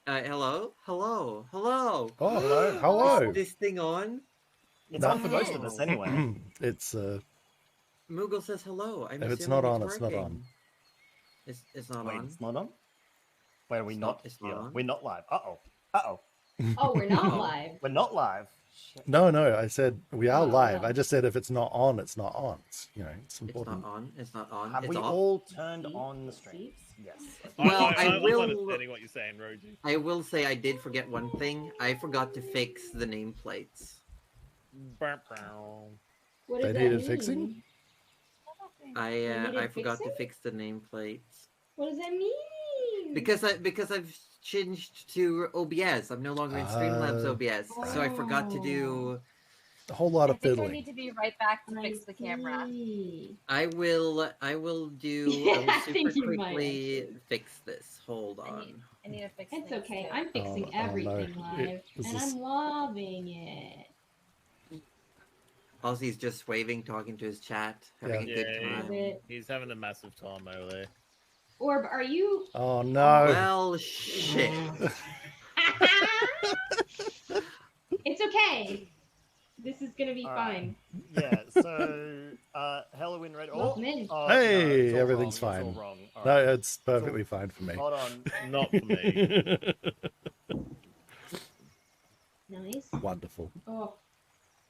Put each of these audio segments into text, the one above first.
Hello? Hello? Hello? Oh, hello. Is Hello. this thing on? It's on for most of us anyway. It's Moogle says hello. I'm if it's assuming not on, it's it's not working. on. It's not Wait, on. it's not on? Wait, are we It's not? it's not on. We're not live. Uh-oh. Uh-oh. Oh, we're not Oh. live. We're not live. Shit. No, I said we are Oh, live. well. I just said if it's not on, it's not on. It's, it's It's important. not on. It's not on. Have it's we off. all turned See? on the See? streams? Yes. Well, I'm will- understanding what you're saying, Roji. I will say I did forget one thing. I forgot to fix the nameplates. What does They that needed mean? fixing? I needed forgot to fixing? fix the nameplates What does that mean? because I've changed to OBS. I'm no longer in Streamlabs OBS, so I forgot to do. A whole lot I of think I fiddling. need to be right back to I fix the camera. see. I will do. Yeah, I will I super think you might, quickly actually. fix this. Hold I on. I need to fix It's things, okay. too. I'm fixing Oh, no. everything live, This and is- I'm loving it. Ozzy's just waving, talking to his chat, having a good Yeah, Love time. it. He's having a massive time over there. Orb, are you? Oh no. Well, shit. It's okay. This is gonna be All fine. Yeah, so Halloween Red. Oh, Welcome in. oh, Hey, no, it's all everything's wrong. fine. It's all wrong. All No, right. it's perfectly fine for me. Hold on. Not for me. Nice. Wonderful. Oh,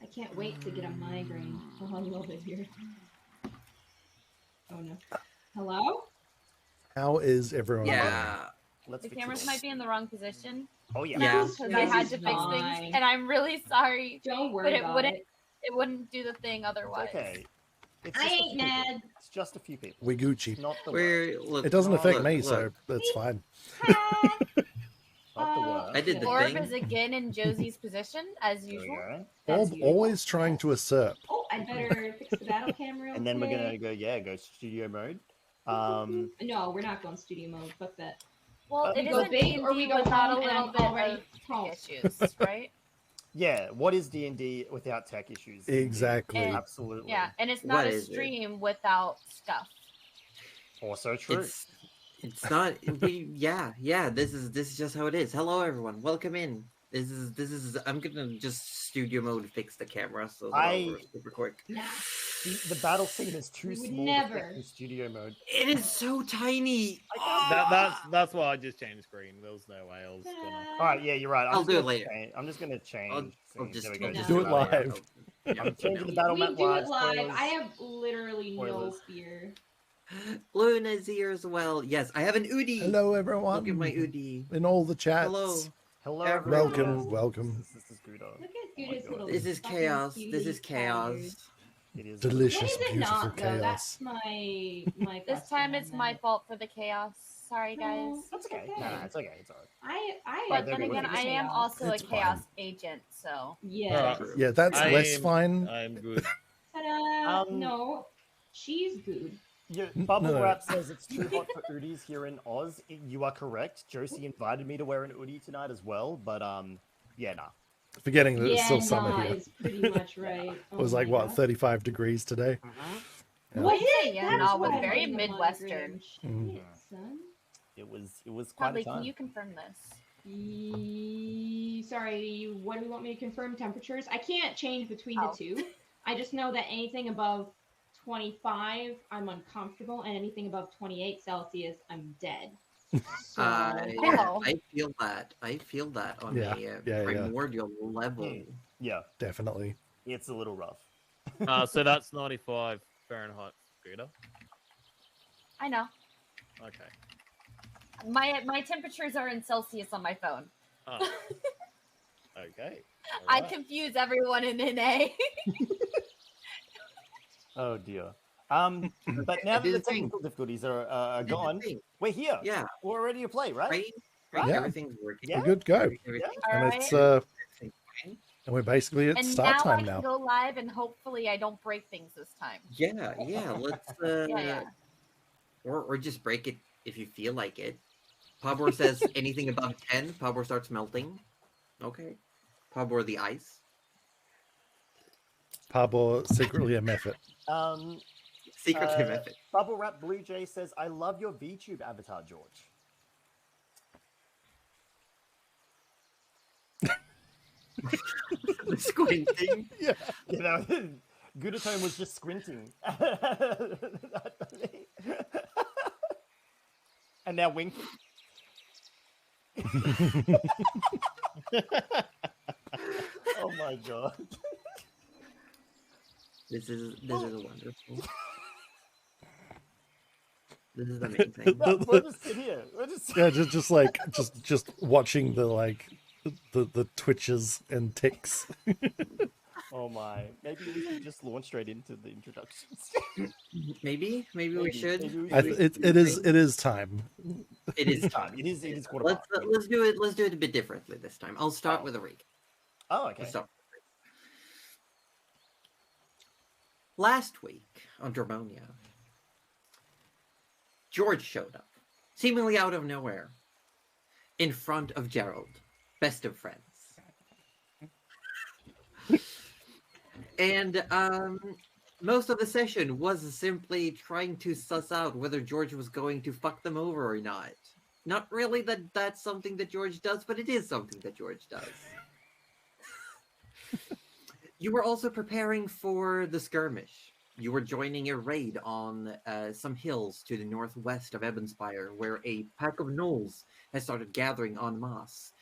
I can't wait to get a migraine. Oh, I love it here. Oh no. Hello? How is everyone doing? Yeah. Let's The fix cameras it. might be in the wrong position Oh yeah. Yeah. because I had to This fix is things, fine. and I'm really sorry. Don't But worry it about wouldn't. it. It wouldn't do the thing otherwise. It's okay. It's I just a ain't few people. mad. It's just a few people. We Gucci. It's not the worst. We're look. It doesn't affect look, me, look. so that's fine. Not the worst. I did the Orb thing. is again in Josie's position as There we usual. go. That's Orb usual. always trying to usurp. Oh, I better fix the battle cam real And then we're gonna quick. go studio mode. No, we're not going studio mode. Fuck that. Well, We it go isn't big or we D&D go without a home and little I'm bit already of home. issues, right? Yeah, what is D&D without tech issues? Exactly. And- Absolutely. Yeah, and it's not What a is it? stream without stuff. Also true. It's not. Yeah. This is just how it is. Hello, everyone. Welcome in. This is. I'm gonna just studio mode fix the camera so that I- I'll work super quick. Nah. The battle scene is too We would small never. to fit in studio mode. It is so tiny. That's why I just changed screen. There was no way I was gonna. All right, yeah, you're right. I'll just do it gonna later. I'm just gonna change. I'll scenes. just There we go. just do it about live. I'm changing the no. battle We map do live. it live. Spoilers. I have literally no Spoilers. fear. Luna's here as well. Yes, I have an Udi. Hello, Look everyone. at my Udi. In all the chats. Hello. Hello, Everyone. everyone. Welcome. This is Gouda. Look at Oh my Gouda's God. little. This is fucking chaos. cutie This is chaos. spiders. It is Delicious. What is it beautiful not, though? chaos. That's my This question time on it's my that. fault for the chaos. Sorry, guys. No, That's okay. okay. Nah, it's okay. It's alright. I But there then we again, go. I am chaos. also It's a chaos fine. agent, so Yeah. Yeah, that's I less am- fine. I'm good. Ta-da! No, she's good. Yeah, Bubble No. Wrap says it's too hot for Udis here in Oz. You are correct. Josie invited me to wear an Udi tonight as well, but yeah, nah. Forgetting that it's Yeah, still summer nah, here. it's pretty much right. It was like, what, 35 degrees today? Yeah. Was it? Yeah, That's no, it was why I very blame the Midwestern. migraine. Mhm. Shit, son. It was quite Probably a time. can you confirm this? Sorry, what do you want me to confirm temperatures? I can't change between Oh. the two. I just know that anything above 25, I'm uncomfortable, and anything above 28 Celsius, I'm dead. So, Oh. I feel that. I feel that on Yeah, a yeah. primordial level. Yeah, Definitely. it's a little rough. So that's 95 Fahrenheit, Gouda. I know. Okay. My temperatures are in Celsius on my phone. Oh. Okay. I Alright. confuse everyone in NA. Oh dear. But now that do the the thing. technical difficulties are That's the gone, thing. we're here. Yeah, We're ready to play, right? right? Right? Yeah. Everything's working. Yeah. We're good to go. Everything's All And right. it's everything's fine. and we're basically at And start now I time can now. go live, and hopefully I don't break things this time. Yeah. Let's Yeah. or just break it if you feel like it. Pabor says anything above 10, Pabor starts melting. Okay. Pabor the ice. Pabor secretly a method. Secretly method. Bubble Wrap Blue Jay says, "I love your VTube avatar, George." The squinting. Yeah. You know, Gudetone was just squinting. And now winking. Oh my god. This is wonderful. This is amazing. No, we'll just sit here. We'll just... Yeah, just watching the twitches and ticks. Oh my. Maybe we should just launch straight into the introductions. Maybe we should. maybe we It is time. It is time. It is quarter Let's past. let's do it. Let's do it a bit differently this time. I'll start with a recap. Oh, okay. Let's start. Last week on Dramonia, George showed up, seemingly out of nowhere, in front of Gerald, best of friends. And most of the session was simply trying to suss out whether George was going to fuck them over or not. Not really that that's something that George does, but it is something that George does. You were also preparing for the skirmish. You were joining a raid on some hills to the northwest of Ebonspire, where a pack of Gnolls has started gathering en masse,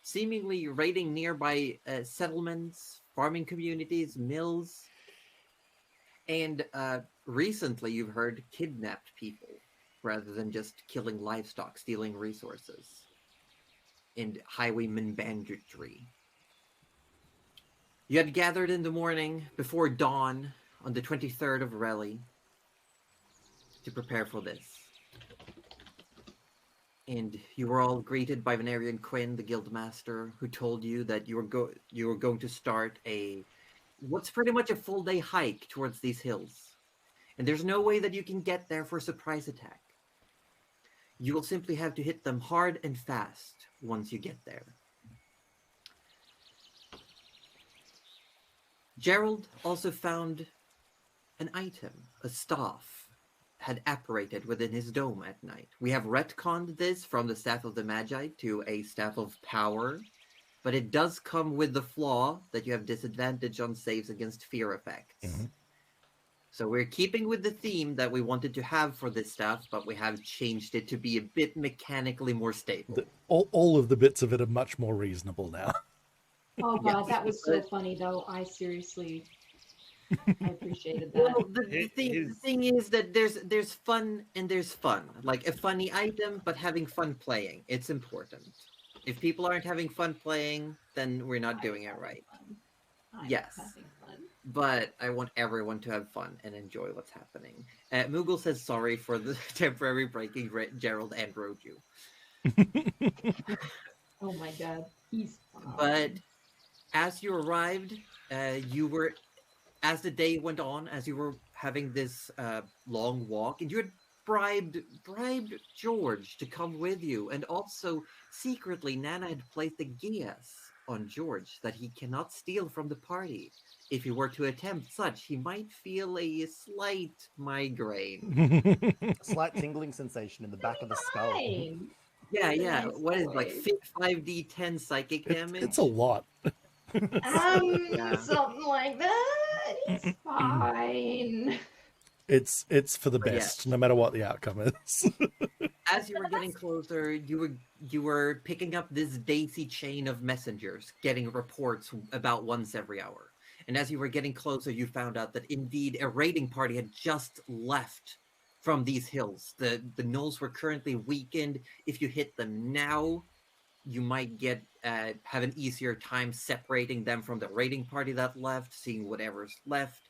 seemingly raiding nearby settlements, farming communities, mills, and recently you've heard kidnapped people rather than just killing livestock, stealing resources, and highwayman banditry. You had gathered in the morning before dawn on the 23rd of Reli to prepare for this. And you were all greeted by Venarian Quinn, the guildmaster, who told you that you were going to start what's pretty much a full day hike towards these hills. And there's no way that you can get there for a surprise attack. You will simply have to hit them hard and fast once you get there. Gerald also found an item, a staff, had apparated within his dome at night. We have retconned this from the Staff of the Magi to a Staff of Power, but it does come with the flaw that you have disadvantage on saves against fear effects. Mm-hmm. So we're keeping with the theme that we wanted to have for this staff, but we have changed it to be a bit mechanically more stable. All of the bits of it are much more reasonable now. Oh god, that was so funny though. I appreciated that. Well, the thing is that there's fun and there's fun. Like a funny item, but having fun playing. It's important. If people aren't having fun playing, then we're not doing it right. Yes. But I want everyone to have fun and enjoy what's happening. Moogle says sorry for the temporary breaking Gerald and Roju. Oh my god, he's fine. But as you arrived, as the day went on, as you were having this long walk, and you had bribed George to come with you, and also secretly Nana had placed a guess on George that he cannot steal from the party. If he were to attempt such, he might feel a slight migraine. A slight tingling sensation in the back of the skull. Fine. Yeah. Nice What is boy. like 5d10 psychic damage? It's a lot. Something like that. It's fine. It's for the But best, yes. no matter what the outcome is. As you were getting closer, you were picking up this daisy chain of messengers, getting reports about once every hour. And as you were getting closer, you found out that indeed a raiding party had just left from these hills. The Gnolls were currently weakened. If you hit them now, you might have an easier time separating them from the raiding party that left, seeing whatever's left.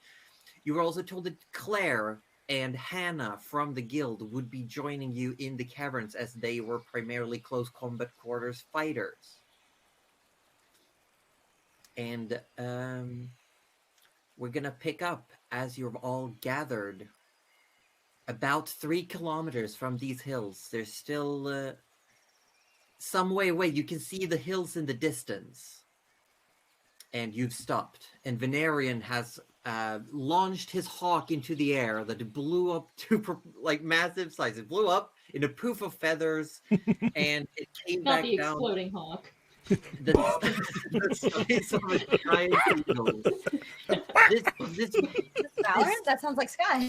You were also told that Claire and Hannah from the guild would be joining you in the caverns, as they were primarily close combat quarters fighters. And we're gonna pick up as you're all gathered about 3 kilometers from these hills. There's still some way away. You can see the hills in the distance. And you've stopped. And Venarian has launched his hawk into the air that blew up to like massive size. It blew up in a poof of feathers, and it came Not back the down. exploding hawk. the size of a giant eagle. This Valorant? That sounds like Sky.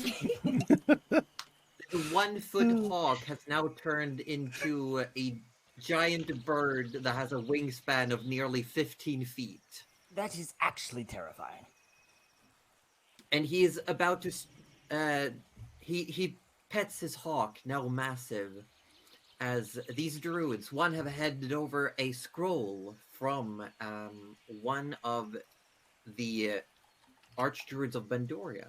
The 1-foot hawk has now turned into a giant bird that has a wingspan of nearly 15 feet. That is actually terrifying. And he is about to... he pets his hawk, now massive, as these druids, one have handed over a scroll from one of the archdruids of Bandoria.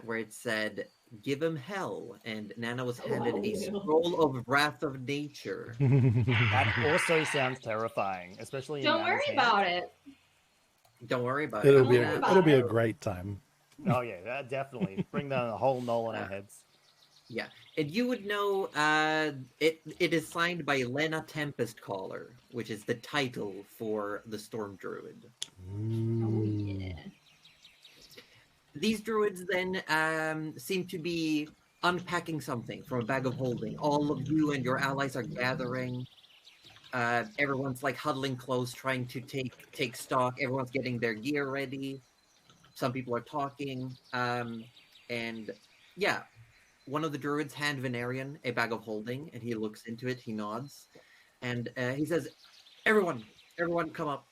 Where it said, "Give him hell," and Nana was handed a scroll of Wrath of Nature. That also sounds terrifying, especially. Don't worry about it. Don't worry about It'll it. it'll be a great time. Oh yeah, definitely. Bring the whole Knoll on our heads. Yeah, and you would know it is signed by Lena Tempest Caller, which is the title for the Storm Druid. Oh, yeah. These druids then seem to be unpacking something from a bag of holding. All of you and your allies are gathering. Everyone's like huddling close, trying to take stock. Everyone's getting their gear ready. Some people are talking. And yeah, one of the druids hand Venerian a bag of holding, and he looks into it. He nods, and he says, "Everyone, come up,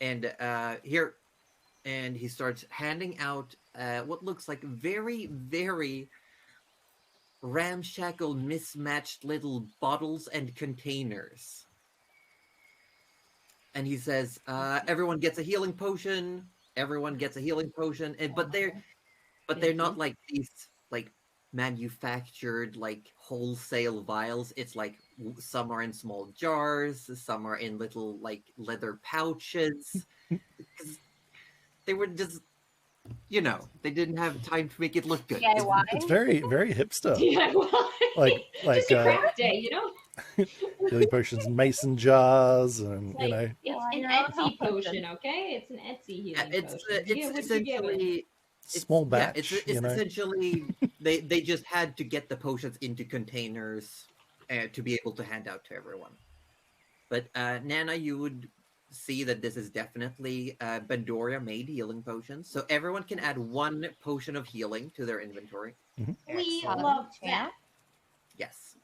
and here." And he starts handing out what looks like very, very ramshackle, mismatched little bottles and containers. And he says, "Everyone gets a healing potion. Everyone gets a healing potion." And but they're not like these like manufactured like wholesale vials. It's like some are in small jars, some are in little like leather pouches. They were just, they didn't have time to make it look good. DIY. It's very, very hipster. DIY. Like Just a craft day, healing potions, mason jars, and Like, you know. It's an your own Etsy health potion, okay? It's an Etsy healing potion. It's essentially Small batch, it's you know. essentially they just had to get the potions into containers to be able to hand out to everyone. But Nana, you would see that this is definitely Bandoria made healing potions, so everyone can add 1 potion of healing to their inventory. We Excellent. love that. Yes.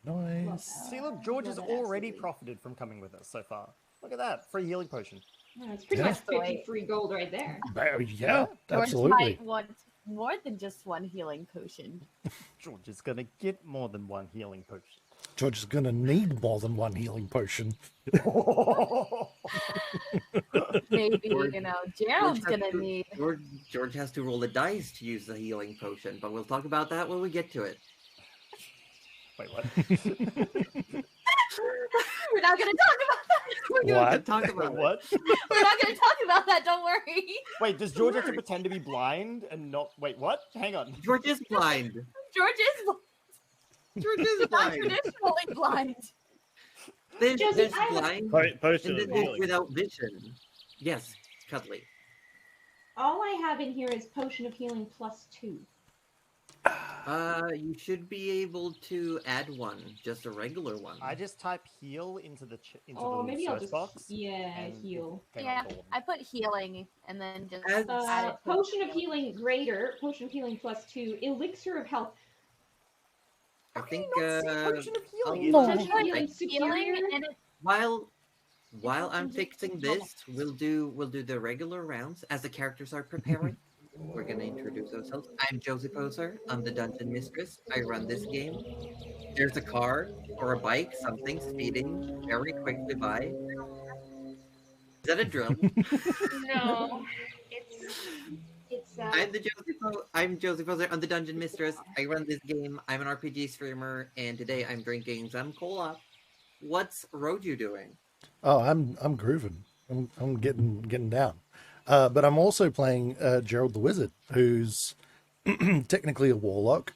Nice. See, look, George has Love it, already absolutely. profited from coming with us so far. Look at that, free healing potion. Oh, it's pretty Yeah. much 50 free gold right there. Yeah, George absolutely. might want more than just one healing potion. George is gonna get more than 1 healing potion. George is going to need more than 1 healing potion. Maybe, George- Gerald's George has gonna to- need. George has to roll the dice to use the healing potion, but we'll talk about that when we get to it. Wait, what? We're not gonna talk about that. We're going to What? talk Wait, about it. what? We're not gonna talk about that. Don't worry. Wait, does George have to worry. pretend to be blind and not? Wait, what? Hang on. George is blind. George is George is not blind. traditionally blind. There's Joseph, I have- blind, Potion and of then there's healing. without vision. Yes, Cuddly. All I have in here is potion of healing +2. You should be able to add 1, just a regular one. I just type heal into the Oh, the maybe I'll search just box. and heal. Came Yeah, up golden. I put healing and then just As- add it. to Potion of healing greater, potion of healing +2, elixir of health. I think Not say potion of I'll healing. use No. Potion of I- healing superior. healing and it, while helps I'm in just fixing control. this, we'll do the regular rounds as the characters are preparing. We're gonna introduce ourselves. I'm Josie Poser. I'm the dungeon mistress. I run this game. There's a car or a bike, something speeding very quickly by. Is that a drill? No, it's I'm Josie Poser. I'm the dungeon mistress. I run this game. I'm an RPG streamer, and today I'm drinking some cola. What's Roju doing? Oh, I'm grooving. I'm getting down. But I'm also playing Gerald the Wizard, who's technically a warlock,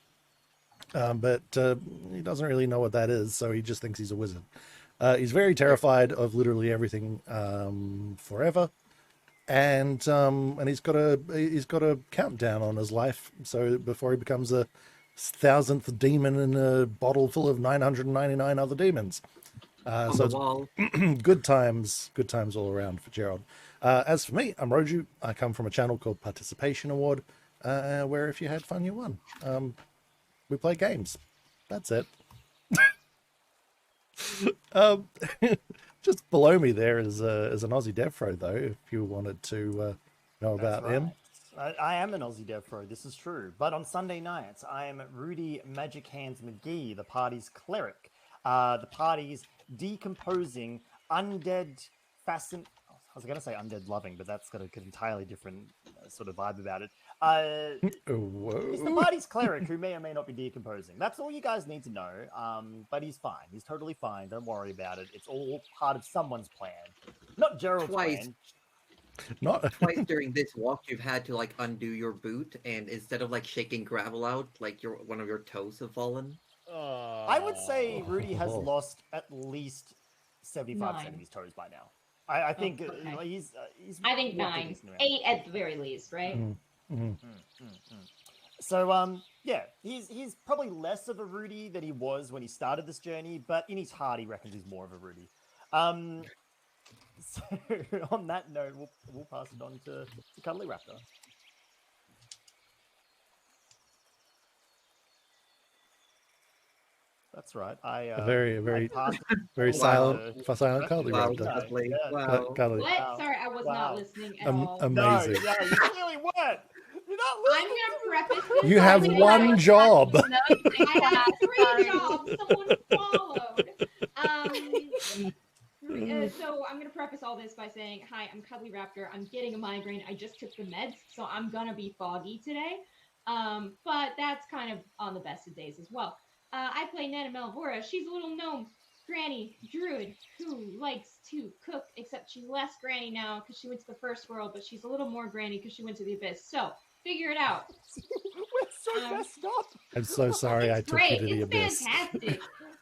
but he doesn't really know what that is, so he just thinks he's a wizard. He's very terrified of literally everything forever, and he's got a countdown on his life, so before he becomes a 1000th demon in a bottle full of 999 other demons. On So the wall. it's good times all around for Gerald. As for me, I'm Roju. I come from a channel called Participation Award, where if you had fun, you won. We play games. That's it. um, just below me there is an Aussie Devfro, though, if you wanted to know That's about him. right. I am an Aussie Devfro, this is true. But on Sunday nights, I am Rudy Magic Hands McGee, the party's cleric. The party's decomposing, undead, I was going to say undead loving, but that's got an entirely different sort of vibe about it. He's the Whoa. party's cleric who may or may not be decomposing. That's all you guys need to know. But he's fine. He's totally fine. Don't worry about it. It's all part of someone's plan. Not Gerald's Twice. plan. Not Twice during this walk, you've had to like undo your boot, and instead of like shaking gravel out, like one of your toes have fallen. I would say Rudy has Oh. lost at least 75% of Nine. his toes by now. I think okay. he's I think walking 9. decent amount. 8 at the very least, right? Mhm. So yeah, he's probably less of a Rudy than he was when he started this journey, but in his heart he reckons he's more of a Rudy. So on that note, we'll pass it on to Cuddly Raptor. That's right. A very passed very Wow. silent Cuddly Wow, Raptor. Cuddly. Yeah. Wow. Cuddly. What? Wow. Sorry, I was Wow. not listening at Am- all. am- No, Amazing. yeah, you clearly weren't. You're not I'm listening. gonna preface this You by have saying one I job. had 3 Sorry. jobs. Someone followed. So I'm gonna preface all this by saying, hi, I'm Cuddly Raptor. I'm getting a migraine. I just took the meds, so I'm gonna be foggy today. But that's kind of on the best of days as well. I play Nana Melvora. She's a little gnome granny druid who likes to cook, except she's less granny now because she went to the first world, but she's a little more granny because she went to the abyss. So figure it out. We're so messed up. I'm so sorry I It's took great. you to the It's abyss. fantastic.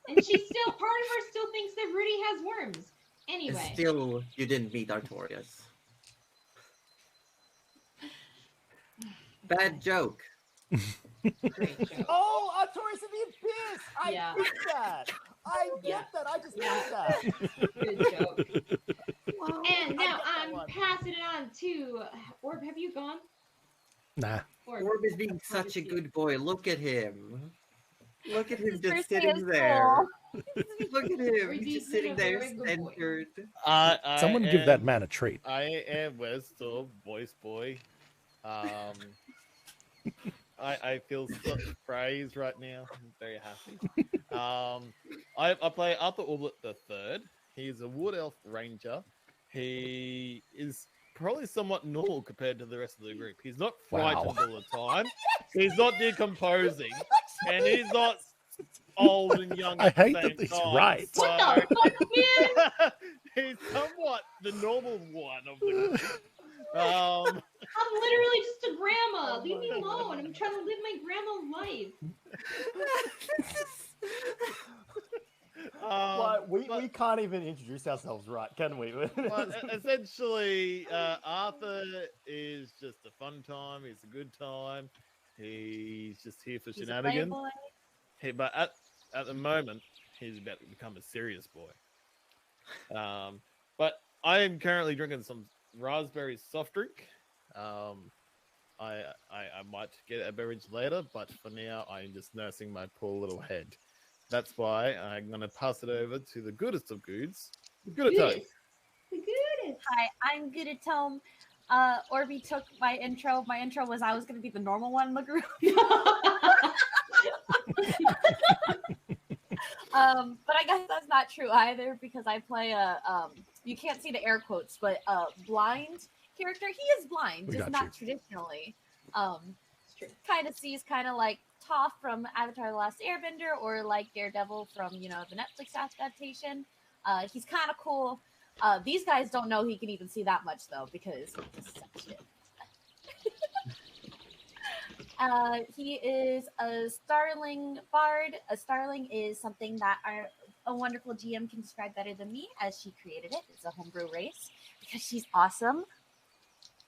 And she's still, part of her still thinks that Rudy has worms. Anyway. Still, you didn't meet Artorias. Bad joke. Great joke. Oh, Artorias in the Abyss! I Yeah. get that! I get that! I just get that! Good joke. And I now get that I'm one. passing it on to Orb. Have you gone? Nah. Orb is being such a good boy. Look at him. Look at him His just birthday sitting is there. Look at him. Or He's he's just sitting been a there very good boy. centered. Someone give that man a treat. I am Westor, voice boy. I feel such praise right now. I'm very happy. I play Arthur Orblet III. He's a wood elf ranger. He is probably somewhat normal compared to the rest of the group. He's not frightened all the time. He's not decomposing, and he's not old and young. I at the hate same that he's time, right. so- What the fuck, man? He's somewhat the normal one of the group. I'm literally just a grandma. Leave me alone. I'm trying to live my grandma life. We can't even introduce ourselves right, can we? But essentially, Arthur is just a fun time. He's a good time. He's just here for He's a shenanigans. playboy. But at the moment, he's about to become a serious boy. But I am currently drinking some raspberry soft drink. I might get a beverage later, but for now, I'm just nursing my poor little head. That's why I'm going to pass it over to the goodest of goods, Good at Tone. The goodest. Hi, I'm good at Tome. Orby took my intro. My intro was I was going to be the normal one in the group. But I guess that's not true either because I play a you can't see the air quotes, but a blind character. He is blind, We just got not traditionally. Kind of sees kind of like Toph from Avatar: The Last Airbender or like Daredevil from the Netflix adaptation. He's kind of cool. These guys don't know he can even see that much though because he just sucks shit. He is a starling bard. A starling is something that a wonderful GM can describe better than me, as she created it. It's a homebrew race because she's awesome.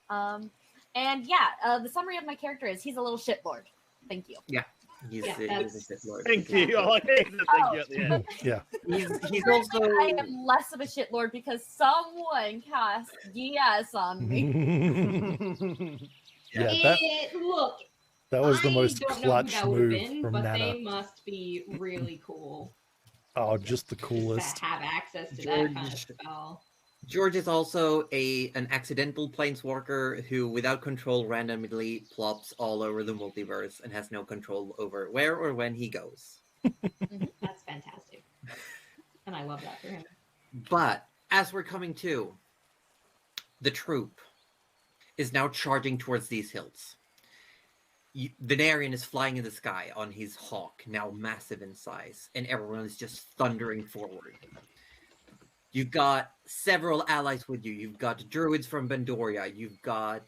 And yeah, the summary of my character is he's a little shitlord. Thank you. Yeah. He's, Yeah, he's a that's- Sith Lord. Thank you. I like it. Thank you at the end. Yeah. He's Currently, also I am less of a shitlord because someone cast yes on me. Yeah, Look, that was the I most don't know who clutch that would have move been, from but Nana. they must be really cool Oh, just the just coolest. to have access to that kind of George- spell. George is also an accidental planeswalker who, without control, randomly plops all over the multiverse and has no control over where or when he goes. That's fantastic. And I love that for him. But as we're coming to, the troop is now charging towards these hills. Venarian is flying in the sky on his hawk, now massive in size, and everyone is just thundering forward. You've got several allies with you. You've got Druids from Bandoria. You've got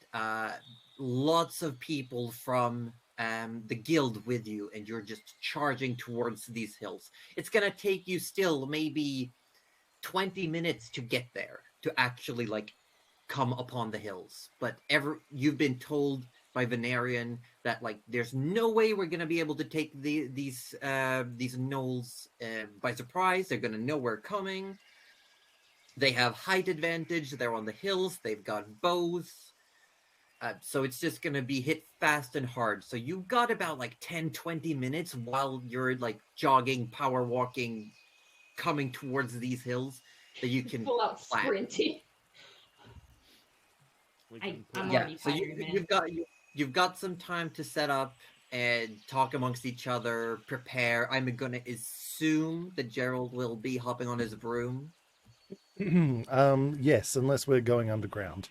lots of people from the guild with you, and you're just charging towards these hills. It's going to take you still maybe 20 minutes to get there, to actually like come upon the hills. But you've been told by Venarian that like there's no way we're going to be able to take these gnolls by surprise. They're going to know we're coming. They have height advantage. They're on the hills. They've got bows. So it's just going to be hit fast and hard. So you've got about like 10, 20 minutes while you're like jogging, power walking, coming towards these hills that you can Full out plan. sprinting. We I- can I'm put- Yeah, already so tired, man. you've got some time to set up and talk amongst each other, prepare. I'm going to assume that Gerald will be hopping on his broom. Yes, unless we're going underground.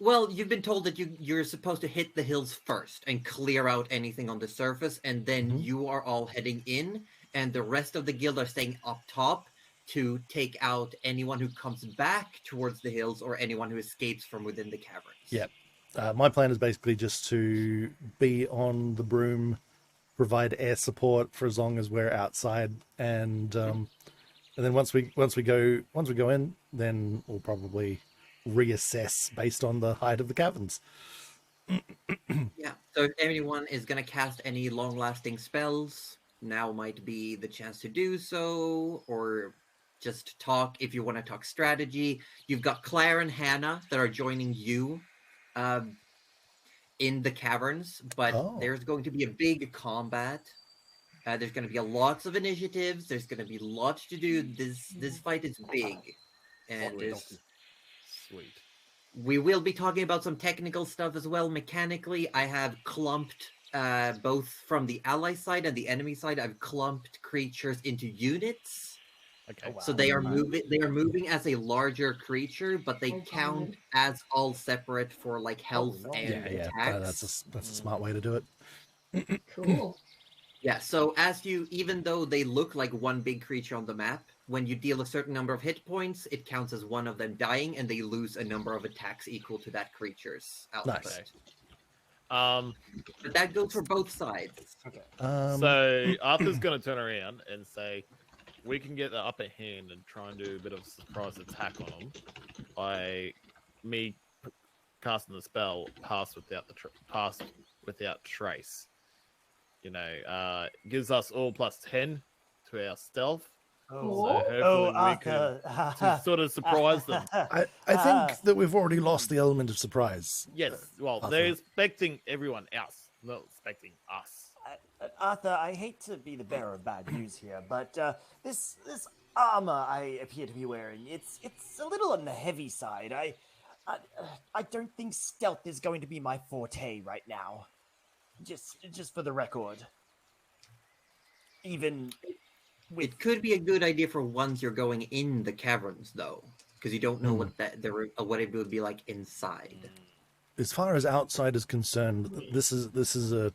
Well, you've been told that you're supposed to hit the hills first and clear out anything on the surface, and then Mhm. you are all heading in, and the rest of the guild are staying up top to take out anyone who comes back towards the hills or anyone who escapes from within the caverns. Yep. My plan is basically just to be on the broom, provide air support for as long as we're outside, and then once we go in, then we'll probably reassess based on the height of the caverns. Yeah. So if anyone is going to cast any long-lasting spells, now might be the chance to do so, or just talk if you want to talk strategy. You've got Claire and Hannah that are joining you in the caverns, but Oh. there's going to be a big combat. There's going to be lots of initiatives. There's going to be lots to do. This fight is big, and Sweet. we will be talking about some technical stuff as well. Mechanically, I have clumped both from the ally side and the enemy side. I've clumped creatures into units, Okay. Oh, wow. so they are moving. They are moving as a larger creature, but they Oh, God. count as all separate for like health no. and Yeah, attacks. that's a smart way to do it. Cool. Yeah, so even though they look like one big creature on the map, when you deal a certain number of hit points, it counts as one of them dying, and they lose a number of attacks equal to that creature's output. Nice. But that goes for both sides. Okay. So Arthur's going to turn around and say, "We can get the upper hand and try and do a bit of a surprise attack on them by me casting the spell pass without trace. You know, gives us all +10 to our stealth. So hopefully we can to sort of surprise them. I think that we've already lost the element of surprise. Yes, well, Arthur. they're expecting everyone else, not expecting us. Arthur, I hate to be the bearer of bad news here, but this armor I appear to be wearing, it's a little on the heavy side. I don't think stealth is going to be my forte right now. Just for the record. Even with It could be a good idea for once you're going in the caverns, though, because you don't know what it would be like inside. As far as outside is concerned, this is a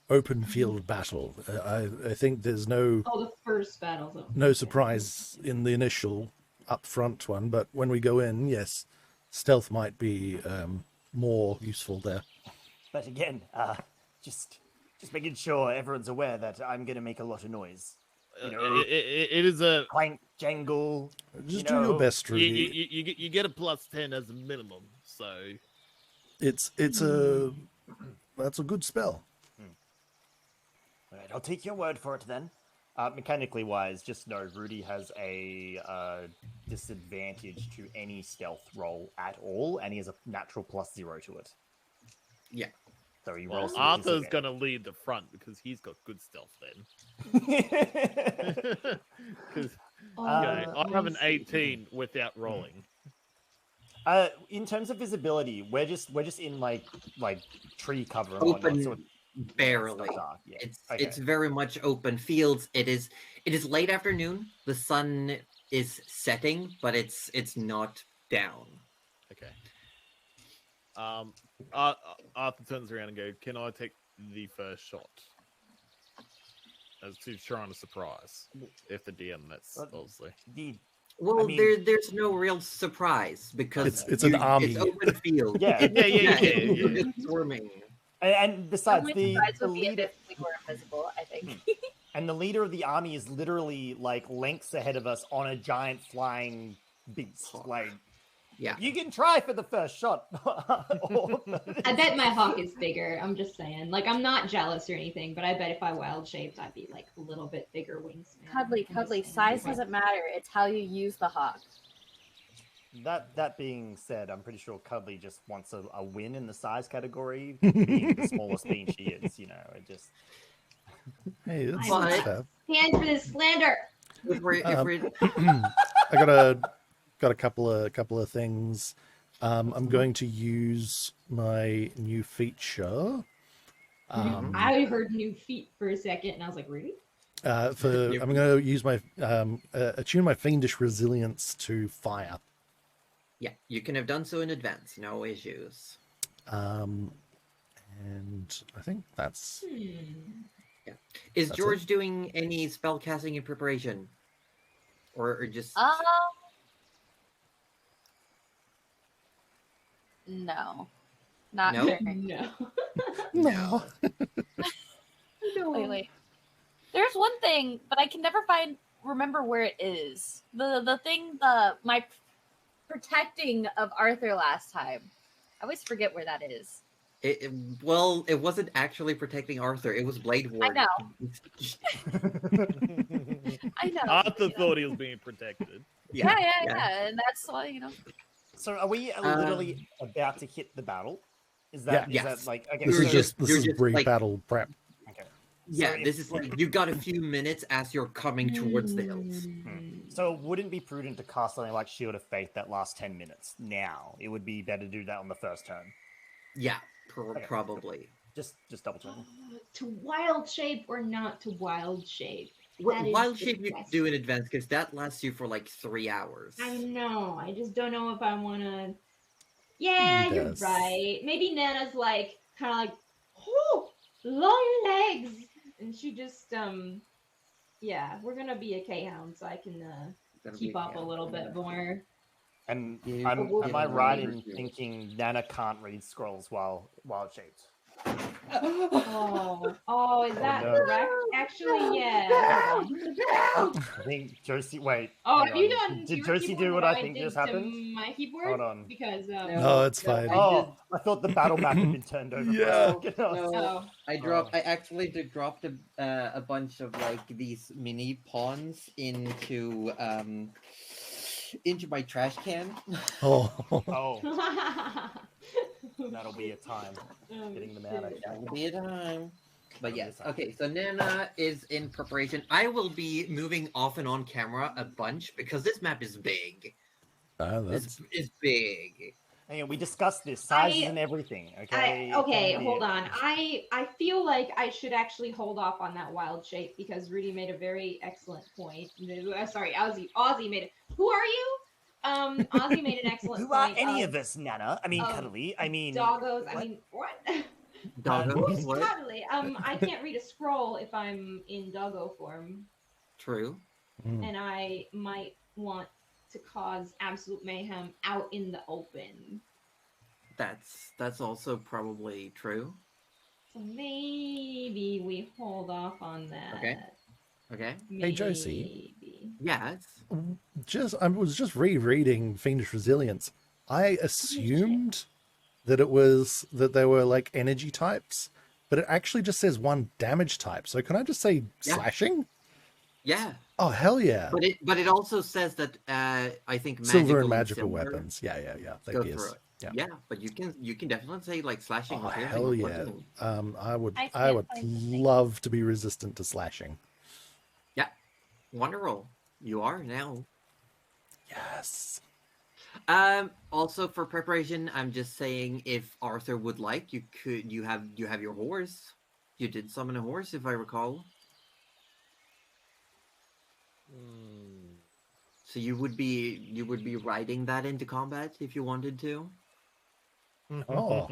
open field battle. I think there's no Oh, the first battle's surprise in the initial upfront one, but when we go in, yes, stealth might be more useful there. But again, just making sure everyone's aware that I'm going to make a lot of noise. You know, It is a clank, jangle. Just you do your know, best, Rudy. you get a +10 as a minimum. So It's that's a good spell. All right, I'll take your word for it then. Mechanically wise, just know Rudy has a disadvantage to any stealth roll at all, and he has a natural +0 to it. Yeah. So he rolls. with Arthur's disadvantage. gonna lead the front because he's got good stealth then. Because I have an 18 without rolling. In terms of visibility, we're just in like tree cover and Open, whatnot, so barely. dark. Yeah. It's very much open fields. It is late afternoon. The sun is setting, but it's not down. Okay. Arthur turns around and goes, "Can I take the first shot?" As to trying to surprise, if the DM, that's obviously. Well, there's no real surprise because it's an army. It's open field. Yeah. Yeah. Swarming. And besides, Only the surprise would be leader if we were invisible, I think. and the leader of the army is literally like lengths ahead of us on a giant flying beast. Like, Yeah. you can try for the first shot. I bet my hawk is bigger. I'm just saying. Like, I'm not jealous or anything, but I bet if I wild shaped, I'd be like a little bit bigger wingspan. Cuddly, I'm just saying. size doesn't matter. It's how you use the hawk. That being said, I'm pretty sure Cuddly just wants a win in the size category, being the smallest being she is. You know, it just. Hey, that's But- that's fair. Hands for this slander. If we're I got a couple of things. I'm going to use my new feature. I heard new feet for a second, and I was like, really? I'm going to use my attune my fiendish resilience to fire. Yeah, you can have done so in advance. No issues. And I think that's Yeah. Is That's George doing any spell casting in preparation, or just? No. Not No? very. No. no. Wait. There's one thing, but I can never remember where it is. My protecting of Arthur last time. I always forget where that is. Well, it wasn't actually protecting Arthur. It was Blade Ward. know. I know. Arthur thought he was being protected. Yeah, and that's why So, are we literally about to hit the battle? Is that Yes. that like okay? This You're is so- just you're just, like- pre-battle prep. okay. Yeah, So this if- is like you've got a few minutes as you're coming towards the hills. So, it wouldn't be prudent to cast something like Shield of Faith that lasts 10 minutes. Now, it would be better to do that on the first turn. Yeah, Okay. probably. Just double checking. To wild shape or not to wild shape? That is Wild the shape you can question. do in advance because that lasts you for like 3 hours. I know. I just don't know if I want to. Yeah, you're Yes. right. Maybe Nana's like kind of like, oh, long legs, and she just yeah, we're gonna be a K-hound, so I can That'll keep be- up a yeah. little bit more. And Yeah, am we'll- I right in Yeah. thinking Nana can't read scrolls while wild shaped? Oh, is that no. correct? Actually, yeah. Hold on. I think Josie. Wait. Oh, hang have you on. done? Did your Josie keyboard do what what I think did just to happened? My keyboard? Hold on. Because No, it's fine. Oh, I thought the battle map had been turned over. Yeah. Oh. I actually dropped a bunch of like these mini pawns into my trash can. Oh, Oh, that'll be a time getting them out. That will be a time. But yes, okay, so Nana is in preparation. I will be moving off and on camera a bunch because this map is big. that's It's big. Hey, we discussed this sizes and everything. Okay. Okay, Calm hold down. on. I feel like I should actually hold off on that wild shape because Rudy made a very excellent point. Sorry, Ozzy made it. Who are you? Ozzy made an excellent Who point. are any of us, Nana? I mean, of Cuddly. I mean, Doggos. I what? mean, what? Doggo, Who's what? cuddly? I can't read a scroll if I'm in doggo form, True. and I might want to cause absolute mayhem out in the open. That's also probably true. So maybe we hold off on that. Okay. Okay. Hey, Josie. Maybe. Yes. I was just rereading Fiendish Resilience. I assumed that they were like energy types, but it actually just says one damage type. So can I just say Yeah. slashing? Yeah, Oh, hell yeah. but it also says that I think Silver and magical magical weapons. Yeah. They go pierce. through it. Yeah. Yeah, but you can definitely say like slashing Oh, or piercing hell or yeah. bludgeoning. I would I I can't would find the thing. love to be resistant to slashing. Yeah, wonder roll. You are now. Yes. Also for preparation, I'm just saying if Arthur would like, you have your horse. You did summon a horse, if I recall. So you would be riding that into combat if you wanted to. Oh.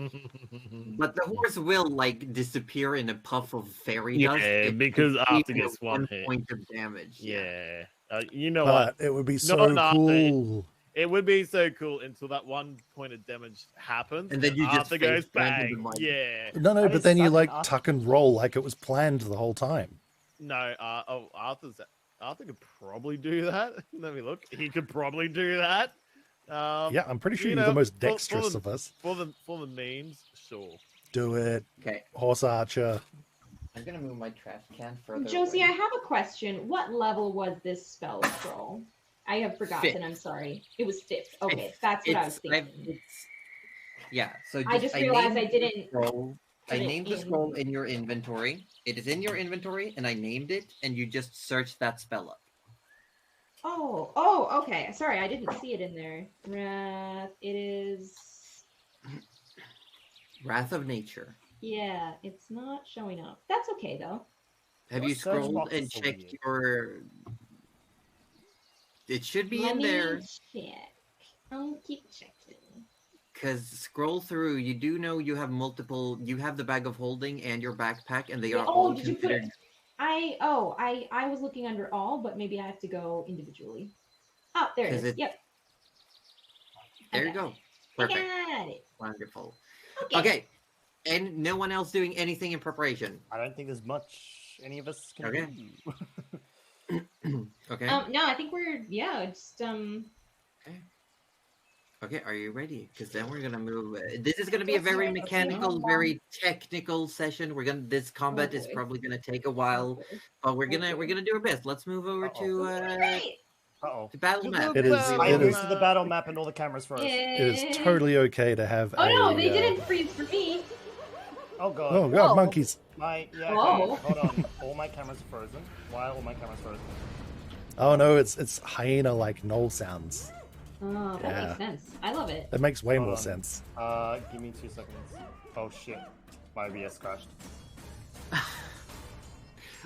But the horse will like disappear in a puff of fairy dust. Yeah, if because it's Arthur even gets one hit. point of damage. Yeah. You know what? But it would be No, so no, cool. It would be so cool until that one point of damage happens. And then you just Arthur goes face plant into bang. mud. Yeah. No, That but is then you such an like Arthur- tuck and roll like it was planned the whole time. No, Arthur could probably do that. Let me look. He could probably do that. Yeah, I'm pretty sure you you're the know, most for dexterous the- of us. For the memes, sure. Do it, Okay, horse archer. I'm gonna move my trash can further. Josie, away. I have a question. What level was this spell scroll? I have forgotten. Fifth. I'm sorry. It was 5th. Okay, that's what I was thinking. Yeah, so I just realized I named the didn't scroll- I put it named the in. scroll in your inventory. It is in your inventory, and I named it, and you just search that spell up. Oh, okay. Sorry, I didn't see it in there. Wrath. It is. Wrath of Nature. Yeah, it's not showing up. That's okay though. Have Your you search scrolled box and is so checked weird. your? It should be Let in me there. check. I'll keep checking. Because scroll through, you do know you have multiple. You have the bag of holding and your backpack, and they Yeah, are all did you put considered. it? I was looking under all, but maybe I have to go individually. Oh, there it 'Cause is. it- Yep. I There you got go. it. Perfect. I got it. Wonderful. Okay. Okay. And no one else doing anything in preparation. I don't think there's much any of us can Okay. do. Okay. No, I think we're just Okay, are you ready? Because then we're gonna move. This is gonna be a Yes, very yes, yes. mechanical, very technical session. This combat is boy. probably gonna take a while, but we're gonna do our best. Let's move over to Hey! Uh-oh. battle To map. the It is- I it moved is- to the battle map and all the cameras froze. It is totally okay to have Oh a. no, they didn't freeze for me. Oh god. Oh god, Whoa. monkeys! Yeah, Whoa. okay, hold on. All my cameras are frozen. Why are all my cameras frozen? Oh no, it's hyena like Knoll sounds. Oh, that Yeah. makes sense. I love it. That makes way Hold more on. sense. Give me 2 seconds. Oh shit. My OBS crashed.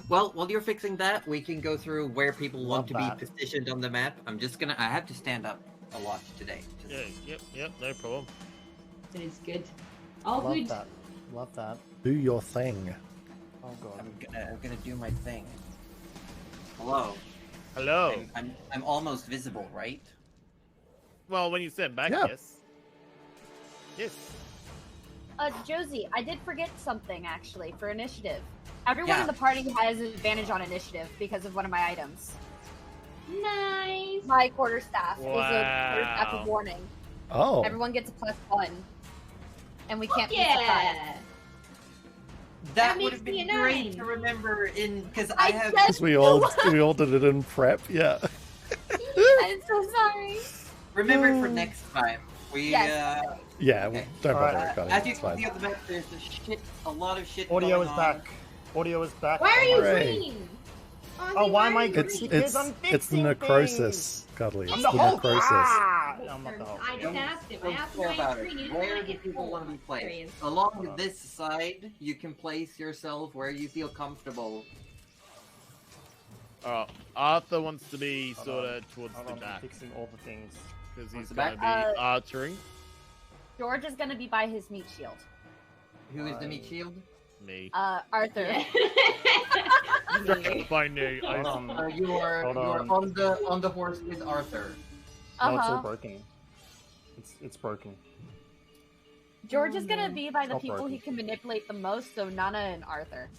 Well, while you're fixing that, we can go through where people want Love to that. be positioned on the map. I have to stand up a lot today. Yeah, yep, no problem. It is good. All Love good. that. Love that. Do your thing. Oh god. I'm gonna do my thing. Hello. Hello. I'm almost visible, right? Well, when you send back, Yeah. yes. Yes. Josie, I did forget something actually for initiative. Everyone Yeah. in the party has an advantage on initiative because of one of my items. Nice. My quarterstaff is a quarterstaff Wow. of warning. Oh, Everyone gets a +1, and we can't be surprised. Yeah. That makes would have me been a great 9. to remember because I I have. said- 'cause we all did it in prep. Yeah. I'm so sorry. Remember it for next time. We Yes. Yeah. Okay. Don't bother. Alright. Cody, as you it's can fine. see on the map, there's a lot of shit. Audio going is on. back. Audio is back. Why are you Hooray. green? Oh, why am I are you green? It's green? Because it's I'm it's fixing necrosis, Cuddly. I'm It's the the Hulk. necrosis. Ah! I'm not the Hulk. I just asked him. I Don't asked him care why about he's it. green. He didn't Where wanna do get people cold. want to be There he placed? is. Along Hold on. this side, you can place yourself where you feel comfortable. Alright. Arthur wants to be Hold sort on. of towards Hold the on, I'm back fixing all the things. because Towards he's the going to back? be archering. George is gonna be by his meat shield. Who is the meat shield? Me. Arthur. Straight by me. Hold on. You are Hold on the horse with Arthur. No, it's all Uh-huh. broken. It's broken. George is gonna be by the All people broken. he can manipulate the most, so Nana and Arthur.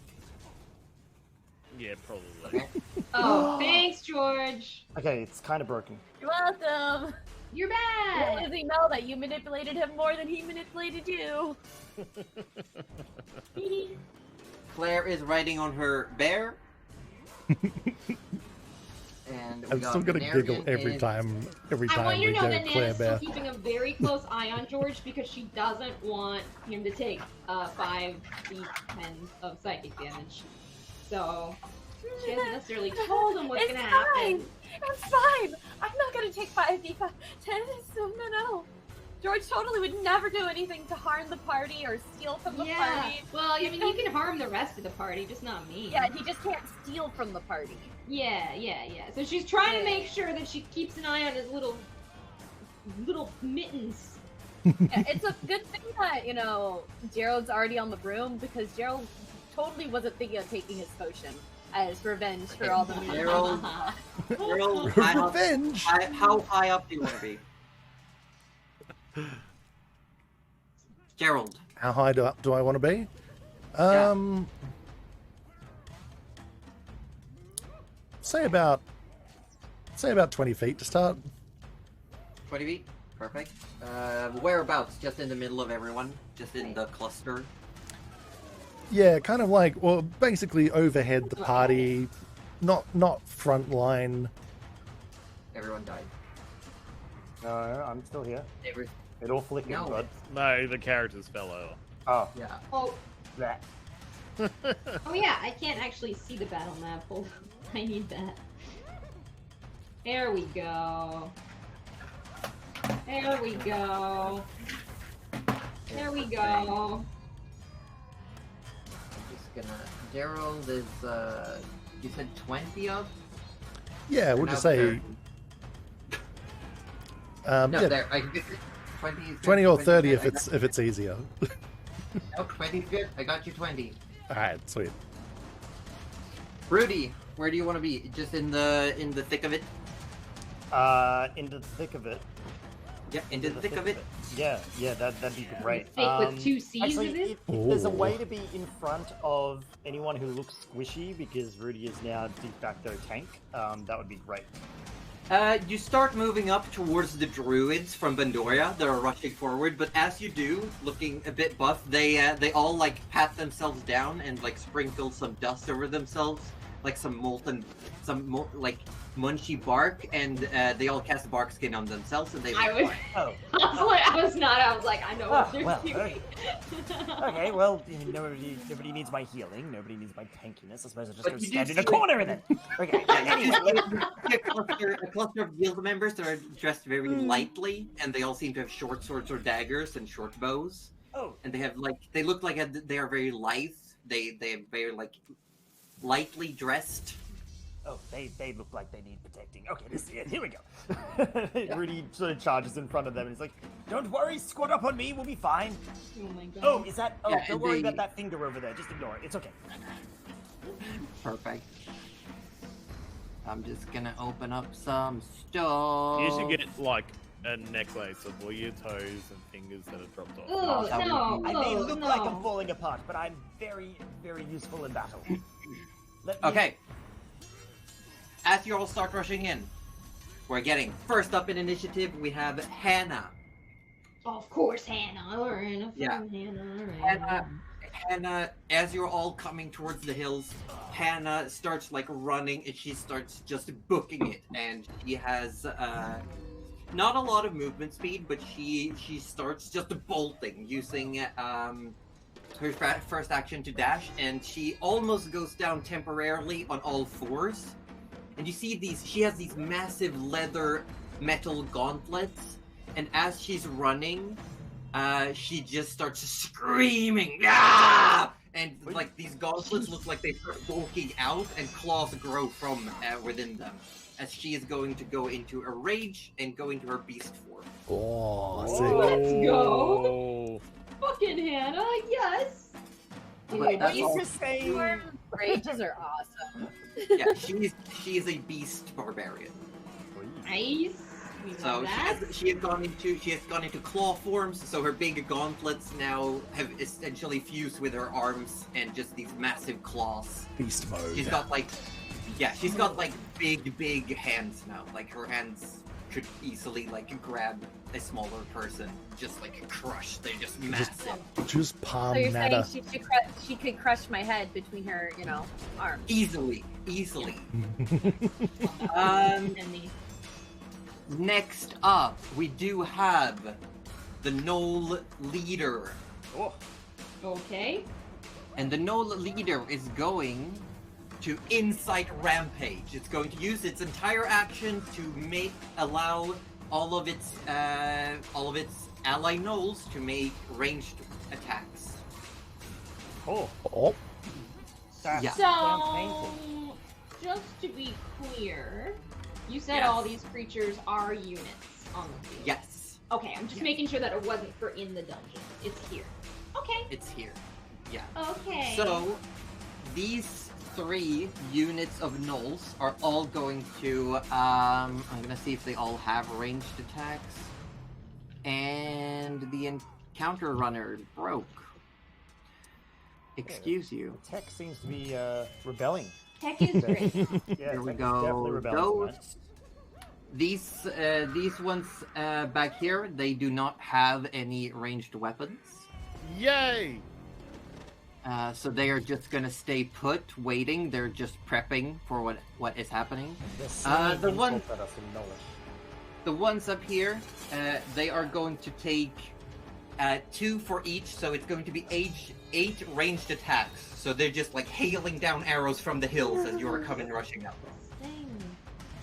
Yeah, probably. Oh, thanks, George. Okay, it's kind of broken. You're welcome. You're Little back. does he know that you manipulated him more than he manipulated you. Claire is riding on her bear. And we I'm got still gonna Venerian giggle every is- time I want you we to know go that Claire Nana's still Bear. keeping a very close eye on George because she doesn't want him to take 5d10 of psychic damage. So she hasn't necessarily told him what's It's gonna fine. happen. It's fine. I'm not gonna take 5d5. 10 is no. George totally would never do anything to harm the party or steal from the Yeah. party. Well, I mean, you can harm the rest of the party, just not me. Yeah, he just can't steal from the party. Yeah. So she's trying to make sure that she keeps an eye on his little mittens. Yeah, it's a good thing that, Gerald's already on the broom because Gerald totally wasn't thinking of taking his potion as revenge for all the Gerald, Gerald, how Revenge! high up do you want to be? Gerald. How high do I want to be? Say about 20 feet to start. 20 feet? Perfect. Whereabouts? Just in the middle of everyone? Just in the cluster? Yeah, kind of like, well, basically overhead the party, not front line. Everyone died. No, I'm still here. Every... It all flickered, No. bud. No, the characters fell over. Oh, Yeah. Oh, that. oh yeah, I can't actually see the battle map. Hold on. I need that. There we go. There we go. There we go. I'm just gonna... Gerald is, you said 20 up? Yeah, we'll Or just no, say 30. No, yeah, there. I can get 20 is good. 20 or 30 is if good. it's easier. No, 20 is good. I got you 20. All right, sweet. Rudy, where do you want to be? Just in the thick of it? Into the thick of it. Yeah, into the thick of it. Yeah, that'd be great. Thick with 2 C's actually, of it? if there's a Ooh. way to be in front of anyone who looks squishy, because Rudy is now de facto tank, that would be great. You start moving up towards the Druids from Bandoria that are rushing forward, but as you do, looking a bit buff, they all like pat themselves down and like sprinkle some dust over themselves, like some like munchy bark, and they all cast bark skin on themselves, and they. I was, Oh, I was like, I know what Ah, they're well, doing. okay, well, nobody needs my healing, nobody needs my tankiness. I suppose I'll just But go you do stand in a see- corner and then. Okay, anyway. a cluster of guild members that are dressed very lightly, and they all seem to have short swords or daggers and short bows, Oh, and they look like they are very lithe. They are very like lightly dressed. oh, they look like they need protecting. Okay, this is it. Here we go. Rudy sort of charges in front of them and he's like, "Don't worry, squat up on me. We'll be fine." Oh my god. Oh, is that? Oh, Yeah, don't and worry they- about that finger over there. Just ignore it. It's okay. Perfect. I'm just gonna open up some stuff. You should get like a necklace of all your toes and fingers that have dropped off. Oh, that would no, be- I may no, look no. like I'm falling apart, but I'm very, very useful in battle. Let me- Okay. As you all start rushing in, we're getting first up in initiative. We have Hannah. Oh, of course, Hannah. Or Hannah. Yeah. Hannah. Hannah, as you're all coming towards the hills, Hannah starts like running, and she starts just booking it. And she has not a lot of movement speed, but she starts just bolting using her first action to dash, and she almost goes down temporarily on all fours. And you see she has these massive leather metal gauntlets, and as she's running, she just starts screaming, ah! And like these gauntlets look like they start bulking out, and claws grow from within them, as she is going to go into a rage and go into her beast form. Oh, sick. Let's go. Oh. Fucking Hannah, yes. But that's all- Storm rages are awesome. Yeah, she is a beast barbarian. Nice. We love So that. she has gone into claw forms. So her big gauntlets now have essentially fused with her arms and just these massive claws. Beast mode. She's got like big hands now. Like her hands could easily like grab a smaller person, just like crush. They're just massive. Just palm So you're nada. saying she could crush my head between her, arms. Easily. And the Next up, we do have the Knoll Leader. Oh, okay. And the Knoll Leader is going to Insight Rampage. It's going to use its entire action to allow all of its ally Gnolls to make ranged attacks. oh. Oh, That Yeah. sounds So, painful. just to be clear, you said Yes. all these creatures are units on the field. Yes, Okay, I'm just Yeah. making sure that it wasn't for in the dungeon. It's here. Okay. it's here. Yeah. Okay. So, these 3 units of Gnolls are all going to, I'm gonna see if they all have ranged attacks. And the encounter runner broke. Excuse you. Tech seems to be rebelling. Tech is great. Yeah, Here we Tech is definitely go. rebelling. Those, these ones back here, they do not have any ranged weapons. Yay! So they are just gonna stay put, waiting. They're just prepping for what is happening. The one- The ones up here, they are going to take 2 for each, so it's going to be 8 ranged attacks. So they're just like hailing down arrows from the hills as you are coming rushing up. Dang.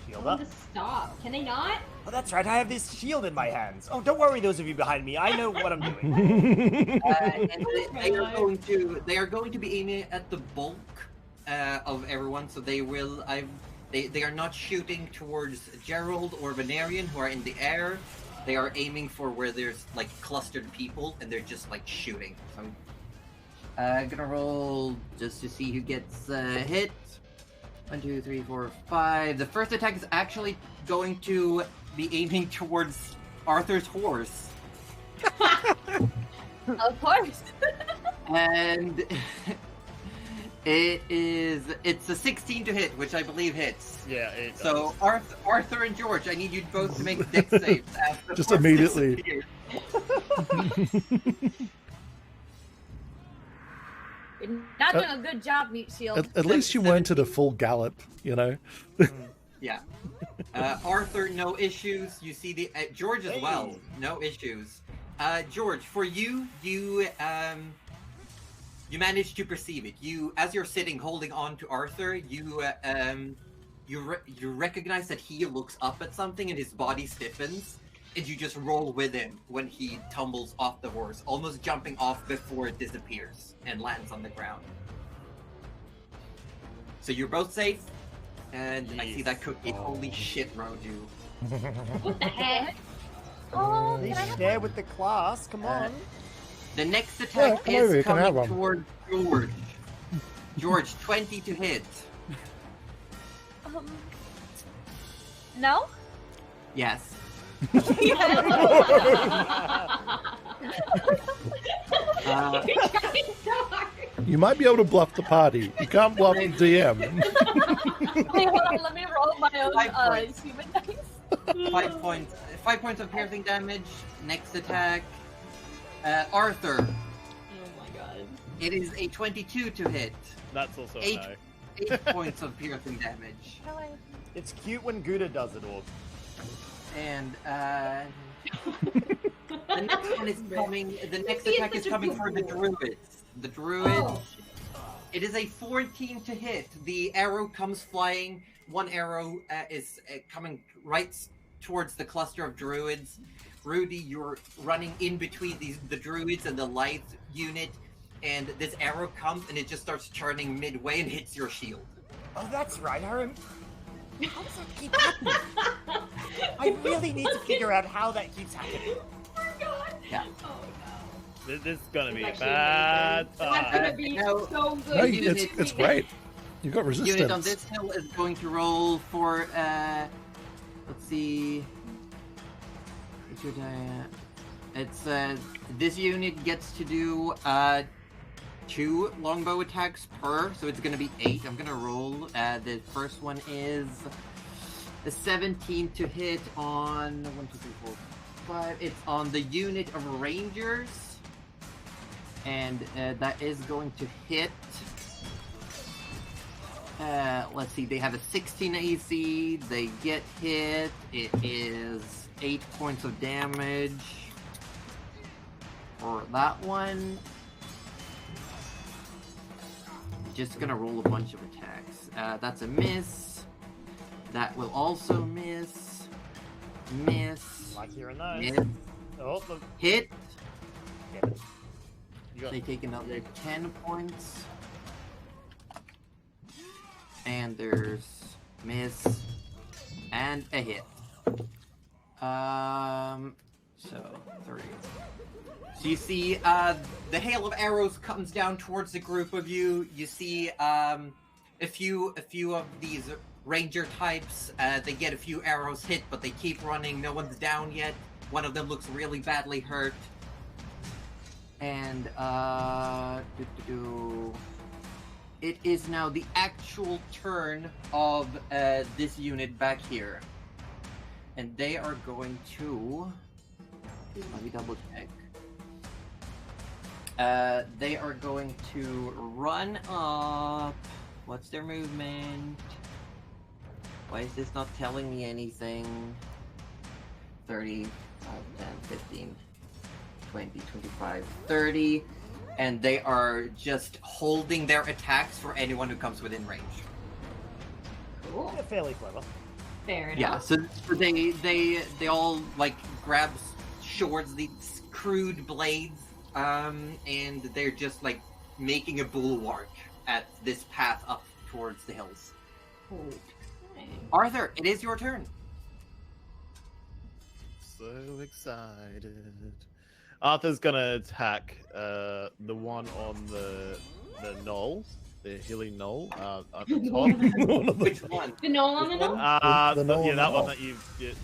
Shield Tell up. them to stop. Can they not? Oh, that's right. I have this shield in my hands. Oh, don't worry, those of you behind me. I know what I'm doing. And they are going to be aiming at the bulk of everyone. So they will. They are not shooting towards Gerald or Venarian, who are in the air. They are aiming for where there's like clustered people, and they're just like shooting. So I'm gonna roll just to see who gets hit. 1, 2, 3, 4, 5. The first attack is actually going to be aiming towards Arthur's horse. Of course. And it's a 16 to hit, which I believe hits. Yeah, it So Arthur and George, I need you both to make dex saves. as the Just horse immediately. disappears. You're not doing a good job, Mute Shield. at least you weren't at a full gallop, you know. Yeah. Arthur, no issues. You see the George as well, Hey. no issues. George, for you managed to perceive it. As you're sitting holding on to Arthur, you recognize that he looks up at something and his body stiffens, and you just roll with him when he tumbles off the horse, almost jumping off before it disappears and lands on the ground. So you're both safe, and I see that cookie. Holy shit, Roju. What the heck? Oh, Please can I have share with the class. Come on. The next attack come over, is you can have coming one. toward George. George, 20 to hit. No? Yes. Uh, You're trying so hard. You might be able to bluff the party. You can't bluff the DM. Wait, hold on. Let me roll my own 5 points. human dice. 5 points. 5 points of piercing damage. Next attack. Arthur. Oh my god. It is a 22 to hit. That's also a Eight. no. 8 points of piercing damage. How do I- It's cute when Gouda does it all. And the next one is coming. The next He is attack is such a coming good for the boy. Druids. The Druids. Oh. It is a 14 to hit. The arrow comes flying. One arrow is coming right towards the cluster of Druids. Rudy, you're running in between the Druids and the Lithe unit, and this arrow comes and it just starts churning midway and hits your shield. Oh, that's right. How does that keep happening? I really need to figure out how that keeps happening. Oh god. Yeah. Oh no. This is gonna be a It's actually bad amazing. That's time. gonna be no. so good. No, you it's great. You've got resistance. Unit on this hill is going to roll for let's see. It's this unit gets to do 2 longbow attacks per, so it's gonna be 8. I'm gonna roll. The first one is A 17 to hit on 1, 2, 3, 4, 5. It's on the unit of Rangers. And that is going to hit. Let's see, they have a 16 AC. They get hit. It is 8 points of damage for that one. Just gonna roll a bunch of attacks. That's a miss. That will also miss. Miss. Like hearing those. Miss. Oh, the... Hit. Damn it. You got They take another 10 points. And there's miss and a hit. So 3. So you see, the hail of arrows comes down towards the group of you. You see, a few of these ranger types. They get a few arrows hit, but they keep running. No one's down yet. One of them looks really badly hurt. And it is now the actual turn of this unit back here. And they are going to... Let me double check. They are going to run up... What's their movement? Why is this not telling me anything? 30, 10, 15, 20, 25, 30. And they are just holding their attacks for anyone who comes within range. Cool. They're fairly clever. Fair enough. Yeah, so they all like grab swords, these crude blades, and they're just like making a bulwark at this path up towards the hills. Okay. Arthur, it is your turn. so excited. Arthur's gonna attack the one on the knoll, the hilly knoll at the top. Which one? The Knoll on the Which Knoll? one? The knoll yeah, on that the one knoll. that you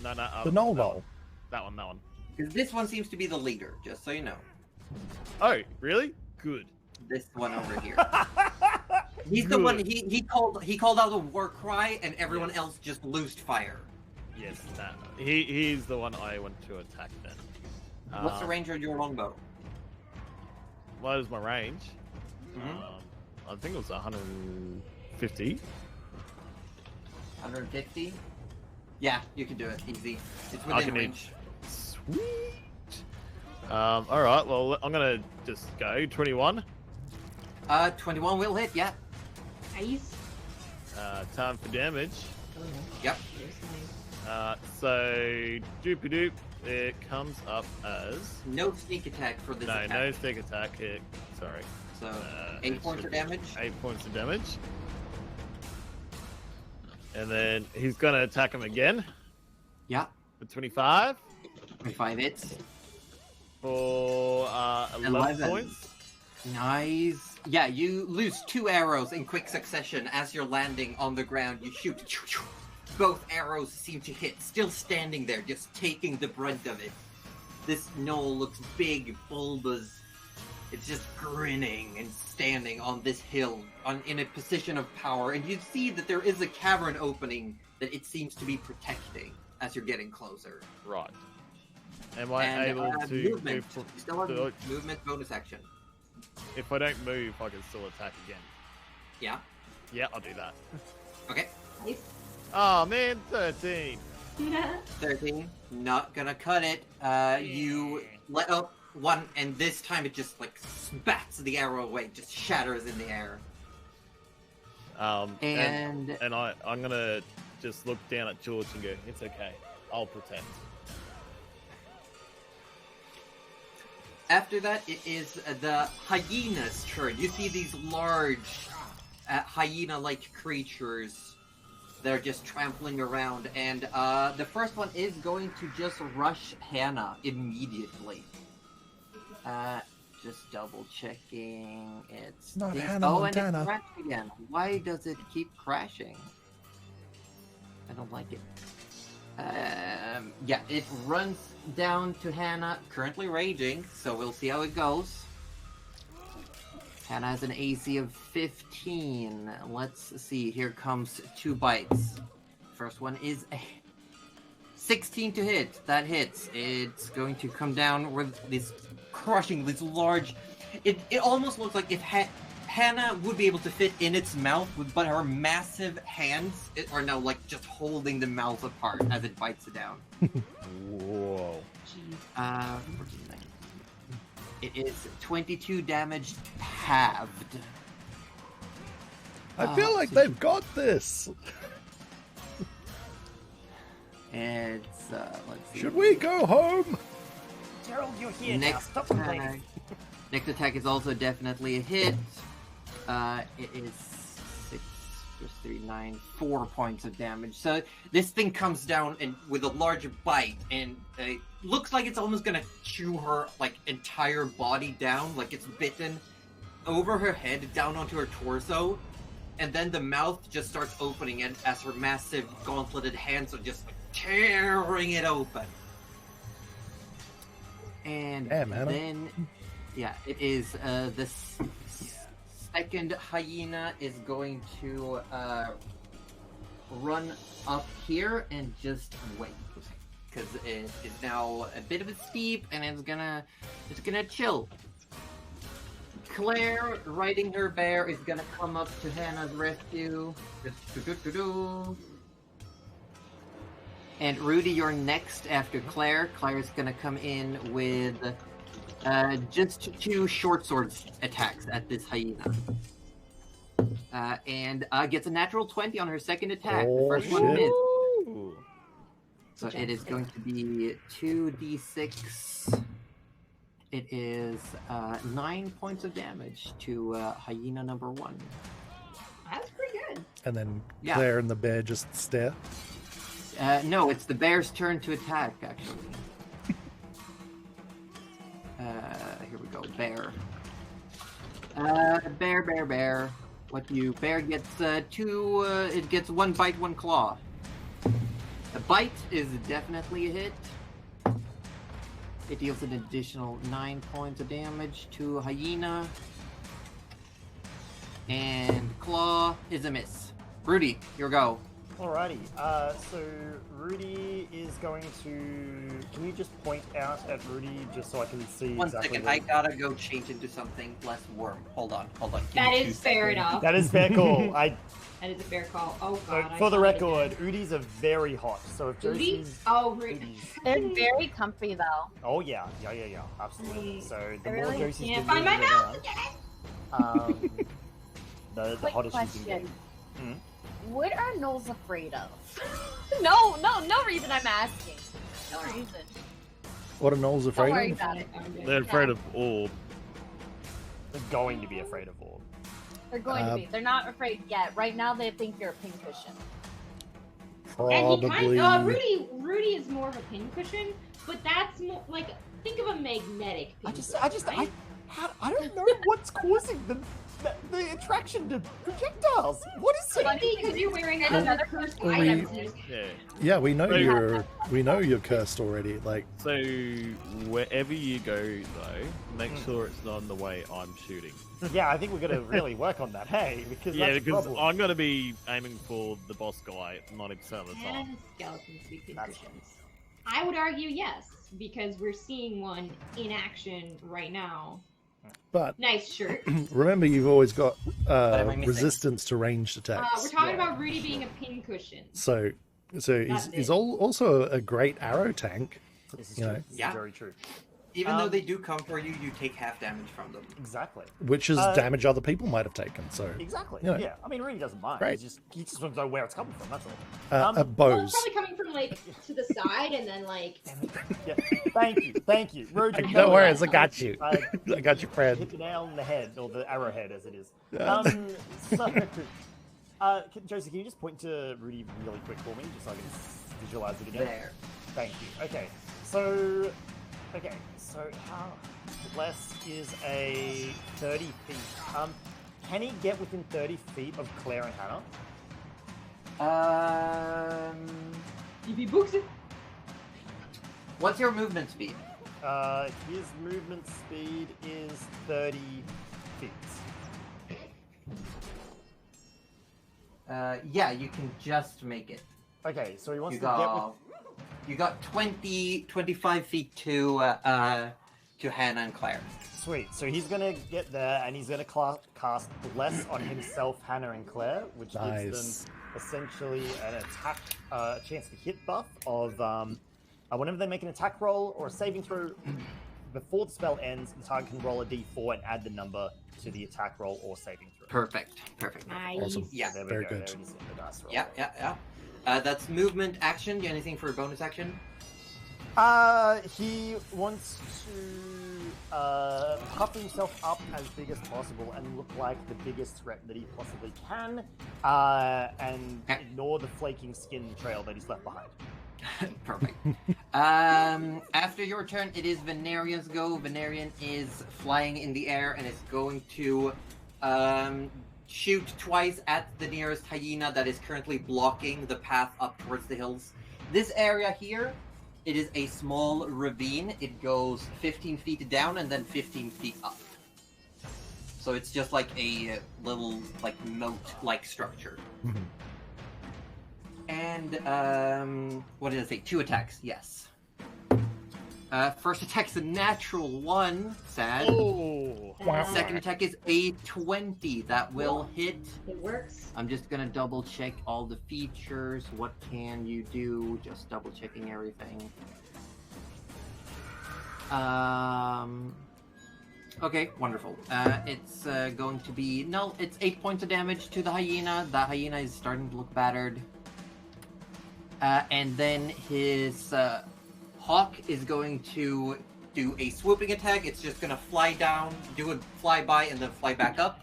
no The knoll knoll. that one. Because this one seems to be the leader, just so you know. Oh, really? Good. This one over here. He's the one. He called out a war cry, and everyone else just loosed fire. Yes, that he's the one I want to attack then. What's the range of your longbow? What is my range? Mhm. I think it was 150. 150. Yeah, you can do it. Easy. It's I within can range. Sweet. All right. Well, I'm gonna just go 21. 21 will hit. Yeah. Nice. Time for damage. Yep. So doopy doop. It comes up as No sneak attack for this no attack. stick attack. Sorry. So It 8 points should of be damage. 8 points of damage. And then he's gonna attack him again Yeah. for 25 25 hits. for 11 points. Nice. Yeah, you lose 2 arrows in quick succession as you're landing on the ground. You shoot. Both arrows seem to hit, still standing there, just taking the brunt of it. This gnoll looks big, bulbous. It's just grinning and standing on this hill, in a position of power. And you see that there is a cavern opening that it seems to be protecting as you're getting closer. Right. Am I And able to movement. move? You still have so movement bonus action. if I don't move, I can still attack again. Yeah. Yeah, I'll do that. Okay. Nice. Oh man, 13. 13. Not gonna cut it. You let up one, and this time it just like spats the arrow away, just shatters in the air. And I'm gonna just look down at George and go, it's okay, I'll protect. After that, it is the Hyenas Turn. You see these large hyena-like creatures. They're just trampling around, and the first one is going to just rush Hannah immediately. Just double checking. It's Not this- Hannah oh, and Montana. it crashed again. Why does it keep crashing? I don't like it. Yeah, it runs down to Hannah, currently raging, so we'll see how it goes. Hannah has an AC of 15. Let's see, here comes 2 bites. first one is a 16 to hit. That hits. It's going to come down with this crushing, this large... It almost looks like if Hannah would be able to fit in its mouth, but her massive hands are now like just holding the mouth apart as it bites it down. Whoa. It is 22 damage halved. I feel like they've got this. It's let's see. Should we go home? Gerald, you're here now. Next Stop complaining. attack. Next attack is also definitely a hit. It is 6 plus 3, 9, 4 points of damage. So this thing comes down and with a large bite, and it looks like it's almost gonna chew her like entire body down, like it's bitten over her head down onto her torso, and then the mouth just starts opening, and as her massive gauntleted hands are just tearing it open. And then, yeah, it is the second hyena is going to run up here and just wait, because it is now a bit of a steep, and it's gonna chill. Claire, riding her bear, is gonna come up to Hannah's rescue. And Rudy, you're next after Claire. Claire's gonna come in with just 2 short sword attacks at this hyena. And gets a natural 20 on her second attack. The first one missed. So it is going to be 2d6. It is 9 points of damage to hyena number 1. That's pretty good. And then Yeah. Claire and the bear just stare. No, it's the bear's turn to attack, actually. Here we go, bear. Bear. What do you... Bear gets 2... it gets 1 bite, 1 claw. The bite is definitely a hit. It deals an additional 9 points of damage to hyena. And claw is a miss. Rudy, here we go. Alrighty, so Rudy is going to... Can you just point out at Rudy just so I can see One exactly second, where- I gotta go change into something less worm. Hold on. Give That me 2 is fair seconds. enough. That is fair call. That is a fair call. Oh So, god. I for the saw it record, again. Udi's are very hot. So if Rudy? Josie's... Oh, Rudy. Udi's... They're very comfy though. Oh yeah, absolutely. So the more really Josie's Can't been find my moving mouse around, again. the Quick hottest she's been question. getting. What are Gnolls afraid of? no reason I'm asking. No reason. What are Gnolls Don't worry afraid of? about it. They're afraid of orb. They're going to be afraid of orb. They're going to be. They're not afraid yet. Right now, they think you're a pincushion. And he Probably. Rudy is more of a pincushion, but that's more like, think of a magnetic pincushion. I don't know what's causing the attraction to projectiles. What is Could it? it be because you're wearing another cursed we- item? and just- Yeah. Yeah, we know Right. you're cursed already. Like, So wherever you go, though, make sure it's not on the way I'm shooting. Yeah, I think we're gonna really work on that. Hey, because Yeah, that's a because problem. I'm gonna be aiming for the boss guy 90% of the time. Can skeletons be That's pincushions? I would argue yes, because we're seeing one in action right now. but Nice shirt. remember, you've always got am I missing? resistance to ranged attacks. We're talking about Rudy being a pincushion. So That's he's it. also a great arrow tank. This is you true. know. This Yeah. is very true. Even though they do come for you, you take half damage from them. Exactly. Which is damage other people might have taken. So Exactly. You know. Yeah. I mean, Rudy doesn't mind. Great. He just wants to know where it's coming from. That's all. a Well, bows. it's probably coming from like to the side and then like. Yeah. Thank you, Rudy. Don't worry, I got you. I I got your friend. hit the nail on the head, or the arrowhead, as it is. Yeah. Josie, can you just point to Rudy really quick for me, just so I can visualize it again? There. Thank you. Okay, so how less is a 30 feet? Can he get within 30 feet of Claire and Hannah? If he books it. What's your movement speed? His movement speed is 30 feet. Yeah, you can just make it. Okay, so he wants You to get with. got you got 25 feet to Hannah and Claire. Sweet. So he's gonna get there, and he's gonna cast Bless on himself, Hannah, and Claire, which gives Nice. them essentially an attack, a chance to hit buff of whenever they make an attack roll or a saving throw before the spell ends, the target can roll a d4 and add the number to the attack roll or saving throw. Perfect. Nice. Awesome. Yeah. There we Very go. good. There it is in the dice roll. Yeah. That's movement action. Anything for a bonus action? He wants to puff himself up as big as possible and look like the biggest threat that he possibly can, and ignore the flaking skin trail that he's left behind. Perfect. After your turn, it is Venarian's go. Venarian is flying in the air and is going to shoot twice at the nearest hyena that is currently blocking the path up towards the hills. This area here, it is a small ravine. It goes 15 feet down and then 15 feet up. So it's just like a little, like, moat-like structure. And, what did I say? 2 attacks, yes. First attack's a natural 1, sad. Oh, Second attack is a 20. That will hit. It works. I'm just gonna double check all the features. What can you do? Just double checking everything. Okay, wonderful. It's going to be no. It's 8 points of damage to the hyena. The hyena is starting to look battered. And then his hawk is going to do a swooping attack. It's just gonna fly down, do a flyby, and then fly back up.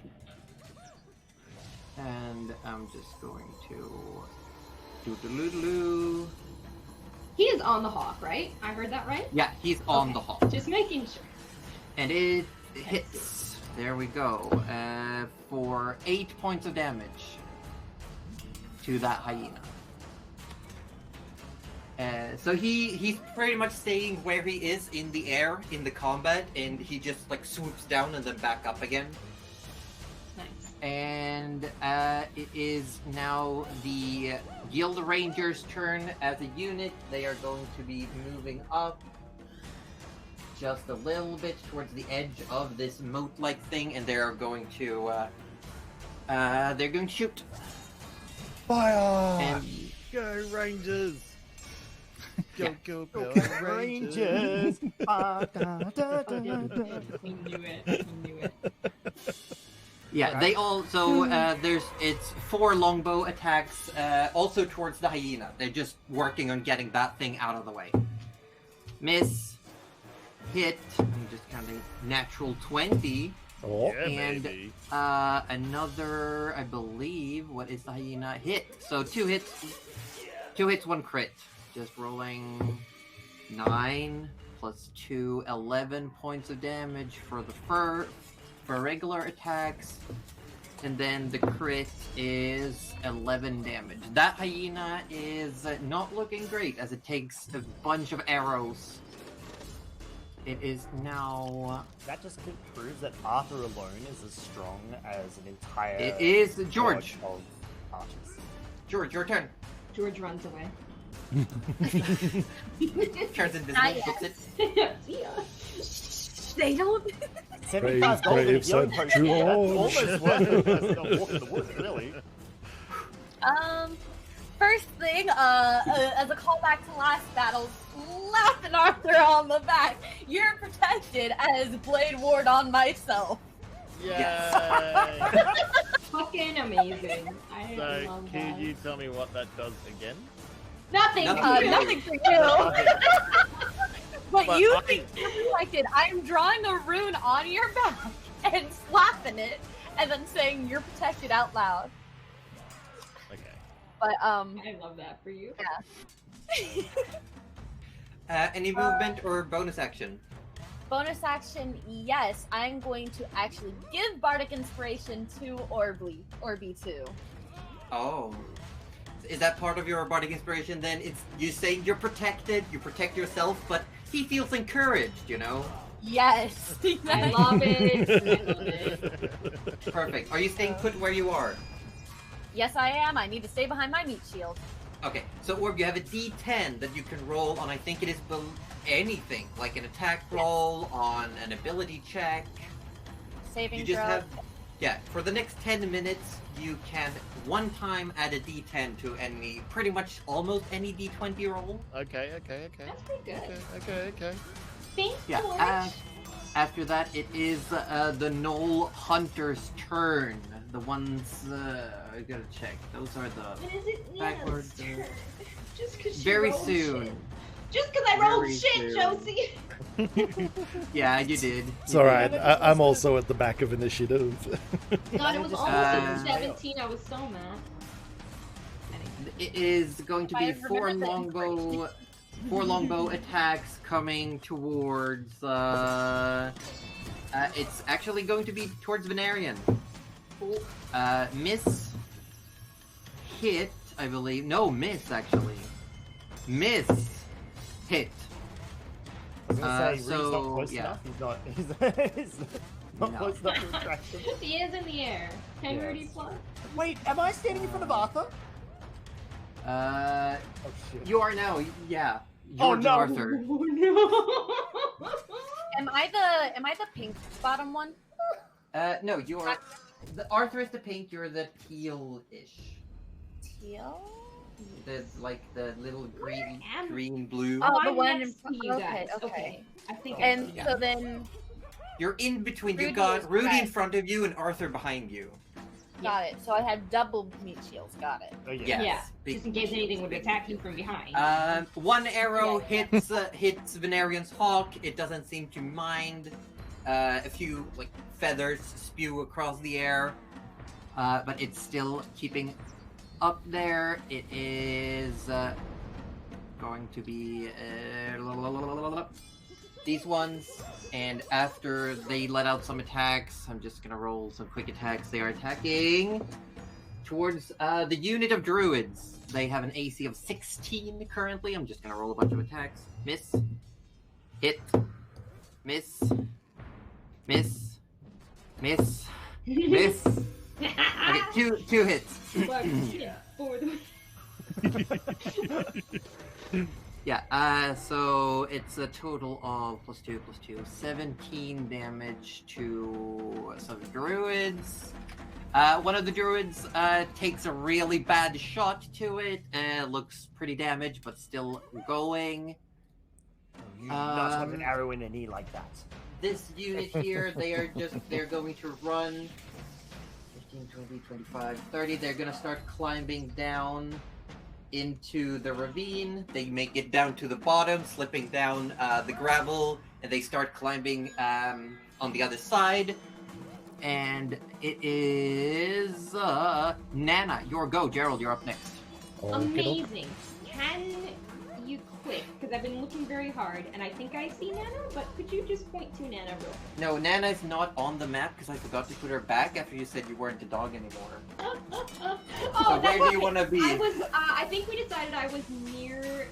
And I'm just going to do. He is on the hawk, right? I heard that right? Yeah, he's on Okay. the hawk, Just making sure. and it hits. There we go. For 8 points of damage to that hyena. So he's pretty much staying where he is in the air in the combat, and he just like swoops down and then back up again. Nice. And it is now the Guild Rangers' turn as a unit. They are going to be moving up just a little bit towards the edge of this moat-like thing, and they are going to shoot. Fire! And go Rangers! Yeah. Go Rangers! We knew it. We knew it. yeah, they all. So it's 4 longbow attacks, also towards the hyena. They're just working on getting that thing out of the way. Miss, hit. I'm just counting. Natural 20. Oh, Yeah, And baby. another, I believe, what is the hyena? Hit. So 2 hits. 2 hits, 1 crit. Just rolling 9 plus 2, 11 points of damage for the for regular attacks. And then the crit is 11 damage. That hyena is not looking great as it takes a bunch of arrows. It is now... That just proves that Arthur alone is as strong as an entire. It is George. squad of archers. George, your turn. George runs away. Turns invisible, Not flips it. See ya. They don't. 75 gold in brave healing St. potion. That's almost George. worth it as a walk in the woods, really. First thing, as a callback to last battle, slapping Arthur on the back. You're protected as Blade Ward on myself. Yay! Fucking amazing. I So, love can that. you tell me what that does again? Nothing. Nothing. Nothing for you. But But you I- think you're protected. I'm drawing a rune on your back and slapping it, and then saying you're protected out loud. Okay. But I love that for you. Any movement or bonus action? bonus action, yes, I'm going to actually give Bardic Inspiration to Orby2. Oh. Is that part of your Bardic Inspiration then? It's you say you're protected, you protect yourself, but he feels encouraged, you know? Yes. I love it. I love it. Perfect. Are you staying put where you are? Yes, I am. I need to stay behind my meat shield. Okay, so Orb, you have a D10 that you can roll on. I think it is anything, like an attack roll, on an ability check. Saving You just throw. have, yeah. For the next 10 minutes, you can one time add a D10 to any, pretty much almost any D20 roll. Okay. That's pretty good. Okay. Thanks, Yeah. George. After that, it is the Knoll Hunter's turn. The ones I gotta check. Those are the When is it backwards. Nana's turn? Just because Very soon. Shit. Just because I rolled Very shit, soon. Josie. Yeah, you did. It's all right. I'm also at the back of initiative. God, it was Just- almost 17. I was so mad. It is going to I be remember four longbow attacks coming towards. It's actually going to be towards Venarian. Miss, hit, I believe. No, miss actually. Miss, hit. I was gonna say, Rudy's not so, close yeah. enough. He's not No. close enough to attract him. He is in the air. 10 Yes. Rudy plus. Wait, am I standing in front of Arthur? Uh, Oh shit. you are now. Yeah. Oh, George no. Arthur. Oh no. Am I the pink bottom one? No, you are. The Arthur is the pink. You're the teal-ish. Teal. The the little green, am- green-blue. Oh, the I'm one next in to you front. guys. Okay. I think. And Yeah. so then You're in between. You've Rudy got is Rudy in red. front of you and Arthur behind you. got it. So I have double meat shields. Got it. Oh yeah. Yes. Yeah. Big- Just in case anything would attack you from behind. One arrow Yeah. hits Venarian's hawk. It doesn't seem to mind. A few feathers spew across the air, but it's still keeping up there. It is going to be these ones, and after they let out some attacks, I'm just gonna roll some quick attacks. They are attacking towards the unit of Druids. They have an AC of 16 currently. I'm just gonna roll a bunch of attacks. Miss. Hit. Miss. Miss. Miss. Miss. Okay, two hits. Fuck, yeah, for the- Yeah, so it's a total of +2, +2, 17 damage to some Druids. One of the Druids takes a really bad shot to it, and looks pretty damaged, but still going. You do not have an arrow in a knee like that. This unit here, they're going to run 15, 20, 25, 30. They're going to start climbing down into the ravine. They make it down to the bottom, slipping down the gravel, and they start climbing on the other side. And it is Nana. Your go. Gerald, you're up next. Amazing. Can you quick? Because I've been looking very hard, and I think I see Nana, but could you just point to Nana real quick? No, Nana is not on the map because I forgot to put her back after you said you weren't a dog anymore. Oh, So where do you okay. want to be? I was. I think we decided I was near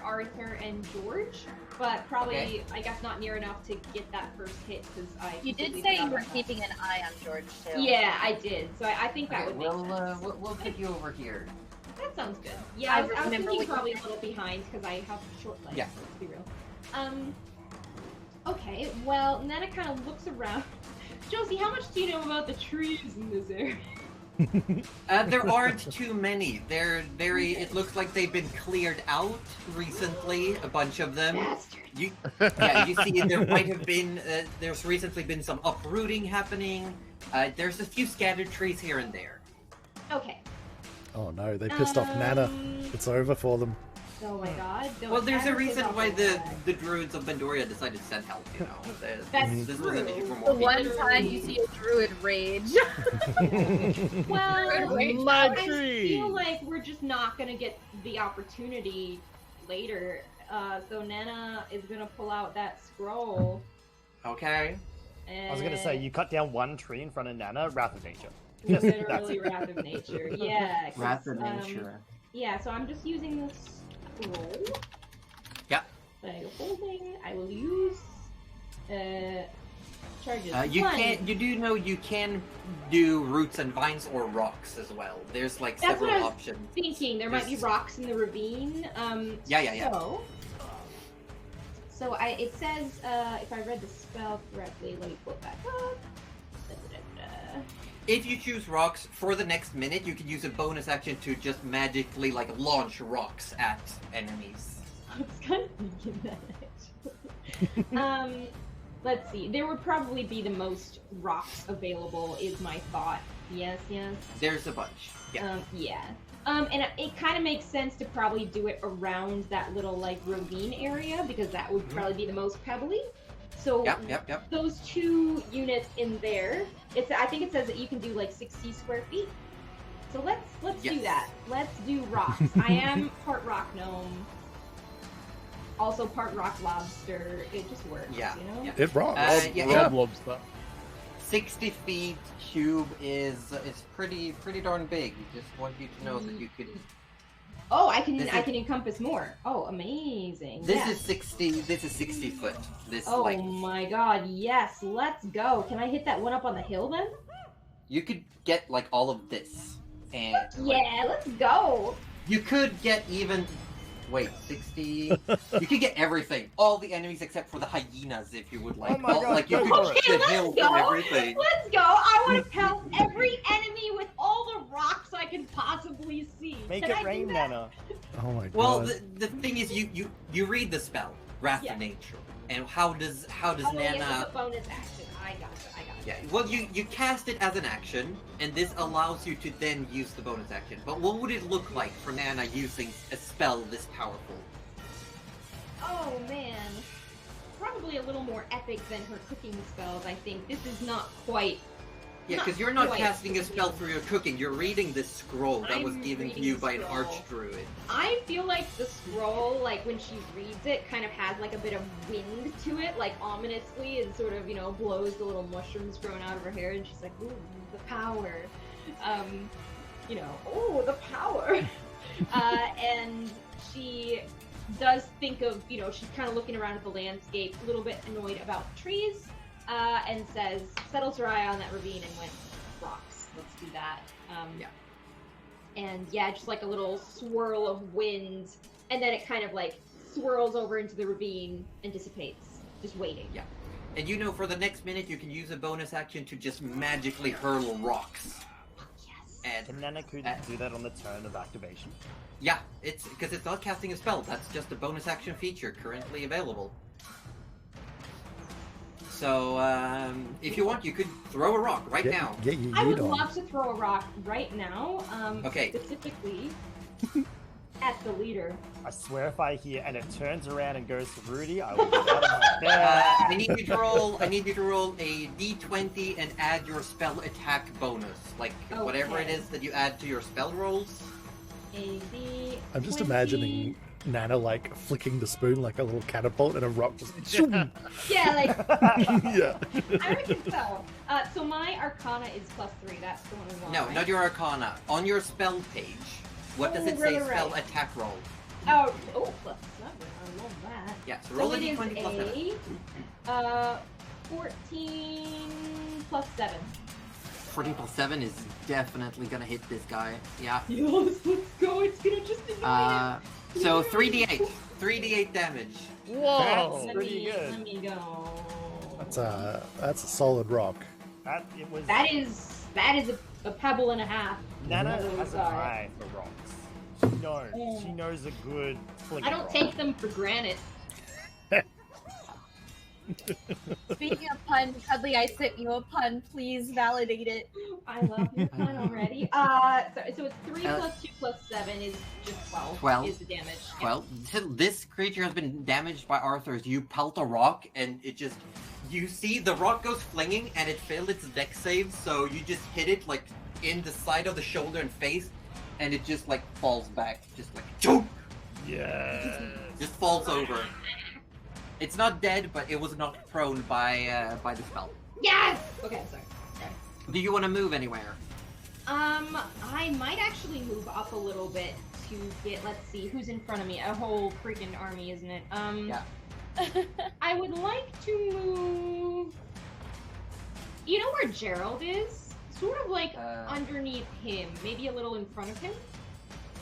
Arthur and George, but probably Okay. I guess not near enough to get that first hit because I. You did completely say you forgot were about that. keeping an eye on George too. Yeah, I did. So I think that Okay, would make sense. we'll put you over here. That sounds good. Yeah, I I was remember thinking what you probably a said. little behind because I have short legs. Yeah. Let's be real. Okay. Well, Nana kind of looks around. Josie, how much do you know about the trees in this area? There aren't too many. They're very. It looks like they've been cleared out recently. A bunch of them. Bastard. You see, there might have been. There's recently been some uprooting happening. There's a few scattered trees here and there. Okay. Oh no, they pissed off Nana. It's over for them. Oh my god. Don't Well, there's a ever piss reason off why the the Druids of Bandoria decided to send help. You know, That's this was an true. issue for The more one people. time you see a druid rage. Well, My I tree. feel like we're just not gonna get the opportunity later. So Nana is gonna pull out that scroll. Okay. And I was gonna say, you cut down one tree in front of Nana, Wrath of Nature. literally Wrath of Nature. Yeah. 'cause, Wrath of Nature. Yeah, so I'm just using this scroll. Yeah. Bag of holding. I will use charges. You One. can. You do know you can do roots and vines or rocks as well. There's like That's several what I was options. thinking. There might be There's- rocks in the ravine. Yeah. So it says, if I read the spell correctly, let me pull it back up. Da-da-da-da. If you choose rocks for the next minute, you can use a bonus action to just magically like launch rocks at enemies. I was kind of thinking that actually. Let's see. There would probably be the most rocks available, is my thought. Yes. There's a bunch. Yeah. And it kind of makes sense to probably do it around that little like ravine area because that would probably be the most pebbly. So Yep. those 2 units in there, I think it says that you can do like 60 square feet. So let's do Yes. that. Let's do rocks. I am part rock gnome, also part rock lobster. It just works, Yeah, you know. yeah. It rocks. Rob Lobster. 60 feet cube is pretty darn big. Just want you to know that you could. Oh, I can This I is- can encompass more. Oh, amazing. This Yes. is 60. This is 60 foot. This Oh like my god, yes, let's go. Can I hit that one up on the hill then? you could get like all of this, and like, Yeah, let's go. you could get even. Wait, 60. You could get everything, all the enemies except for the hyenas, if you would like. Oh my God, like you go could for get it. the hills Let's and go. everything. Let's go. I want to pelt every enemy with all the rocks I can possibly see. Make Can it I do rain, that? Nana. Oh my god. Well, the thing is, you read the spell, Wrath Yeah. of Nature, and how does Oh, Nana? yeah, it's a bonus action. I got it. Yeah, well, you cast it as an action, and this allows you to then use the bonus action. But what would it look like for Nana using a spell this powerful? Oh man, probably a little more epic than her cooking spells. I think this is not quite. Yeah, Not because you're not quite. casting a spell through your cooking. You're reading this scroll that was I'm given to reading you the by an scroll. archdruid. I feel like the scroll, like when she reads it, kind of has like a bit of wind to it, like ominously, and sort of, you know, blows the little mushrooms growing out of her hair, and she's like, "Ooh, the power," you know, "Oh, the power," and she does think of, you know, she's kind of looking around at the landscape, a little bit annoyed about the trees, and settles her eye on that ravine and went, "Rocks, let's do that." Yeah. And yeah, just like a little swirl of wind, and then it kind of like swirls over into the ravine and dissipates, just waiting. Yeah. And you know, for the next minute, you can use a bonus action to just magically hurl rocks. Yes. And Can Nana could do that on the turn of activation? yeah, it's because it's not casting a spell. That's just a bonus action feature currently available. So, if you want, you could throw a rock right now. Get your I would yeet on. love to throw a rock right now, Okay. specifically at the leader. I swear if I hear and it turns around and goes to Rudy, I will get out of my bed. I need you to roll. I need you to roll a d20 and add your spell attack bonus, like whatever it Okay. is that you add to your spell rolls. A D. I'm just 20. imagining Nana like flicking the spoon like a little catapult and a rock just. Zoom. Yeah, like Yeah. I reckon so. So my Arcana is +3. That's the one we want. No, right? not your Arcana. On your spell page, what does it say? Right. Spell attack roll. Oh, +7. I love that. Yeah, so roll So a it is d20 plus 7. 14 +7. 14 plus 7 is definitely gonna hit this guy. Yeah. Yes, let's go. It's gonna just annoy So 3d8. 3d8 damage. Whoa! Let pretty me, good. Let me go. That's a solid rock. It was. That is a pebble and a half. Nana Oh, has an sorry. eye for rocks. She knows. She knows a good flick. I don't take them for granted. Speaking of pun, Cuddly, I sent you a pun. Please validate it. I love your pun already. So it's 3 plus 2 plus 7 is just 12. 12. Is the damage. Yeah. Well, this creature has been damaged by Arthur's. You pelt a rock, and it just... You see the rock goes flinging, and it failed its dex save, so you just hit it, like, in the side of the shoulder and face, and it just, like, falls back. Just like, choke! Yes. Just falls over. It's not dead, but it was knocked prone by the spell. Yes! Okay, sorry. Do you want to move anywhere? I might actually move up a little bit to get, let's see, who's in front of me? A whole freaking army, isn't it? Yeah. I would like to move You know where Gerald is? Sort of like Uh, underneath him, maybe a little in front of him.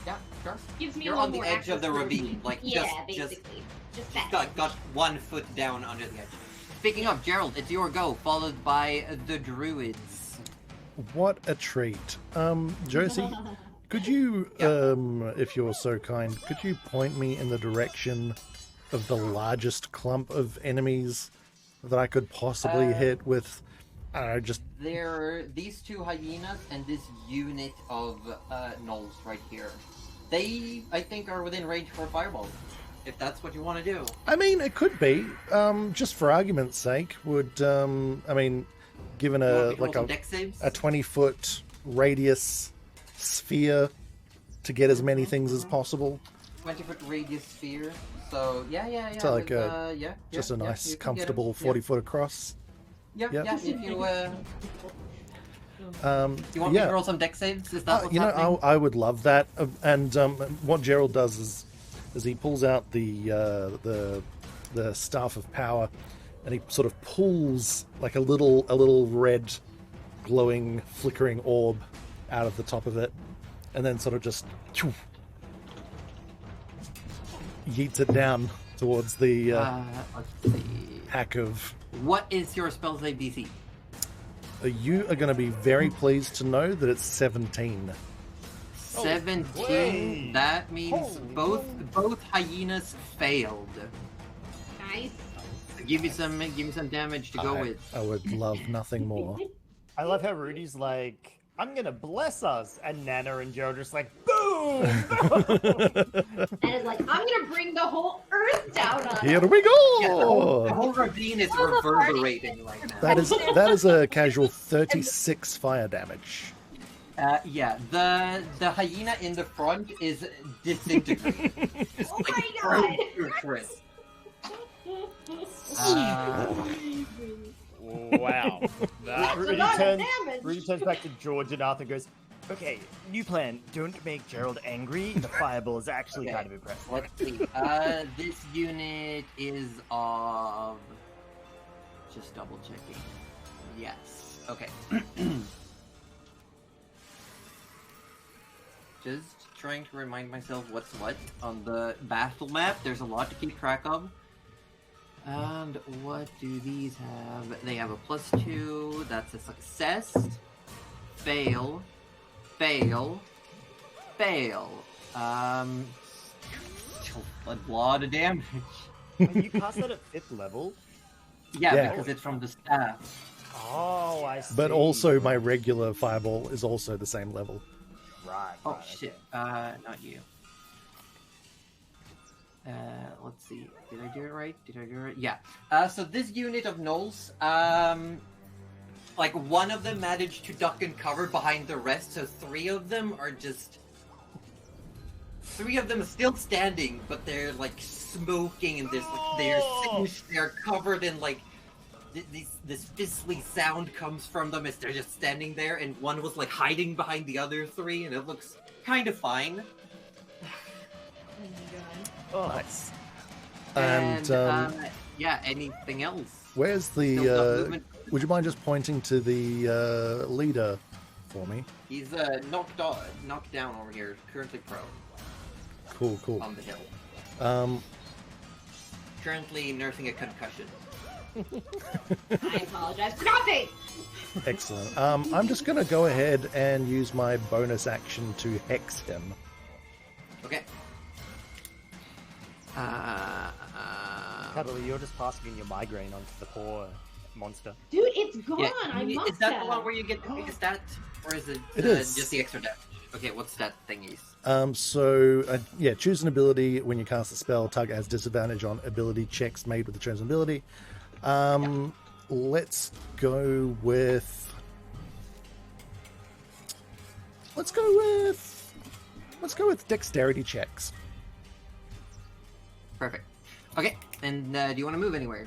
Yeah, sure. Gives me You're a little on the more edge of access the to ravine, like yeah, just basically, just that. got 1 foot down under the edge. Speaking of Gerald, it's your go, followed by the Druids. What a treat. Josie, could you, if you're so kind, could you point me in the direction of the largest clump of enemies that I could possibly hit with, I don't know, just... There are these 2 hyenas and this unit of gnolls right here. They, I think, are within range for a fireball, if that's what you want to do. I mean, it could be. Just for argument's sake, would, I mean, given a, like a 20-foot radius sphere to get as many things as possible. 20-foot radius sphere. So yeah. So like with, just a nice, you can comfortable get 40 foot across. Yep. Yep. Yeah. If you you want me yeah. to roll some deck saves? Is that what's you know, happening? I would love that. And what Gerald does is he pulls out the staff of power, and he sort of pulls like a little red, glowing, flickering orb out of the top of it, and then sort of just yeets it down towards the Let's see. pack of... What is your spell save DC? You are going to be very pleased to know that it's 17. 17. That means both hyenas failed. Nice. So give me some damage to go with. I would love nothing more. I love how Rudy's like, I'm gonna bless us, and Nana and Joe are just like, boom! And it's like, I'm gonna bring the whole earth down on Here us. we Yeah, the go! whole ravine is reverberating right now. That is a casual 36 fire damage. Yeah, the hyena in the front is disintegrating. It's Oh my burned God. to a crisp. Wow. That, That's a lot of damage. Rudy turns back to George and Arthur and goes, okay, new plan. Don't make Gerald angry. The fireball is actually Okay. kind of impressive. Let's see. This unit is of... Just double checking. Yes. Okay. Just trying to remind myself what's what on the battle map. There's a lot to keep track of. And what do these have? They have a +2. That's a success. Fail. Fail. Fail. A lot of damage. Wait, you cast that at 5th level? Yeah. Because it's from the staff. Oh, I see. But also my regular fireball is also the same level. Right. Oh right, shit. okay. Not you. Let's see. Did I do it right? Yeah. So this unit of gnolls, like one of them managed to duck and cover behind the rest, so 3 of them are just... 3 of them are still standing, but they're like smoking and they're singed, they're covered in like... This fizzly sound comes from them as they're just standing there, and one was like hiding behind the other 3, and it looks kind of fine. Oh, Nice. And yeah, anything else? Where's Still got the... movement. would you mind just pointing to the leader for me? He's knocked down over here, currently prone Cool. on the hill. Um, Currently nursing a concussion. I apologize for nothing. excellent. I'm just going to go ahead and use my bonus action to hex him. Okay. Cuddly, you're just passing in your migraine onto the poor monster. Dude, it's gone. Yeah, I must is that have. the one where you get the biggest stat? Or is it, It is. just the extra damage? Okay, what's that thingies? Yeah, choose an ability. When you cast a spell, target has disadvantage on ability checks made with the chosen ability. Let's go with... Let's go with dexterity checks. Perfect. Okay, and do you want to move anywhere?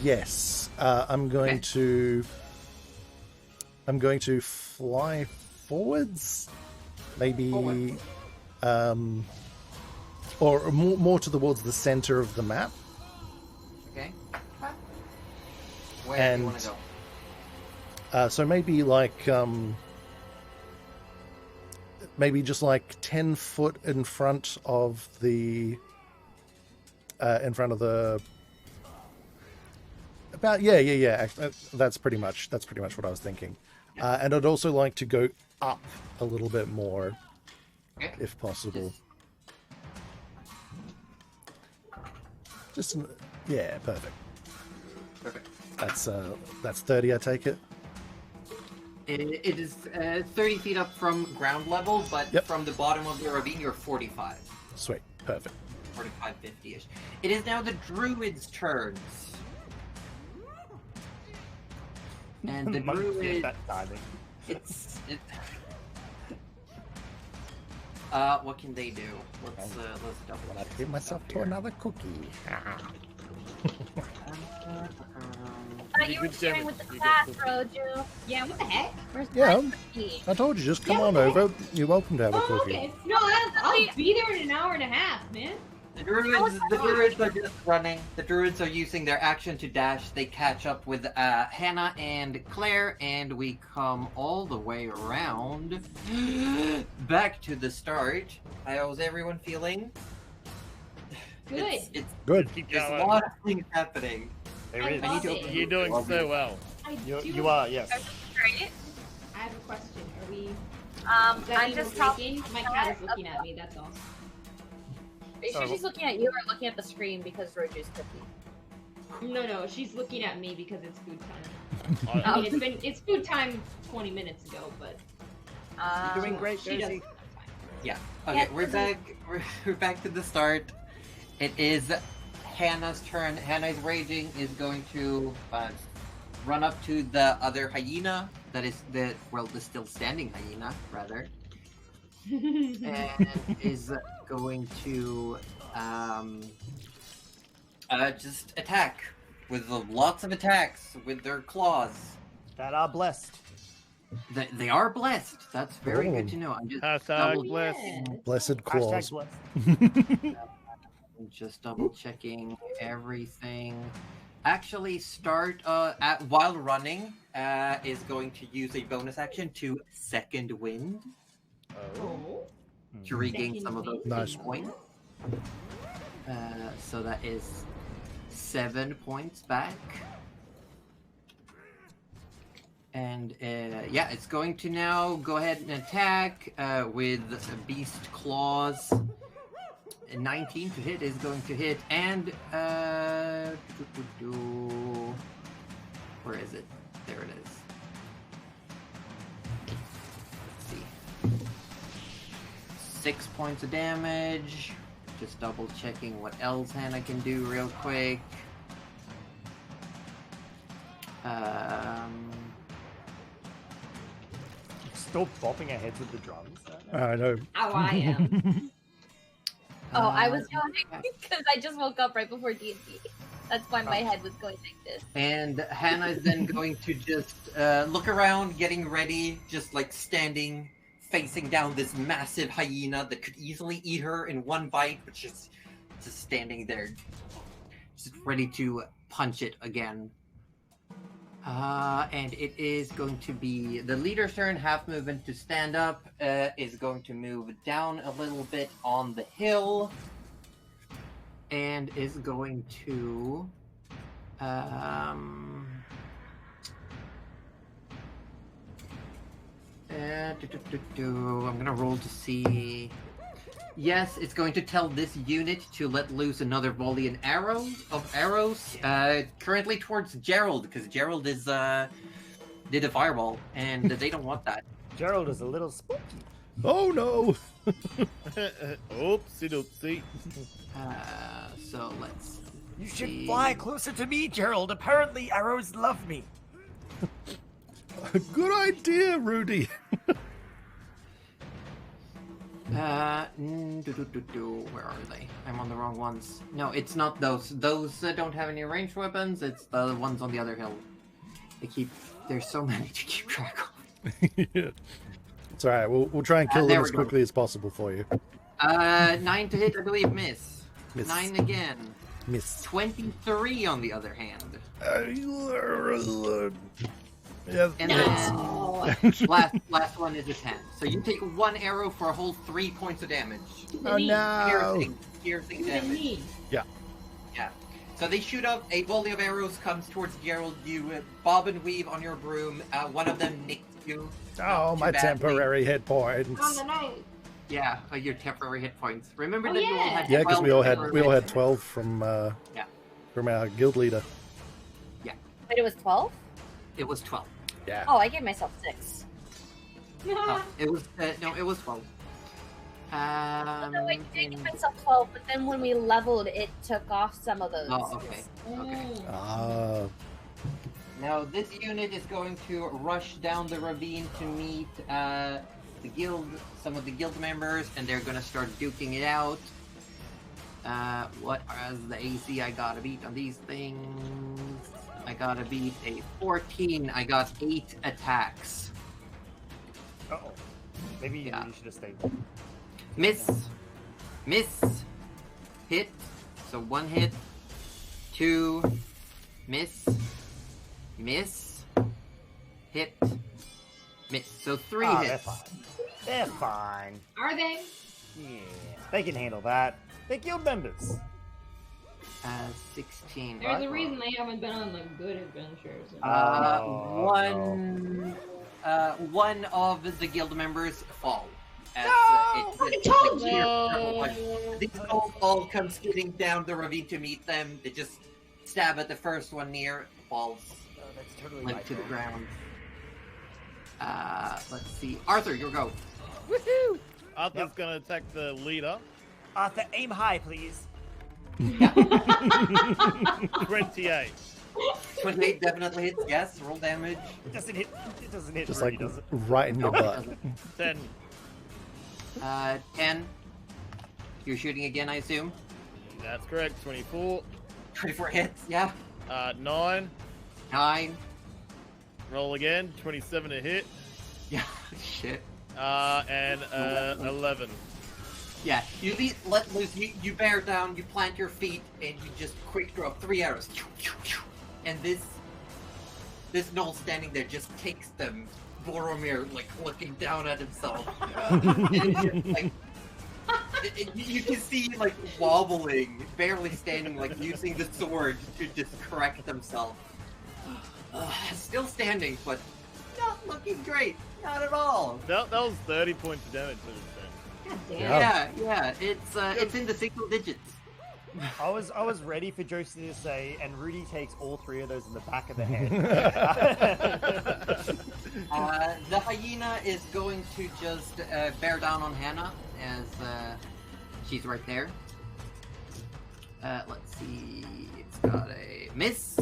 Yes. I'm going to fly forwards, maybe, Forward. or more towards the center of the map. Okay. Where do you want to go? So maybe like maybe just like 10 foot in front of the about yeah. That's pretty much what I was thinking. And I'd also like to go up a little bit more, Okay. if possible. Just yeah, perfect. Perfect. That's 30, I take it. It is 30 feet up from ground level, but Yep. from the bottom of the ravine, you're 45. Sweet, perfect. 45, 50-ish. It is now the Druids' turns. And the Druids... That diving. What can they do? Let's double I check. treat myself to another cookie. You were Good sharing damage. with the You class, get Roju. Yeah, what the heck? Where's Yeah. my cookie? I told you, just come Yeah, on okay. over. You're welcome to have a Oh, cookie. okay. No, I'll be there in an hour and a half, man. The Druids are just running. The Druids are using their action to dash. They catch up with Hannah and Claire, and we come all the way around back to the start. How's everyone feeling? Good. It's Good. Keep there's a going. lot of things happening. There I is. love it. You're doing so well. I You, do you are, yes. Great. I have a question. Are we? I'm I'm just talking. talking. My cat is looking at me. That's all. Are you sure Oh. she's looking at you or looking at the screen because Roju's cookie? No, she's looking at me because it's food time. I- I mean, it's food time 20 minutes ago, but You're doing great, she Josie. does. Yeah. Okay, Yeah, we're back. We're back to the start. It is Hannah's turn. Hannah's raging is going to run up to the other hyena. That is the still standing hyena, rather, and is going to just attack with lots of attacks with their claws. That are blessed. They are blessed. That's very good Oh. to know. I'm just Hashtag double, bless. Yeah. Blessed Hashtag claws. blessed. just double checking everything. Actually, start while running is going to use a bonus action to second wind Oh. to regain Second some of those wind. Nice. hit points. So that is 7 points back. And yeah, it's going to now go ahead and attack with Beast Claws. 19 to hit is going to hit, and where is it? There it is. Let's see. 6 points of damage. Just double checking what else Hannah can do real quick. Still bopping our heads with the drums. I know. How I am. Oh, I was Um, yawning because I just woke up right before D&D. That's why my head was going like this. And Hannah is then going to just look around, getting ready, just like standing, facing down this massive hyena that could easily eat her in one bite, but just standing there, just ready to punch it again. And it is going to be the leader's turn. Half movement to stand up, is going to move down a little bit on the hill, and is going to I'm gonna roll to see. Yes, it's going to tell this unit to let loose another volley of arrows, currently towards Gerald, because Gerald is did a fireball, and they don't want that. Gerald is a little spooky. Oh no! Oopsie doopsie. So let's. You should see. fly closer to me, Gerald. Apparently, arrows love me. Good idea, Rudy. Where are they? I'm on the wrong ones. No, it's not those. Those don't have any ranged weapons. It's the ones on the other hill. There's so many to keep track of. Yeah. It's all right. We'll try and kill there them we as go. quickly as possible for you. 9 to hit, I believe, miss. Miss. 9 again. Miss. 23 on the other hand. Yes, And No. then last one is a 10. So you take one arrow for a whole 3 points of damage. Oh no! Piercing Even damage. me. Yeah. So they shoot up. A volley of arrows comes towards Gerald. You bob and weave on your broom. One of them nicks you. Oh, Not my too badly. temporary hit On points. the night. Yeah, your temporary hit points. Remember Oh, that you all yeah. had Yeah, because 12 we all temporary had hit 12 from Yeah. from our guild leader. Wait, it was 12? It was 12. Yeah. Oh, I gave myself 6. It was no, it was 12. No, I did give myself 12, but then when we leveled, it took off some of those. Oh, okay. Okay. Ah, Now this unit is going to rush down the ravine to meet the guild, some of the guild members, and they're gonna start duking it out. What is the AC I gotta beat on these things? I gotta beat a 14. I got 8 attacks. Uh-oh. Maybe you should have stayed. Miss. Hit. So 1 hit. 2. Miss. Hit. Miss. So 3 They're hits. fine. They're fine. Are they? Yeah, they can handle that. They're guild members. 16. There's a reason they haven't been on the good adventures. Oh, One of the guild members fall. As, These all come skidding down the ravine to meet them. They just stab at the first one near, falls Oh, that's totally limp my to the fault. ground. Let's see. Arthur, your go. Woohoo! Arthur's gonna attack the leader. Arthur, aim high, please. 28. 28 definitely hits. Yes, roll damage. It doesn't hit. It doesn't hit. just Rudy, like does it? right in the No, it butt. doesn't. 10. 10. You're shooting again, I assume. That's correct. 24. 24 hits. Yeah. 9. 9. Roll again. 27 to hit. Yeah. Shit. And 11. Yeah, you let loose, you bear down, you plant your feet, and you just quick draw 3 arrows. And this Gnoll standing there just takes them, Boromir, like, looking down at himself. And just, like, you can see, like, wobbling, barely standing, like, using the sword to just correct himself. Still standing, but not looking great. Not at all. That was 30 points of damage for this thing. God damn. Yeah, it's in the single digits. I was ready for Josie to say, and Rudy takes all 3 of those in the back of the head. The hyena is going to just bear down on Hannah as she's right there. Let's see, it's got a miss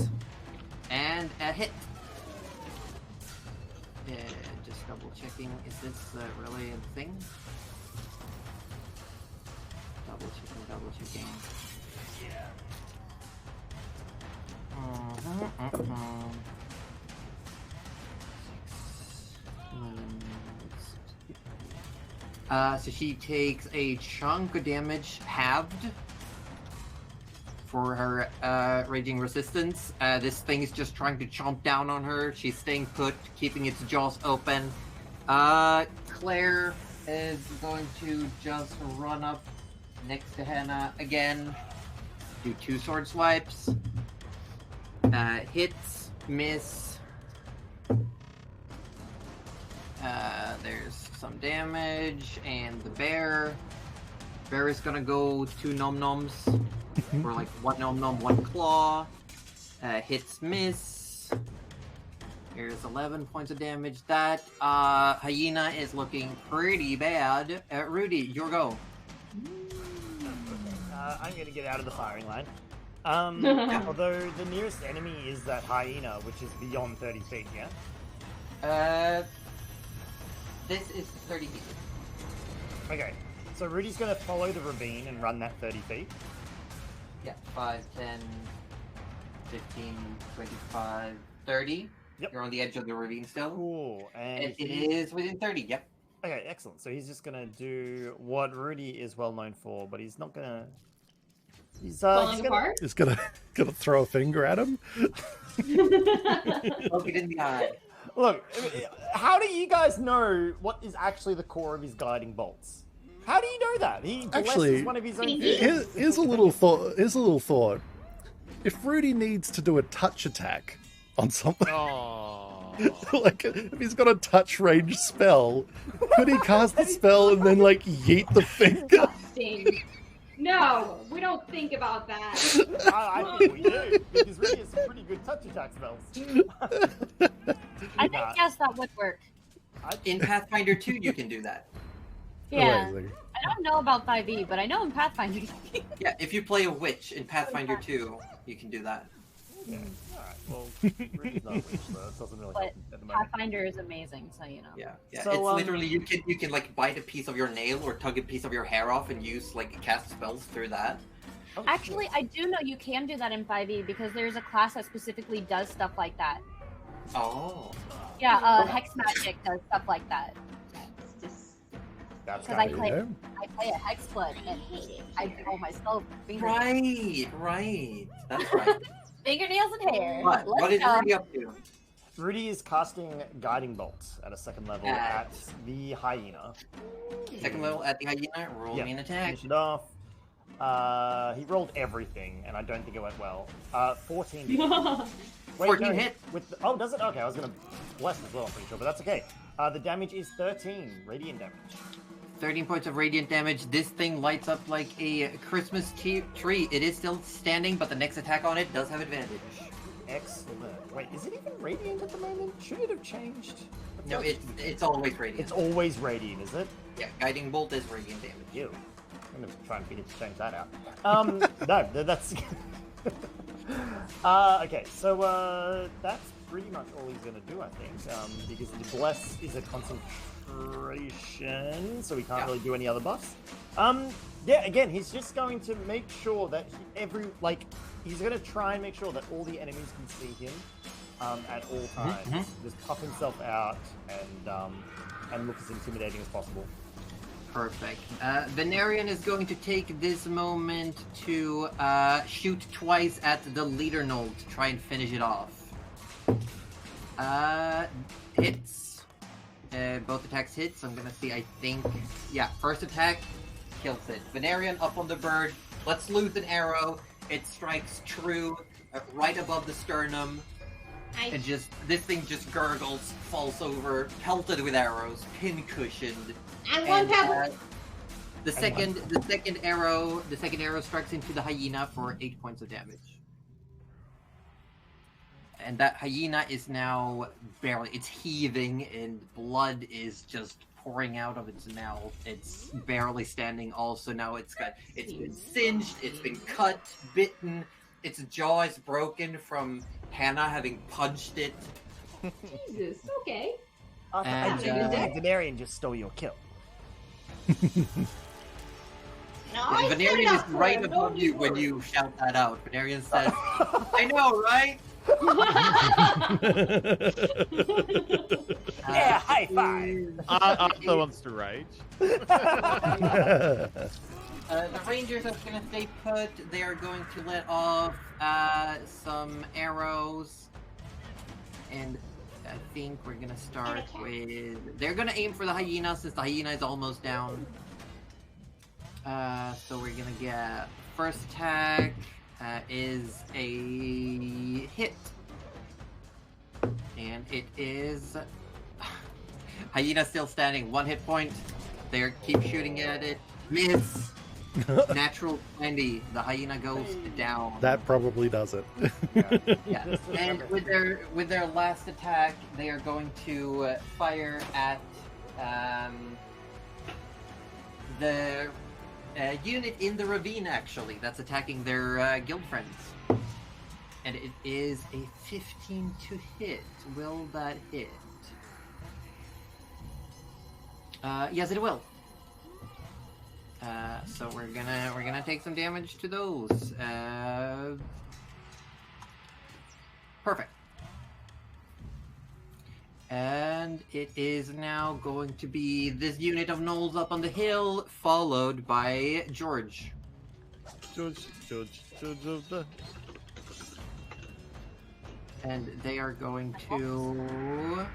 and a hit. Just double checking, is this really a thing? Double checking. So she takes a chunk of damage, halved, for her raging resistance. This thing is just trying to chomp down on her. She's staying put, keeping its jaws open. Claire is going to just run up next to Hannah again. Do 2 sword swipes. Hits, miss. There's some damage, and the bear. Bear is gonna go 2 nom noms. Or like 1 nom nom, 1 claw. Hits, miss. Here's 11 points of damage. That hyena is looking pretty bad. Rudy, your go. I'm gonna get out of the firing line. Although the nearest enemy is that hyena, which is beyond 30 feet, yeah? This is 30 feet. Okay, so Rudy's gonna follow the ravine and run that 30 feet. Yeah, 5, 10, 15, 25, 30. Yep. You're on the edge of the ravine still. Cool, and It is within 30, yep. Okay, excellent. So he's just gonna do what Rudy is well known for, but he's not gonna Falling apart? He's gonna throw a finger at him. Poke it in the eye. Look, how do you guys know what is actually the core of his guiding bolts? How do you know that? He blesses Actually, one of his own Here's a little thought. If Rudy needs to do a touch attack on something, Oh. like if he's got a touch range spell, could he cast the spell and then like yeet the finger? Disgusting. No, we don't think about that. I think we do, because Rudy has some pretty good touch attack spells. I think yes, that would work. In Pathfinder 2, you can do that. Yeah. Amazing. I don't know about 5e, but I know in Pathfinder. Yeah, if you play a witch in Pathfinder 2, you can do that. Yeah. Alright, well, Rudy's not a witch, so it doesn't really But help at the moment. Pathfinder is amazing, so you know. Yeah. So, It's literally you can like bite a piece of your nail or tug a piece of your hair off and use like cast spells through that. Oh, Actually, I do know you can do that in 5e because there's a class that specifically does stuff like that. Oh. Yeah, Hex Magic does stuff like that. that's Because kind of I play a Hex Blood and I draw myself Right. That's right. fingernails and hair. What? Let's What is go. Rudy up to? Rudy is casting Guiding Bolts at a second level At- at the Hyena. Second level at the hyena, roll Yeah, me an attack. finish it off. He rolled everything, and I don't think it went well. 14. Wait, 14 hit. Oh, does it? Okay, I was gonna bless as well, I'm pretty sure, but that's okay. The damage is 13 radiant damage. 13 points of radiant damage. This thing lights up like a Christmas tree. It is still standing, but the next attack on it does have advantage. Excellent. Wait, is it even radiant at the moment? Should it have changed? No, it's always radiant. It's always radiant, is it? Yeah, guiding bolt is radiant damage. Ew. I'm gonna try and figure to change that out. No, that's. Okay, so that's pretty much all he's gonna do, I think, because the bless is a concentration, so we can't really do any other buffs. Yeah, again, he's just going to make sure that he's gonna try and make sure that all the enemies can see him at all times. Just puff himself out and look as intimidating as possible. Perfect. Venarian is going to take this moment to shoot twice at the leader Gnoll to try and finish it off. Hits. Both attacks hit, so I'm gonna see, I think... Yeah, first attack, kills it. Venarian up on the bird, lets loose an arrow, it strikes true, right above the sternum, and this thing just gurgles, falls over, pelted with arrows, pin-cushioned. And one pebble. The second arrow strikes into the hyena for 8 points of damage. And that hyena is now it's heaving and blood is just pouring out of its mouth. It's barely standing also now. It's been singed, it's been cut, bitten, its jaw is broken from Hannah having punched it. Jesus, okay. And, Venarian just stole your kill. No, I stood Venarian is up for right him, above don't you when worry. you shout that out. Venarian says, I know, right? Yeah, high five! Arthur wants to rage. The Rangers are going to stay put. They are going to let off some arrows. And I think we're going to start with... They're going to aim for the hyena since the hyena is almost down. So we're going to get... First attack is a hit. And it is... Hyena still standing. 1 hit point. They keep shooting at it. Miss! Natural 20. The hyena goes down. That probably does it. Yeah. And with their last attack, they are going to fire at the unit in the ravine, actually, that's attacking their guild friends. And it is a 15 to hit. Will that hit? Yes, it will. So we're gonna take some damage to those. Perfect. And it is now going to be this unit of gnolls up on the hill, followed by George. Judge of the. And they are going to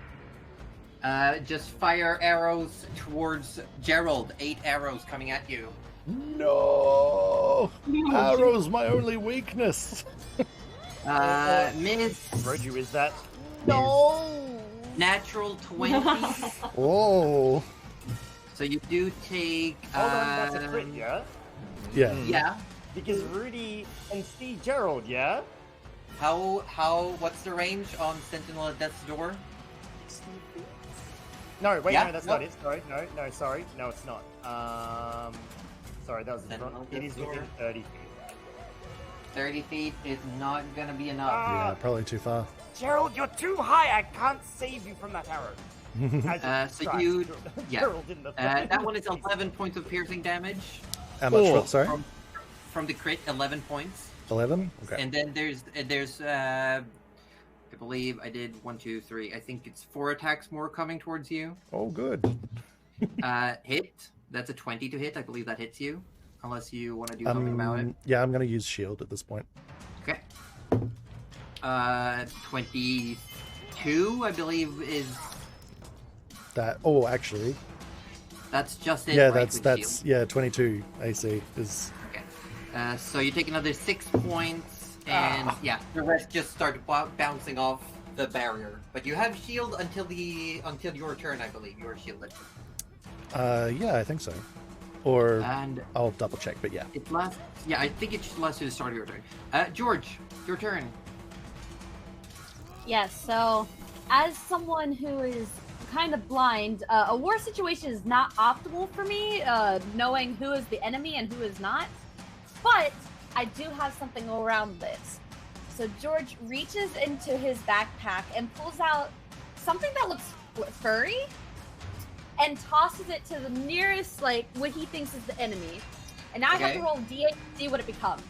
just fire arrows towards Gerald. 8 arrows coming at you. No! Arrow's my only weakness. Miss. Roju, is that? No. Natural 20. Oh. So you do take. Hold on, that's a crit, yeah? Yeah. Yeah. Because Rudy can see Gerald, yeah? What's the range on Sentinel at Death's Door? No, wait, Yeah, no, that's no. not it. Sorry, no, sorry. No, it's not. Sorry, that was in Sentinel front. at It is Death's within Door. 30 feet. 30 feet is not gonna be enough. Yeah, probably too far. Gerald, you're too high. I can't save you from that arrow. As So strikes you- yeah. Gerald in the That one is 11 points of piercing damage. How much? Four. What, sorry? From the crit, 11 points. 11? Okay. And then there's I believe I did 1, 2, 3. I think it's 4 attacks more coming towards you. Oh, good. Hit. That's a 20 to hit. I believe that hits you, unless you want to do something about it. Yeah, I'm going to use shield at this point. Okay. 22, I believe is. That. Oh, actually. That's just it. Yeah, right, that's with shield? 22 AC is. Okay. So you take another 6 points, and yeah, the rest just start bouncing off the barrier. But you have shield until your turn, I believe. You are shielded. Yeah, I think so. Or And I'll double check, but yeah. it lasts. Yeah, I think it should last to the start of your turn. George, your turn. Yes, so as someone who is kind of blind, a war situation is not optimal for me, knowing who is the enemy and who is not. But I do have something around this. So George reaches into his backpack and pulls out something that looks furry and tosses it to the nearest, like, what he thinks is the enemy. And now I have to roll D8 to see what it becomes.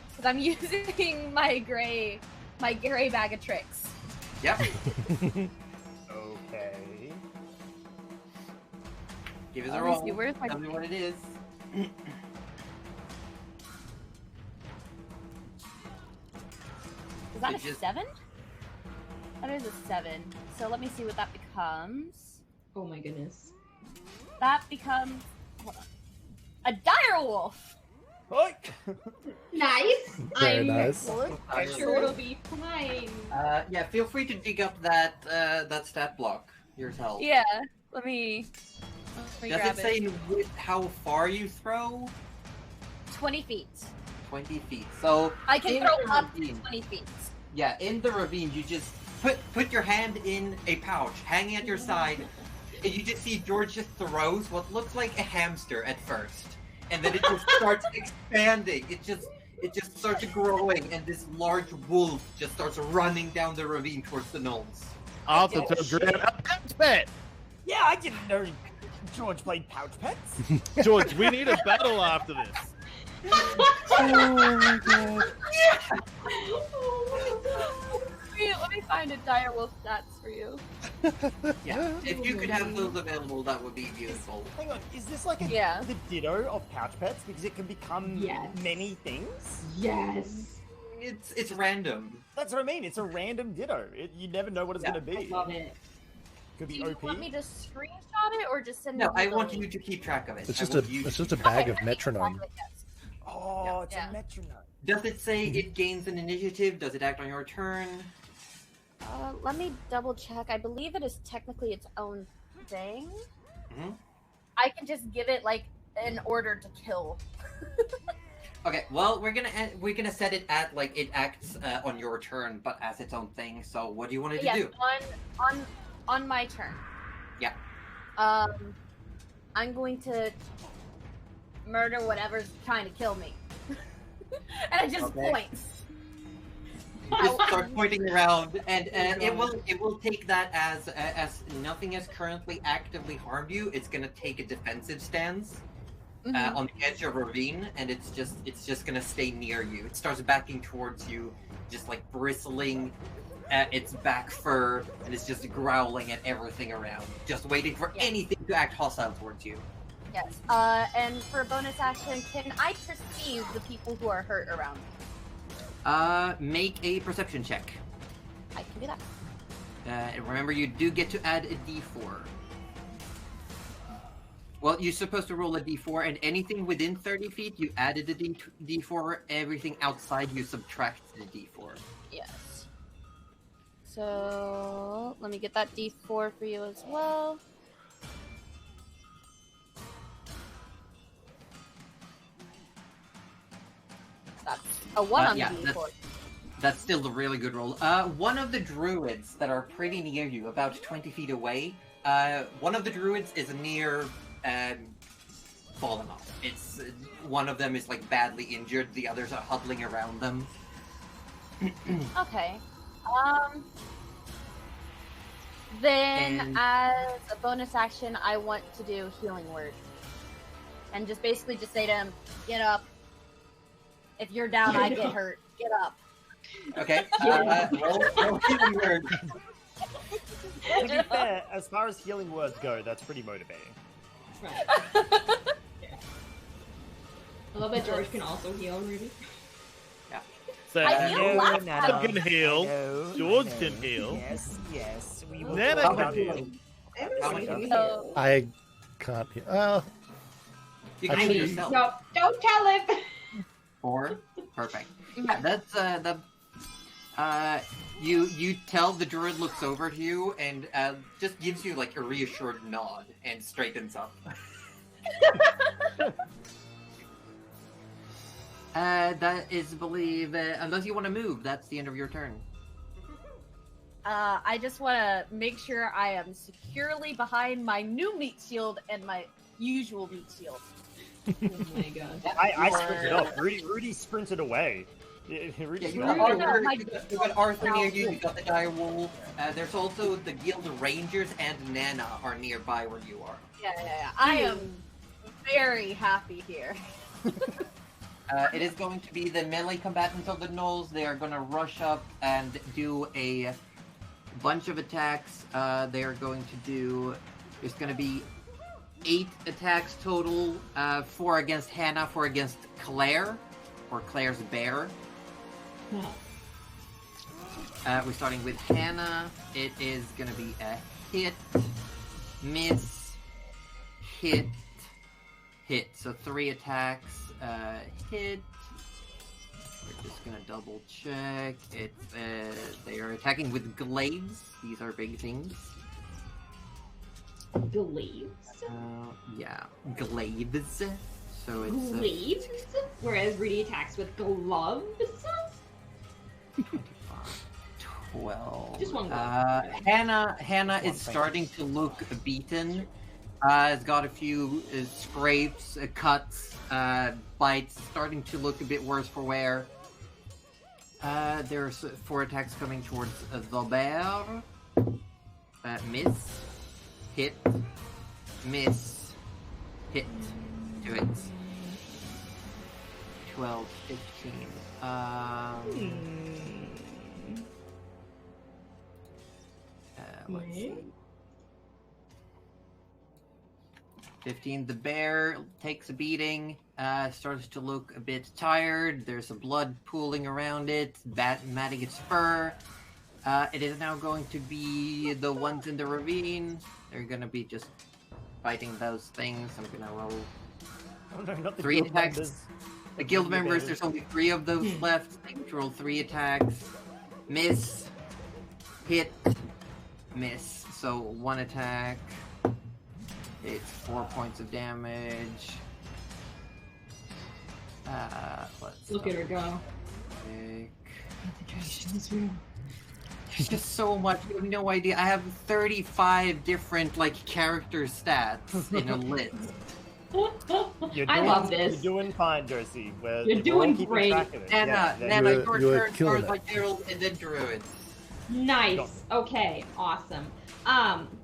Because I'm using my gray bag of tricks. Yep. Okay. Give us a Let me roll. see, where's my Tell me what it is. Is that It a just- 7? That is a 7. So let me see what that becomes. Oh my goodness. That becomes hold on, a dire wolf. Nice. Very I'm nice. sure it'll be fine. Yeah, feel free to dig up that stat block yourself. Yeah. Let me Does grab it say how far you throw? 20 feet. 20 feet. So I can in throw the up to ravine- 20 feet. Yeah, in the ravine, you just put your hand in a pouch, hanging at your side, and you just see George just throws what looks like a hamster at first, and then it just starts expanding. It just starts growing, and this large wolf just starts running down the ravine towards the Gnolls. After Oh, to shit. grab a pet pet. Yeah, I didn't know George played Pouch Pets. George, we need a battle after this. Oh my god. Let me find a dire wolf stats for you. Yeah, if you could have those available, that would be beautiful. Hang on, is this like Yeah. the ditto of Pouch Pets? Because it can become Yes. many things? Yes. It's random. That's what I mean, it's a random ditto. You never know what it's Yeah, going to I be. love it. Could Do be you OP. want me to screenshot it or just send No, it I the want link? you to keep track of it. It's I just want you it's to just a keep bag Okay, of let me metronome. exactly guess. Oh, it's Yeah. a metronome. Does it say it gains an initiative? Does it act on your turn? Let me double check. I believe it is technically its own thing. Mhm. I can just give it like an order to kill. Okay, well we're gonna set it at like it acts on your turn, but as its own thing. So what do you want it to Yes, do? on my turn. Yeah. I'm going to murder whatever's trying to kill me. And it just Okay. points. You just start pointing around, and it will take that as nothing has currently actively harmed you. It's gonna take a defensive stance Mhm. on the edge of a ravine, and it's just gonna stay near you. It starts backing towards you, just like bristling at its back fur, and it's just growling at everything around, just waiting for Yeah. anything to act hostile towards you. Yes. And for a bonus action, can I perceive the people who are hurt around me? Make a perception check. I can do that. And remember, you do get to add a d4. Well, you're supposed to roll a d4, and anything within 30 feet, you added a d4. Everything outside, you subtracted a d4. Yes. So let me get that D4 for you as well. That's a 1 on yeah, the D4. That's still a really good roll. One of the druids that are pretty near you, about 20 feet away, one of the druids is near falling off. It's one of them is like badly injured. The others are huddling around them. Okay. Then And- as a bonus action, I want to do healing word, and just basically just say to him, "Get up. If you're down, I get hurt. Get up." Okay. Roll healing word. To be fair, as far as healing words go, that's pretty motivating. Right. I love that George can also heal, Ruby. So I heal last I time. can heal. Hello, George hello. can heal. Yes, yes. We will Nana talk can about heal. it. How much do you So I can't hear. You can Actually- heal yourself. No, don't tell him. 4. Perfect. Yeah, that's you tell the druid looks over to you and just gives you like a reassured nod and straightens up. That is, believe, unless you want to move, that's the end of your turn. I just want to make sure I am securely behind my new meat shield and my usual meat shield. Oh my god. I sprinted off. Rudy sprinted away. Rudy Yeah, you sprinted got away. Arthur, you got Arthur near you, you got the dire wolf. There's also the guild rangers and Nana are nearby where you are. Yeah. I am very happy here. It is going to be the melee combatants of the Gnolls. They are going to rush up and do a bunch of attacks. They are going to do... There's going to be 8 attacks total. 4 against Hannah, 4 against Claire, or Claire's bear. We're starting with Hannah. It is going to be a hit, miss, hit, hit. So 3 attacks. Hit. We're just gonna double check. It's they are attacking with glaives. These are big things. Glaives? Yeah, glaives. So it's Glaives? Whereas Rudy attacks with gloves? 25, 12. Just one Hannah is starting to look beaten. Has got a few scrapes, cuts, bites, starting to look a bit worse for wear. There's 4 attacks coming towards the bear. Miss, hit, miss, hit. Do it. 12, 15. Let's see. 15. The bear takes a beating, starts to look a bit tired. There's some blood pooling around it, matting its fur. It is now going to be the ones in the ravine. They're going to be just fighting those things. I'm going to roll Oh, no, not the 3 guild attacks. members. The guild members, bears. there's only 3 of those left. They can roll 3 attacks. Miss, hit, miss. So 1 attack. It's 4 points of damage. Let's Look at her go. pick. There's just so much. You have no idea. I have 35 different character stats in a list. I love this. You're doing fine, Josie. You're we're all doing keeping great. track of it. Nana, Yeah, Nana, You were your turn killing starts it. by Gerald and then Druids. Nice. Okay, awesome.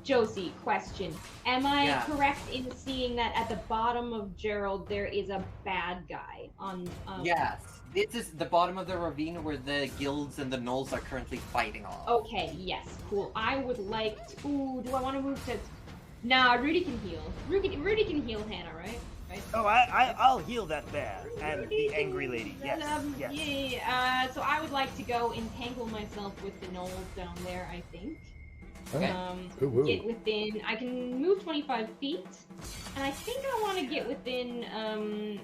Josie, question. Am I Yeah. correct in seeing that at the bottom of Gerald there is a bad guy on Yes. This is the bottom of the ravine where the guilds and the gnolls are currently fighting off. Okay, yes, cool. I would like to do I want to move to Nah, Rudy can heal. Rudy can heal Hannah, right? Right. Oh, I'll heal that bear and Rudy the can angry heal- lady. Yes, yes. Yeah. So I would like to go entangle myself with the Gnolls down there. I think. Okay. So Ooh, ooh. get within. I can move 25 feet, and I think I want to get within.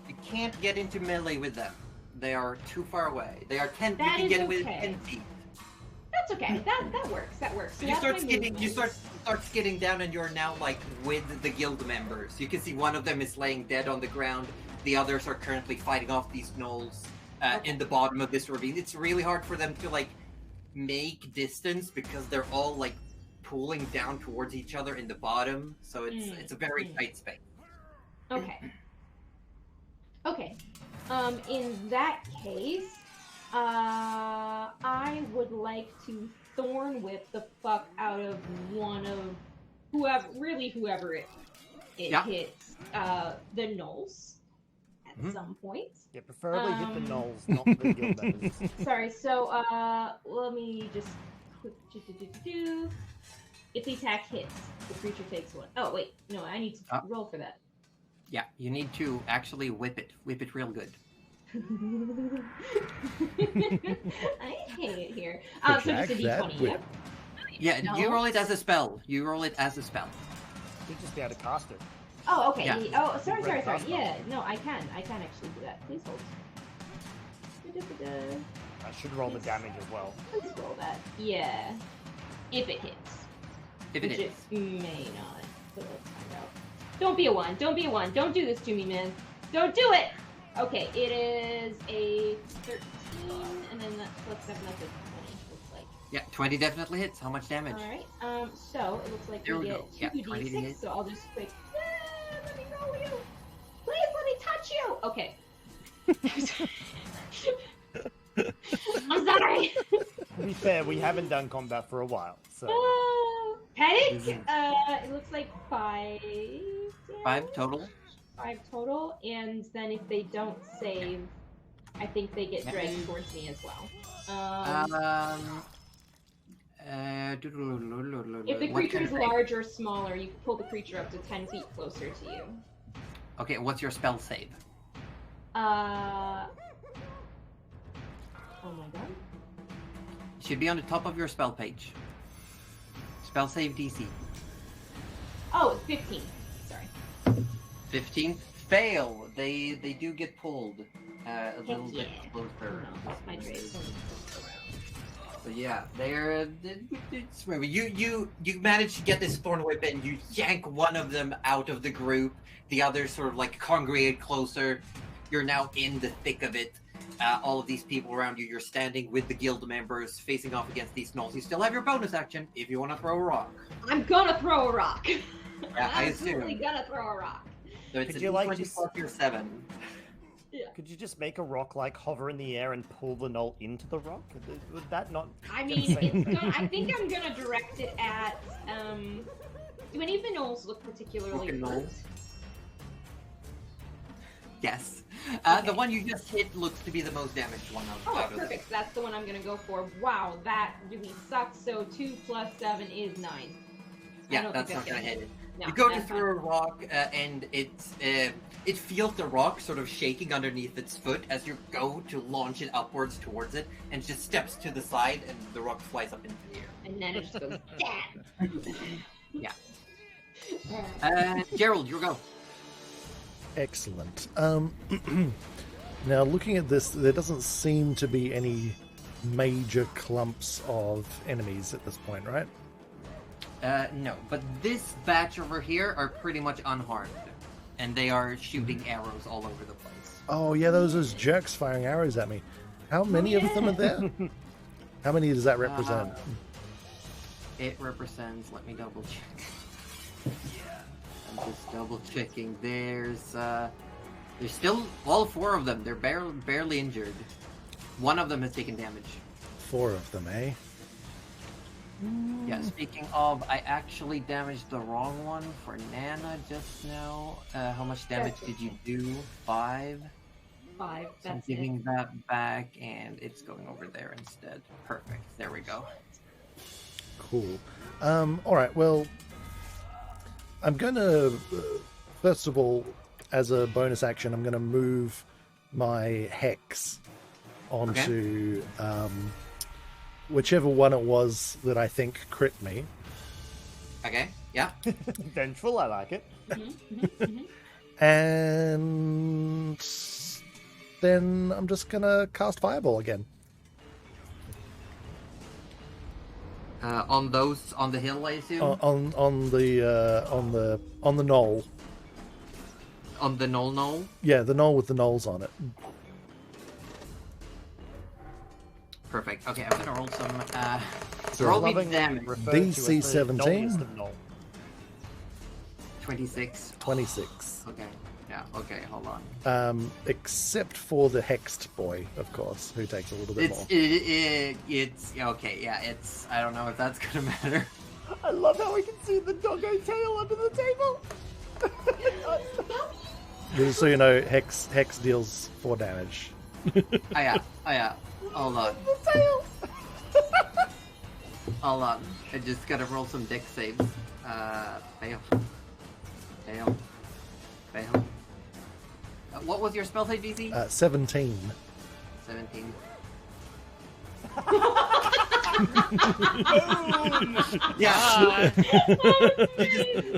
You can't get into melee with them. They are too far away. They are 10. That you is can get within okay. 10 feet. That's okay. That works. That works. So You that's start my skidding. You movement. start skidding down, and you're now like with the guild members. You can see one of them is laying dead on the ground. The others are currently fighting off these gnolls in the bottom of this ravine. It's really hard for them to like make distance because they're all like pulling down towards each other in the bottom. So it's a very tight space. Okay. Okay. In that case, I would like to thorn whip the fuck out of one of whoever it Yeah. hits the Gnolls at some point. Yeah, preferably hit the Gnolls, not the guild members. Sorry, so let me just quick if the attack hits, the creature takes one. Oh wait, no, I need to roll for that. Yeah, you need to actually whip it real good. I hate it here. The So just a drag that d20, whip. yeah? Yeah, you roll it as a spell. You roll it as a spell. You'd just be able to cast it. Oh, okay. Yeah. Oh, sorry. Red cross Yeah, no, I can actually do that. Please hold. I should roll the damage as well. Please roll that. Yeah. If it hits. If it Which is. it may not. So let's find out. Don't be a 1. Don't be a 1. Don't do this to me, man. Don't do it! Okay, it is a 13, and then that's plus 7, that's a 20, looks like. Yeah, 20 definitely hits. How much damage? Alright, so it looks like There we we get go. Yeah, 20 to 2d6, hit. so I'll just quick. Let me roll you! Please let me touch you! Okay. I'm sorry! To be fair, we haven't done combat for a while, so... Headache? Isn't- It looks like 5. 5 total. 5 total, and then if they don't save, I think they get dragged towards me as well. If the What creature kind is of thing? large or smaller, you can pull the creature up to 10 feet closer to you. Okay, what's your spell save? Oh my god. It should be on the top of your spell page. Spell save DC. Oh, it's 15. Sorry. 15. Fail. They do get pulled a little bit yeah. closer. No, my trace. But yeah, they're you manage to get this thorn whip and you yank one of them out of the group. The others sort of like congregate closer. You're now in the thick of it. All of these people around you. You're standing with the guild members, facing off against these gnolls. You still have your bonus action if you want to throw a rock. I'm gonna throw a rock. Yeah, I I'm assume. absolutely gonna throw a rock. So it's Could a you, like, D20 just- plus your 7. Could you just make a rock, like, hover in the air and pull the Gnoll into the rock? Would that not... I mean, insane? it's gonna, I think I'm gonna direct it at, do any of the gnolls look particularly Fucking hurt? gnolls. Yes. Okay. The one you just hit looks to be the most damaged one Oh, out of them. perfect. That's the one I'm gonna go for. Wow, that really sucks. So 2 plus 7 is 9. I Yeah, don't that's think not gonna hit it. No, You go to that's throw a rock, and it feels the rock sort of shaking underneath its foot as you go to launch it upwards towards it, and just steps to the side, and the rock flies up into the air. And then it just goes, damn! Yeah. Gerald, you go. Excellent. Now, looking at this, there doesn't seem to be any major clumps of enemies at this point, right? No, but this batch over here are pretty much unharmed, and they are shooting arrows all over the place. Oh, yeah, those jerks firing arrows at me. How many of them are there? How many does that represent? It represents, let me double check. I'm just double checking. There's still all 4 of them. They're barely injured. One of them has taken damage. 4 of them, eh? Yeah, speaking of, I actually damaged the wrong one for Nana just now. How much damage did you do? 5? 5, So I'm that's giving it. that back, and it's going over there instead. Perfect. There we go. Cool. All right, well, I'm gonna first of all, as a bonus action, I'm gonna move my hex onto whichever one it was that I think crit me. Okay, yeah. Vengeful, I like it. And then I'm just gonna cast Fireball again. On the hill, I assume. On the knoll. On the Knoll. Yeah, the knoll with the Gnolls on it. Perfect. Okay, I'm gonna roll some. So roll me Lovingly damage. referred to as the DC 17. knolliest of Knoll. 26. 26. Okay. Yeah. Okay. Hold on. Except for the hexed boy, of course, who takes a little bit more. It's okay. Yeah. It's. I don't know if that's gonna matter. I love how we can see the doggo tail under the table. Just so you know, hex deals 4 damage. Oh yeah. Hold on. The tail. Hold on. I just gotta roll some dex saves. Fail. What was your spell save DC? 17. 17. Yeah.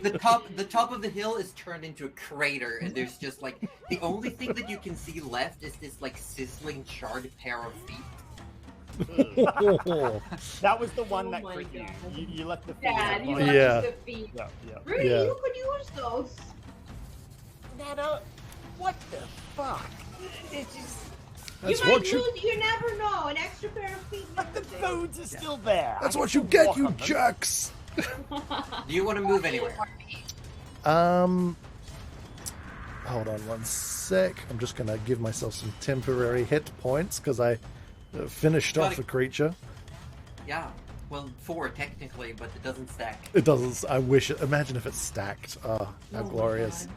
the top of the hill is turned into a crater, and there's just like the only thing that you can see left is this like sizzling charred pair of feet. That was the one Oh that my crit you. God. You left the feet. Dad, you out. left Yeah. the feet. Yeah. Rudy, Yeah. you could use those. Nana, what the fuck? It's just That's you might what you. lose. You never know. An extra pair of feet. but the bones are still there. That's I what can you still get, walk you on them. jerks. Do you want to move anywhere? Hold on one sec. I'm just gonna give myself some temporary hit points because I finished off a creature. Yeah. Well, 4 technically, but it doesn't stack. It doesn't. I wish. Imagine if it's stacked. Oh, how Oh my glorious!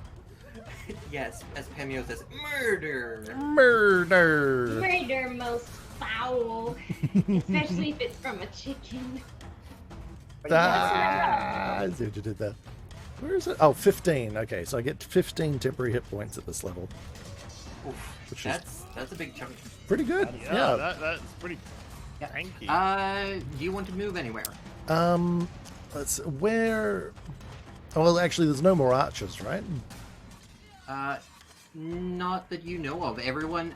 Yes, as Pemio says, murder. Murder. Murder most foul, especially if it's from a chicken. Ah, I see what you did there. Where is it? Oh, 15. Okay, so I get 15 temporary hit points at this level. Oof, Which is that's a big chunk. pretty good. Yeah, Yeah. that's pretty. Yeah. Thank you. Do you want to move anywhere? Let's where. Oh, well, actually, there's no more archers, right? Not that you know of.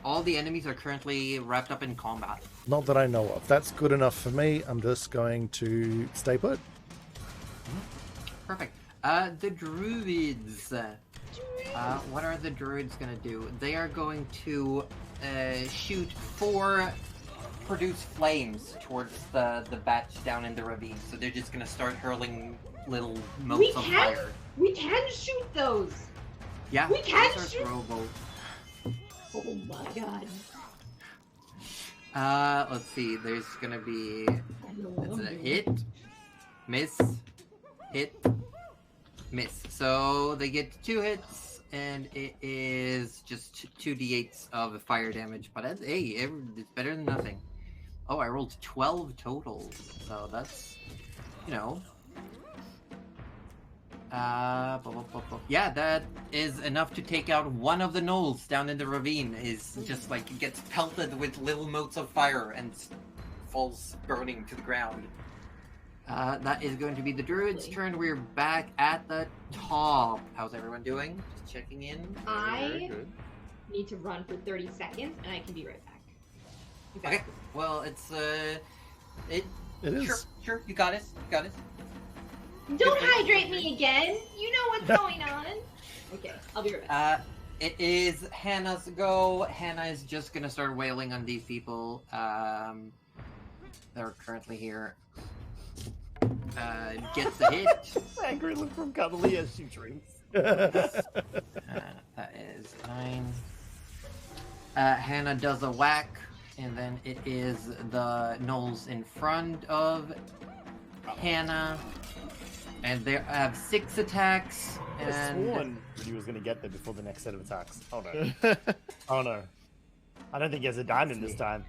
All the enemies are currently wrapped up in combat. Not that I know of. That's good enough for me. I'm just going to stay put. Perfect. The Druids. What are the Druids gonna do? They are going to shoot 4 produce flames towards the batch down in the ravine. So they're just gonna start hurling little We motes of can fire. we can shoot those. Yeah, we can those are shoot- throwable. Oh my god. Let's see. There's gonna be it's a Hit. hit, miss, hit, miss. So they get 2 hits, and it is just 2d8s of fire damage. But it's better than nothing. Oh, I rolled 12 total, so that's yeah, that is enough to take out one of the gnolls down in the ravine. Is just like gets pelted with little motes of fire and falls burning to the ground. That is going to be the Druid's turn. We're back at the top. How's everyone doing? Just checking in. Very I good. need to run for 30 seconds, and I can be right back. You Okay. guys- Well, it's It is. Sure. You got it. Don't hydrate me again. You know what's going on. Okay, I'll be right back. It is Hannah's go. Hannah is just gonna start wailing on these people. They're currently here. Gets a hit. Angry look from Cuddly as she drinks. That is 9. Hannah does a whack, and then it is the Gnolls in front of Hannah. And they have 6 attacks. I could have And sworn he was going to get there before the next set of attacks. Oh no. Oh no. I don't think he has a diamond this time.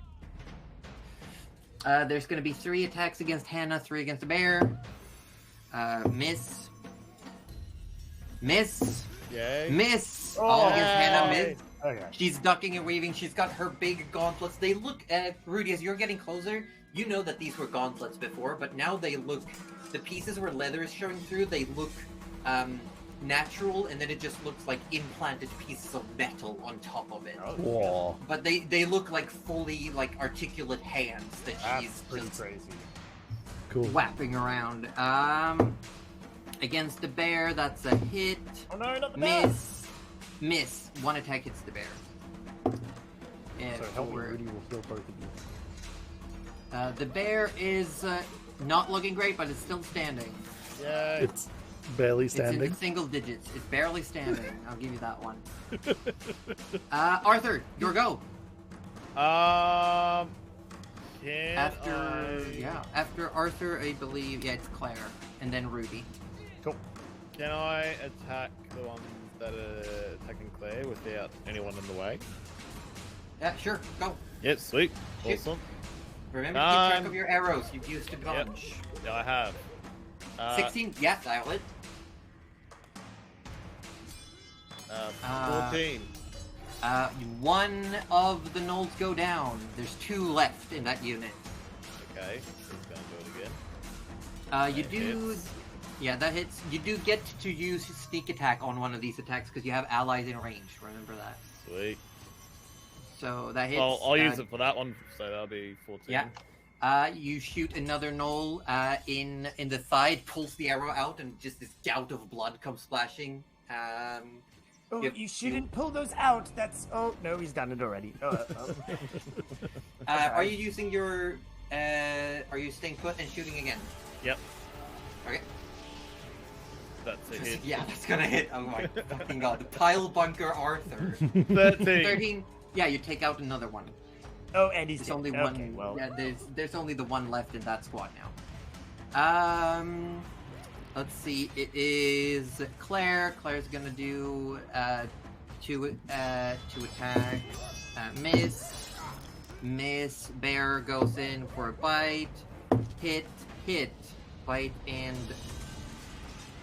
there's going to be 3 attacks against Hannah, 3 against the bear. Miss. Miss. Yay. Miss. Oh, All against Hannah. yay. Miss. Okay. She's ducking and weaving. She's got her big gauntlets. They look, Rudy, as you're getting closer, you know that these were gauntlets before, but now they look, the pieces where leather is showing through, they look natural, and then it just looks like implanted pieces of metal on top of it. Whoa. But they look like fully, like, articulate hands that That's she's pretty just crazy. Cool. whapping around. Against the bear, that's a hit. Oh no, not the bear! Miss. One attack hits the bear. And So help me, for- Rudy will kill both of you. the bear is not looking great, but it's still standing. Yay. It's barely It's in standing. the single digits. It's barely standing. I'll give you that one. Arthur, your go. Can After Arthur, I believe, it's Claire, and then Rudy. Cool. Can I attack the ones that are attacking Claire without anyone in the way? Yeah, sure, go. Yep, sweet. Shoot. Awesome. Remember to keep track of your arrows. You've used a bunch. Yeah, I have. 16, yeah, dial it. 14. One of the Gnolls go down. There's 2 left in that unit. Okay, he's gonna do it again. You That do... hits. Yeah, that hits. You do get to use sneak attack on one of these attacks because you have allies in range. Remember that. Sweet. So that hits. Well, I'll use it for that one, so that'll be 14. Yeah. You shoot another Gnoll in the thigh, pulls the arrow out, and just this gout of blood comes splashing. Oh, Yep. you shouldn't pull those out. That's. Oh, no, he's done it already. Are you using your? Are you staying put and shooting again? Yep. Okay. That's a hit. Yeah, that's gonna hit. Oh my fucking god! Pile bunker Arthur. 13. 13. Yeah, you take out another one. Oh, and he's There's dead. only Okay, one. well. Yeah, there's only the one left in that squad now. Let's see. It is Claire. Claire's gonna do two attacks. Miss. Bear goes in for a bite. Hit. Bite and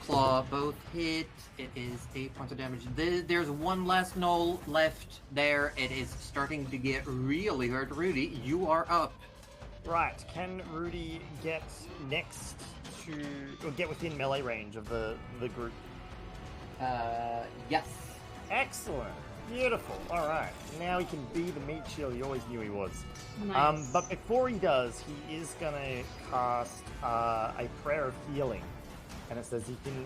claw both hit. It is 8 points of damage. There's one last Gnoll left there. It is starting to get really hurt. Rudy, you are up. Right, can Rudy get next to, or get within melee range of the group? Yes. Excellent. Beautiful. Alright, now he can be the meat shield he always knew he was. Nice. But before he does, he is gonna cast a prayer of healing. And it says he can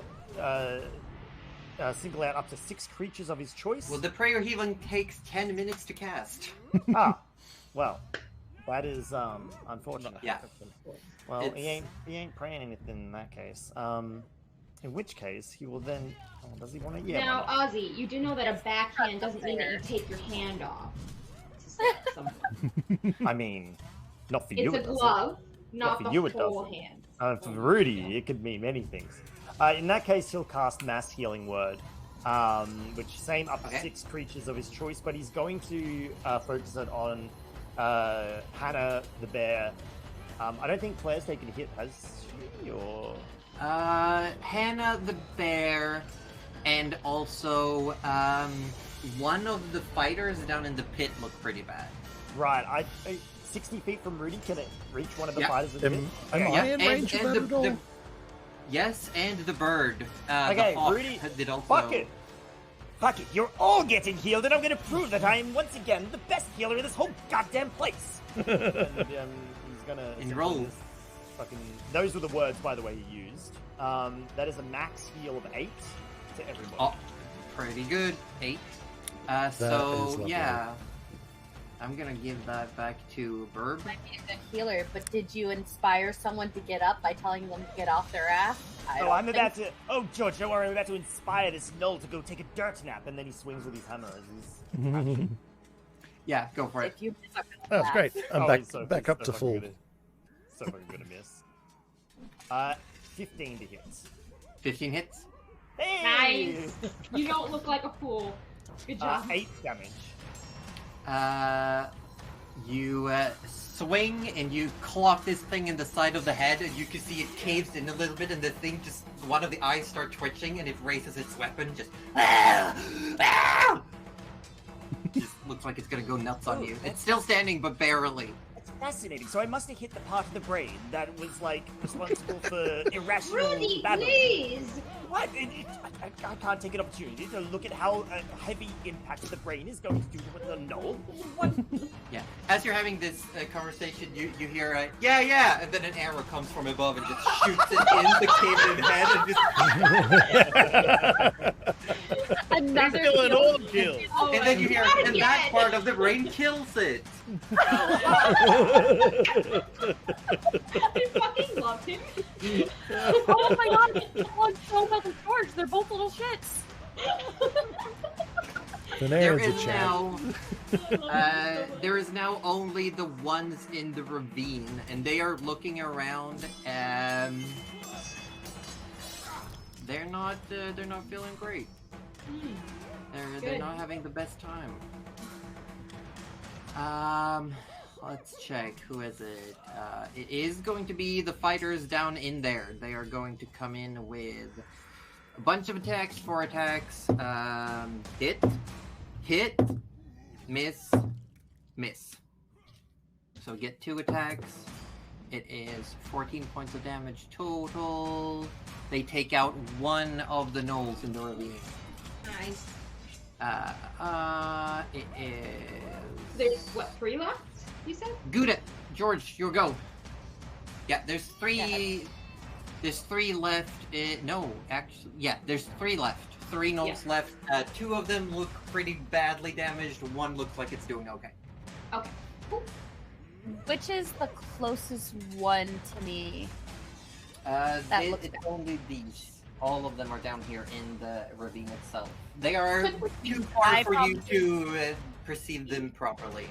single out up to 6 creatures of his choice. Well, the prayer healing takes 10 minutes to cast. Well, that is unfortunate. Yeah. Well, It's- he ain't praying anything in that case. In which case, he will then. Oh, does he want to? Yeah. Now, why not? Ozzy, you do know that a backhand doesn't mean that you take your hand off. I mean, not for It's you. a It doesn't. glove, not for the you it whole doesn't. hand. For Rudy, it could mean many things. In that case, he'll cast Mass Healing Word, which same up to Okay. 6 creatures of his choice, but he's going to focus it on Hannah the bear. I don't think Claire's taken a hit, has she? Or Hannah the bear, and also one of the fighters down in the pit look pretty bad. right, I 60 feet from Rudy, can it reach one of the Yeah. fighters? With Am it? I in range of that at all? Yes, and the bird. Okay, the hawk Rudy, did also. Fuck it. Fuck it, you're all getting healed, and I'm gonna prove that I am once again the best healer in this whole goddamn place. And he's gonna Enroll. essentially just fucking. Those were the words, by the way, he used. That is a max heal of 8 to everybody. Oh, pretty good. 8. is So lovely. yeah, I'm gonna give that back to Burb. Might be a good healer, but did you inspire someone to get up by telling them to get off their ass? I'm about to. Oh, George, don't worry. I'm about to inspire this Knoll to go take a dirt nap. And then he swings with his hammer as his. Yeah, go for it. If you miss up in the That's class. great. I'm Oh, back he's so- back he's up so to fucking full. good. So fucking gonna miss. 15 to hit. 15 hits. Hey! Nice. You don't look like a fool. Good job. 8 damage. You swing and you clock this thing in the side of the head, and you can see it caves in a little bit, and the thing just, one of the eyes start twitching, and it raises its weapon, just just looks like it's gonna go nuts on you. It's still standing, but barely. That's fascinating. So I must have hit the part of the brain that was like responsible for irrational Rudy, battling. please! What? I can't take an opportunity to look at how heavy impact the brain is going to do with the Gnoll. What? Yeah. As you're having this conversation, you hear a yeah, and then an arrow comes from above and just shoots it in the caved-in head and just. Another Still an kill. all kill. Oh, And then you hear, not and that again. part of the brain kills it. I fucking love him. Oh my god, one's so fucking George. They're both little shits. The There name's a is chat. now, there is now only the ones in the ravine, and they are looking around. They're not feeling great. They're Good. not having the best time. Let's check. Who is it? It is going to be the fighters down in there. They are going to come in with a bunch of attacks, 4 attacks. Hit, miss. So get 2 attacks. It is 14 points of damage total. They take out 1 of the gnolls in the ravine. Nice. It is... There's, what, 3 left, you said? Good. George, your go. Yeah, there's 3... There's 3 left. No, actually... Yeah, there's 3 left. 3 gnolls left. 2 of them look pretty badly damaged. 1 looks like it's doing okay. Okay. Cool. Which is the closest one to me? Looks It's only these. All of them are down here in the ravine itself. They are too far for you to perceive them properly.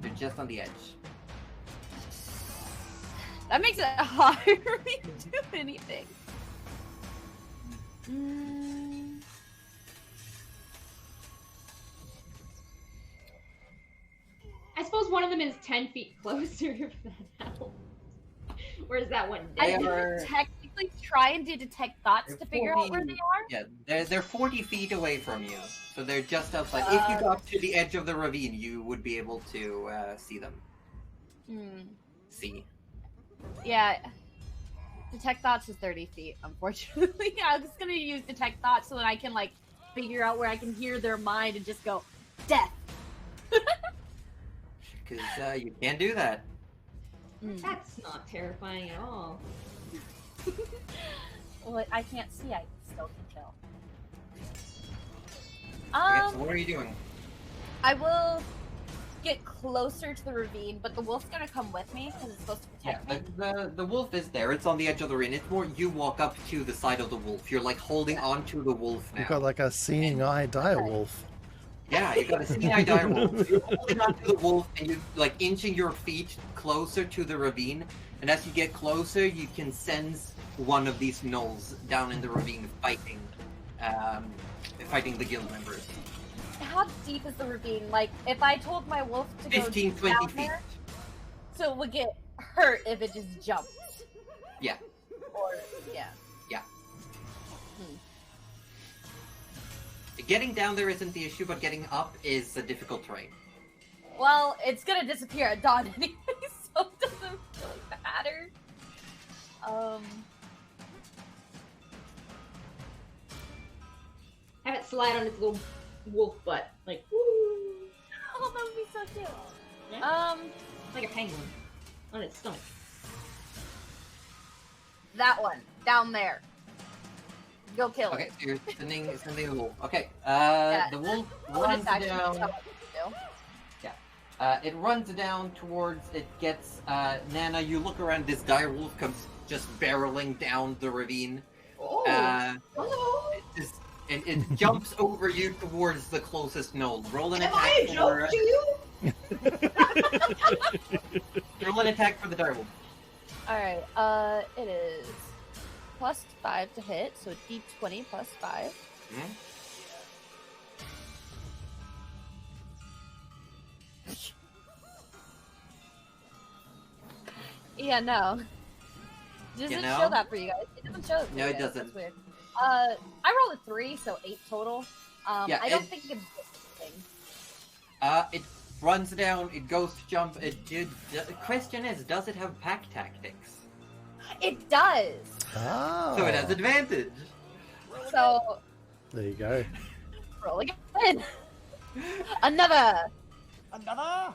They're just on the edge. That makes it hard for me to do anything. I suppose one of them is 10 feet closer, if that helps. Where's that one? I They can are- technically try and do detect thoughts They're to figure out where 14 they are. Yeah, they're 40 feet away from you, so they're just outside. If you got to the edge of the ravine, you would be able to see them. See. Yeah. Detect thoughts is 30 feet, unfortunately. I was just gonna use detect thoughts so that I can like figure out where I can hear their mind and just go, death. Because you can't do that. That's not terrifying at all. Well, I can't see, I still can kill. Okay, so what are you doing? I will get closer to the ravine, but the wolf's gonna come with me because it's supposed to Yeah, protect me. the wolf is there. It's on the edge of the ravine. It's more you walk up to the side of the wolf. You're like holding on to the wolf now. You've got like a seeing eye dire wolf. Yeah, you got a seeing-eye dire wolf. You're holding on to the wolf, and you're like inching your feet closer to the ravine. And as you get closer, you can sense one of these gnolls down in the ravine fighting, fighting the guild members. How deep is the ravine? Like, if I told my wolf to 15, go 20 down feet. there, so it would get hurt if it just jumped. Yeah. Or, yeah. Yeah. Getting down there isn't the issue, but getting up is a difficult terrain. Well, it's gonna disappear at dawn anyway, so it doesn't really matter. Have it slide on its little wolf butt. Like, woo! Oh, that would be so cute. Yeah. Like a penguin on its stomach. That one, down there. Go kill Okay, it. so you're sending the wolf. Okay, Yeah, the wolf Bonus runs action, down. tell what to do. It runs down towards. It gets. Nana, you look around. This dire wolf comes just barreling down the ravine. Oh! Hello! It jumps over you towards the closest gnoll. Roll an Am attack I a for. joke to you? Roll an attack for the dire wolf. Alright, it is plus 5 to hit, so d20 plus 5. Mhm. Yeah, no. Does You it know? show that for you guys? It doesn't show it for No, you it guys. doesn't. That's weird. I rolled a 3, so 8 total. Yeah, I don't think it can do anything. It runs down, it goes to jump. The question is, does it have pack tactics? It does. Ah. So it has advantage. So There you go. roll again. Another. Another?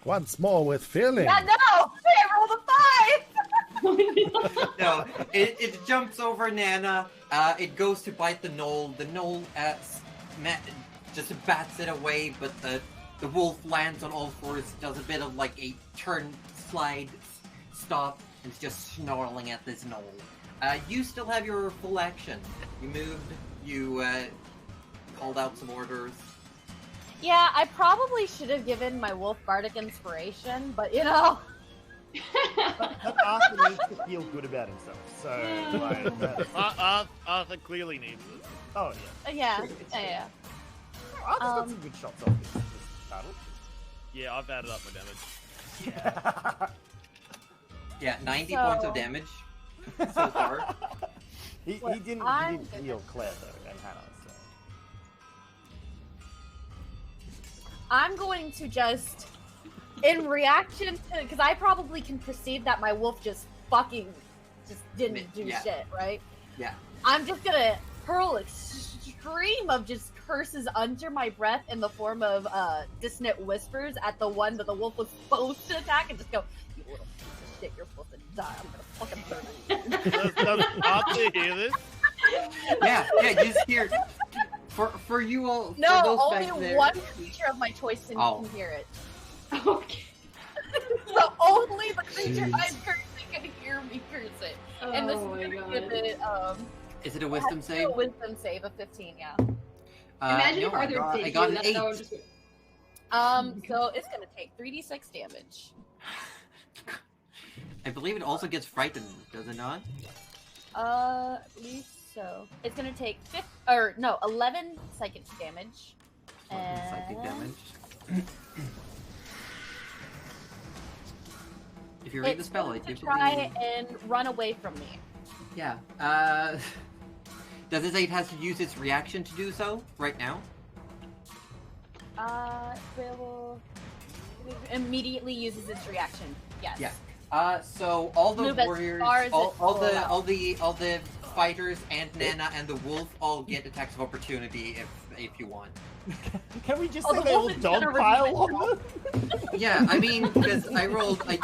Once more with feeling. Yeah, no! I rolled a 5! No, it jumps over Nana. It goes to bite the Gnoll. The Gnoll just bats it away, but the wolf lands on all fours, does a bit of like a turn, slide, stop, and is just snarling at this Gnoll. You still have your full action. You moved. You called out some orders. Yeah, I probably should have given my wolf bardic inspiration, but you know. But Arthur needs to feel good about himself, so like, Arthur clearly needs this. oh Yeah. Yeah. Arthur's got some good shots off this battle. Yeah, I've added up my damage. Yeah. Yeah, 90 So- points of damage so far. he didn't heal Claire though and Hannah. So. I'm going to just, in reaction to, because I probably can perceive that my wolf just didn't do Yeah. shit, right? Yeah. I'm just gonna hurl a stream of just curses under my breath in the form of dissonant whispers at the one that the wolf was supposed to attack, and just go, "You little piece of shit, you're supposed to die. I'm gonna fucking murder you." Does Arthur hear this? Yeah, you just hear. For you all, No, for those only back there, one creature of my choice can hear it. Okay. So only the creature I'm cursing can hear me curse it. And this is Oh my gonna God. give it Is it a wisdom has to be save? a wisdom save of 15, yeah. Imagine No, if Arthur I did got hear an that though. 8. Just... So it's gonna take 3d6 damage. I believe it also gets frightened, does it not? I believe so. It's gonna take 11 psychic damage. Psychic And damage. If you read the it's spell, I going do to try believe. and run away from me. Yeah. Does it say it has to use its reaction to do so right now? It will immediately uses its reaction. Yes. Yeah. So all the Move as warriors, far as all it will the fighters and Nana and the wolf all get attacks of opportunity if you want. Can we just Oh, say the they all wolf is gonna dogpile redeem on them? Yeah, I mean, because I rolled, I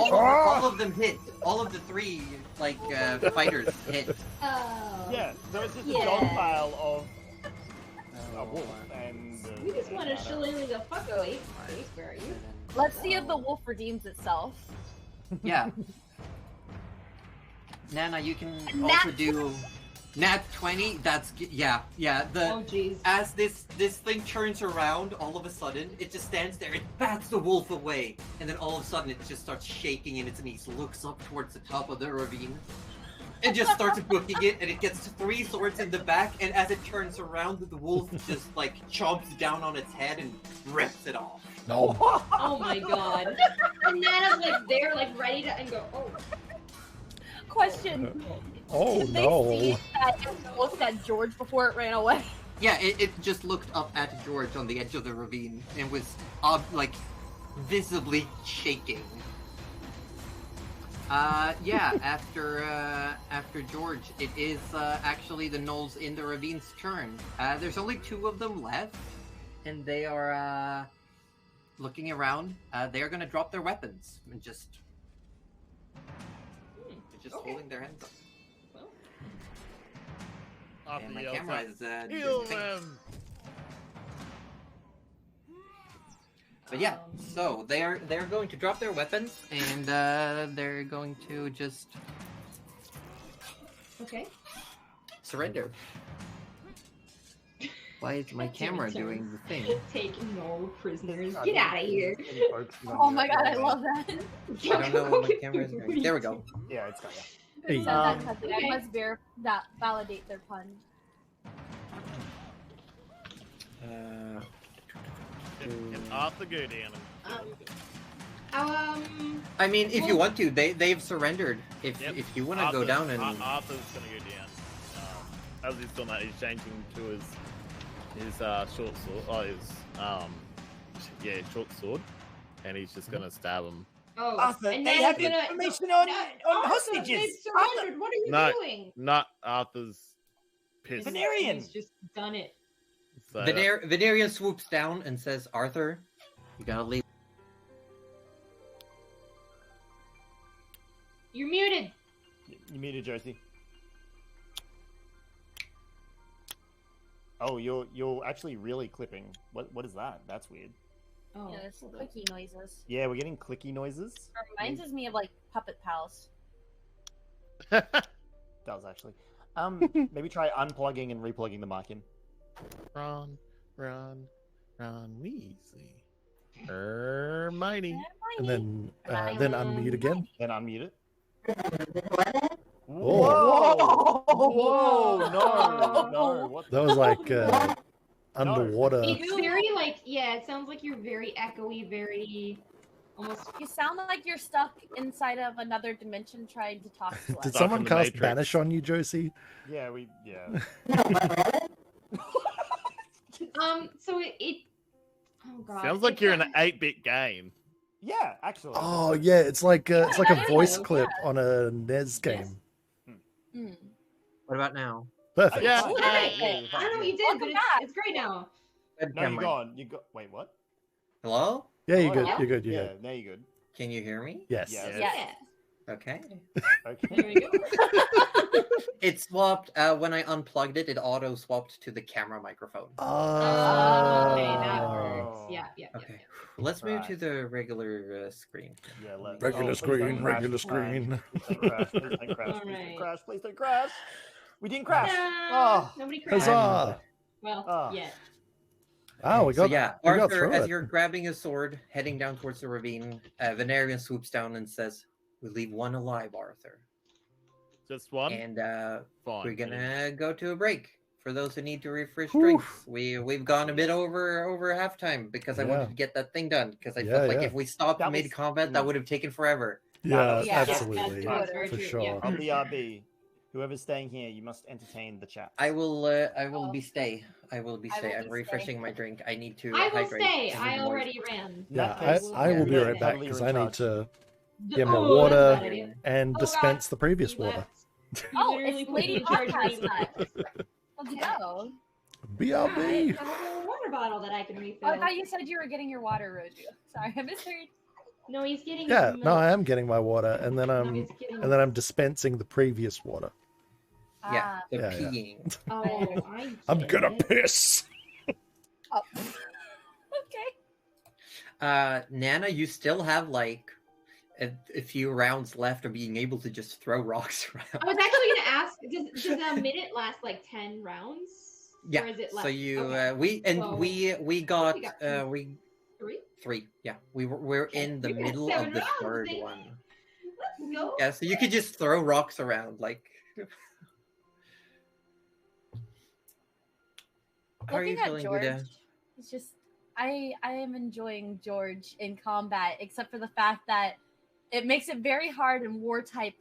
rolled all of them hit. All of the 3 fighters hit. Oh. Yeah, there was just a Yeah. dogpile of a wolf and. We just want to shillelagh the fuck away. Where are you? Let's see if the wolf redeems itself. Yeah. Nana, you can Nat also do nat 20. That's yeah. The Oh jeez. as this thing turns around, all of a sudden it just stands there. It bats the wolf away, and then all of a sudden it just starts shaking in its knees, looks up towards the top of the ravine, and just starts booking it. And it gets 3 swords in the back, and as it turns around, the wolf just chomps down on its head and rips it off. No. Oh my god. And Nana's there, ready to and go. Oh. Question. Oh Did they no. see that it looked at George before it ran away? Yeah, it just looked up at George on the edge of the ravine and was visibly shaking. Yeah, after George, it is actually the Gnolls in the ravine's turn. There's only 2 of them left, and they are looking around. They're gonna drop their weapons and just Okay. holding their hands up. Well, Arthur And my yells camera out, is heal doing things. them! But yeah, so they're going to drop their weapons and they're going to just okay. surrender. Why is my camera doing the thing? Take no prisoners. Get out of here. Oh my god, I love that. I don't know what my camera is doing. There we go. Yeah, it's got ya. Hey. So I must validate their pun. Can Arthur go down? I mean, if you want to, they've surrendered. If you want to go down and Arthur's gonna go down. As he's done that, he's changing to his short sword. Oh, his short sword, and he's just gonna stab him. Oh, Arthur, and they then have he's gonna information on Arthur, hostages. they've surrendered. What are you No. doing? Not Arthur's pissed. Venerian. He's just done it. So Venerian swoops down and says, "Arthur, you gotta leave." You're muted. You muted, Josie. Oh, you're actually really clipping. What is that? That's weird. Oh, Yeah, it's clicky noises. Yeah, we're getting clicky noises. Reminds me of like Puppet Pals. Does actually. Maybe try unplugging and replugging the mic in. Ron, Weasley, Hermione. And then unmute again. Then unmute it. Oh. Whoa! No! What? That was like underwater. It's very like it sounds like you're very echoey, very almost. You sound like you're stuck inside of another dimension trying to talk to us. Did Stuck someone in the cast Matrix. Banish on you, Josie? Yeah. So it. Oh god. Sounds like It's you're in not- an 8-bit game. Yeah, actually. Oh yeah, it's like a that voice is, clip on a NES game. Mm. What about now? Perfect. Yeah. Oh, Yeah, hey, I don't know what you did, Welcome but back. it's great now. No, Webcam you're mic. gone. You got. Wait, what? Hello? Yeah, you're Oh, good. yeah? You're good. You're Yeah, good. now you're good. Can you hear me? Yes. Yeah. Yeah. Okay. Okay. There we go. It swapped when I unplugged it. It auto swapped to the camera microphone. Okay, that Oh. works. Yeah. Okay. Let's move to Right. the regular screen. Yeah, let's. Regular please don't screen. crash. Regular screen. Please don't crash. Please don't crash. Please don't Alright. crash. Please don't crash. We didn't crash. Ta-da! Oh. Nobody crashed. Huzzah! Well, Ah. yeah. Ah, we So got. yeah, we got Arthur, through as it. you're grabbing his sword, heading down towards the ravine, Venerian swoops down and says, "We leave one alive, Arthur." Just one. And Fine. we're yeah. gonna go to a break for those who need to refresh Whew. drinks. We've gone a bit over halftime because I Yeah. wanted to get that thing done because I Yeah, felt like yeah. if we stopped That mid was- combat, that would have taken forever. Yeah, Yeah. absolutely, That's very for true, sure. yeah. On the RB, whoever's staying here, you must entertain the chat. I will Oh. be stay. I will be I stay. will I'm be refreshing my drink. I need to I will hydrate. stay. This is I moist. already ran. In Yeah, that case, I will be yeah, right back totally because you're I in need charge. to Oh, get my that's water a bad idea. and Oh, God. dispense the previous He water. left. He Oh, literally it's put me Lady in charge Podcast when he time. Let's go. BRB. I have a water bottle that I can refill. Oh, I thought you said you were getting your water, Roju. Sorry, I misheard. No, he's getting. Yeah, some no, milk. I am getting my water, and then No, I'm he's getting- I'm dispensing the previous water. Yeah, the Yeah, yeah. peeing. Oh, I. I'm get gonna it. piss. Oh. Okay. Nana, you still have like a few rounds left of being able to just throw rocks around. I was actually gonna ask. Does a minute last like 10 rounds? Yeah. Or is it less? So you Okay. we Well, got we got we 3. 3. Yeah, we're in the We got middle 7 of the rounds, third baby. one. Let's go. Yeah, so you could just throw rocks around like. How are you Looking at feeling, George, Buddha? it's just I am enjoying George in combat, except for the fact that it makes it very hard in war type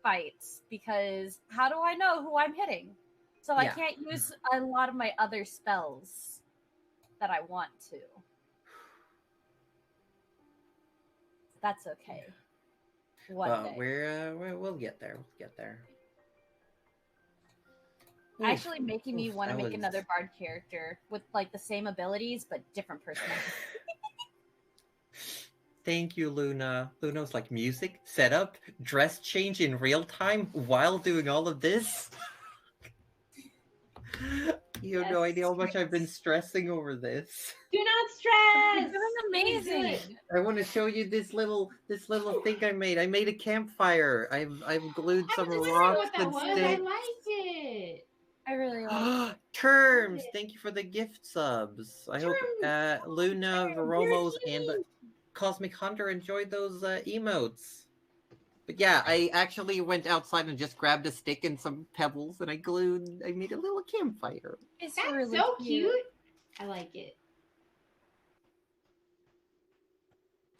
fights because how do I know who I'm hitting? So I Yeah. can't use a lot of my other spells that I want to. That's okay. One day. We'll get there. We'll get there. Actually making me Oof, want to that make was- another bard character with like the same abilities but different personalities. Thank you, Luna. Luna's like music, setup, dress change in real time while doing all of this. You have no idea how much I've been stressing over this. Do not stress. You're doing amazing. I want to show you this little thing I made. I made a campfire. I've glued I some was wondering rocks what that and was. I sticks. liked it. I really like Terms. Thank you for the gift subs. I hope Terms. Luna, Terms, Varomos, you're and cute. Cosmic Hunter enjoyed those emotes. But yeah, I actually went outside and just grabbed a stick and some pebbles, and I made a little campfire. It's That's really so cute. I like it.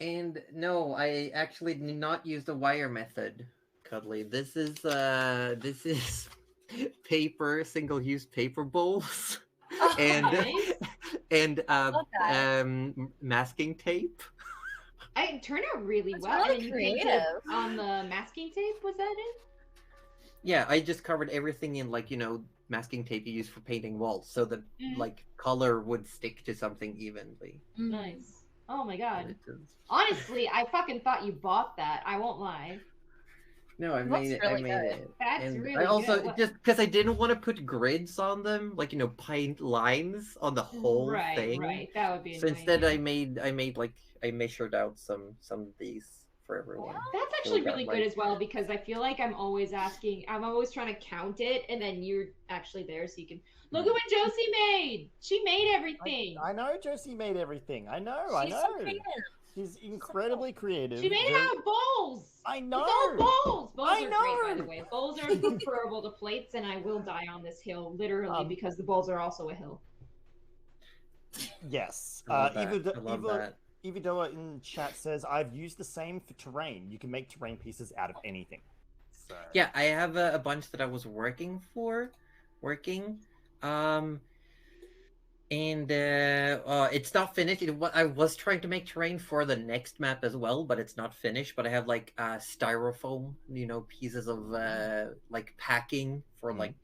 And no, I actually did not use the wire method, Cuddly. This is paper, single-use paper bowls, Oh, and Nice. and love that. masking tape. It turned out really That's well. really And then you painted creative. on the masking tape. Was that it? Yeah, I just covered everything in like masking tape you use for painting walls, so that Mhm. like color would stick to something evenly. Mm. Nice. Oh my god. And it is- Honestly, I fucking thought you bought that. I won't lie. No, I It made looks it. I really made good. it. That's And really I also good. What- just because I didn't want to put grids on them, like paint lines on the whole right, thing. right. That would be So annoying. instead, yeah. I made like I measured out some of these for everyone. That's So actually we got, really like- good as well because I feel like I'm always trying to count it, and then you're actually there so you can look at what Josie made. She made everything. I know Josie made everything. I know. She's so creative. She's incredibly creative. She made it out of bowls. I know. It's all bowls. Bowls I are great, by know. the way. Bowls are preferable to plates, and I will die on this hill literally because the bowls are also a hill. Yes. I love that. I love that. Evidoa in chat says, I've used the same for terrain. You can make terrain pieces out of anything. So... Yeah, I have a bunch that I was working. And it's not finished. I was trying to make terrain for the next map as well, but it's not finished. But I have like styrofoam, pieces of like packing for like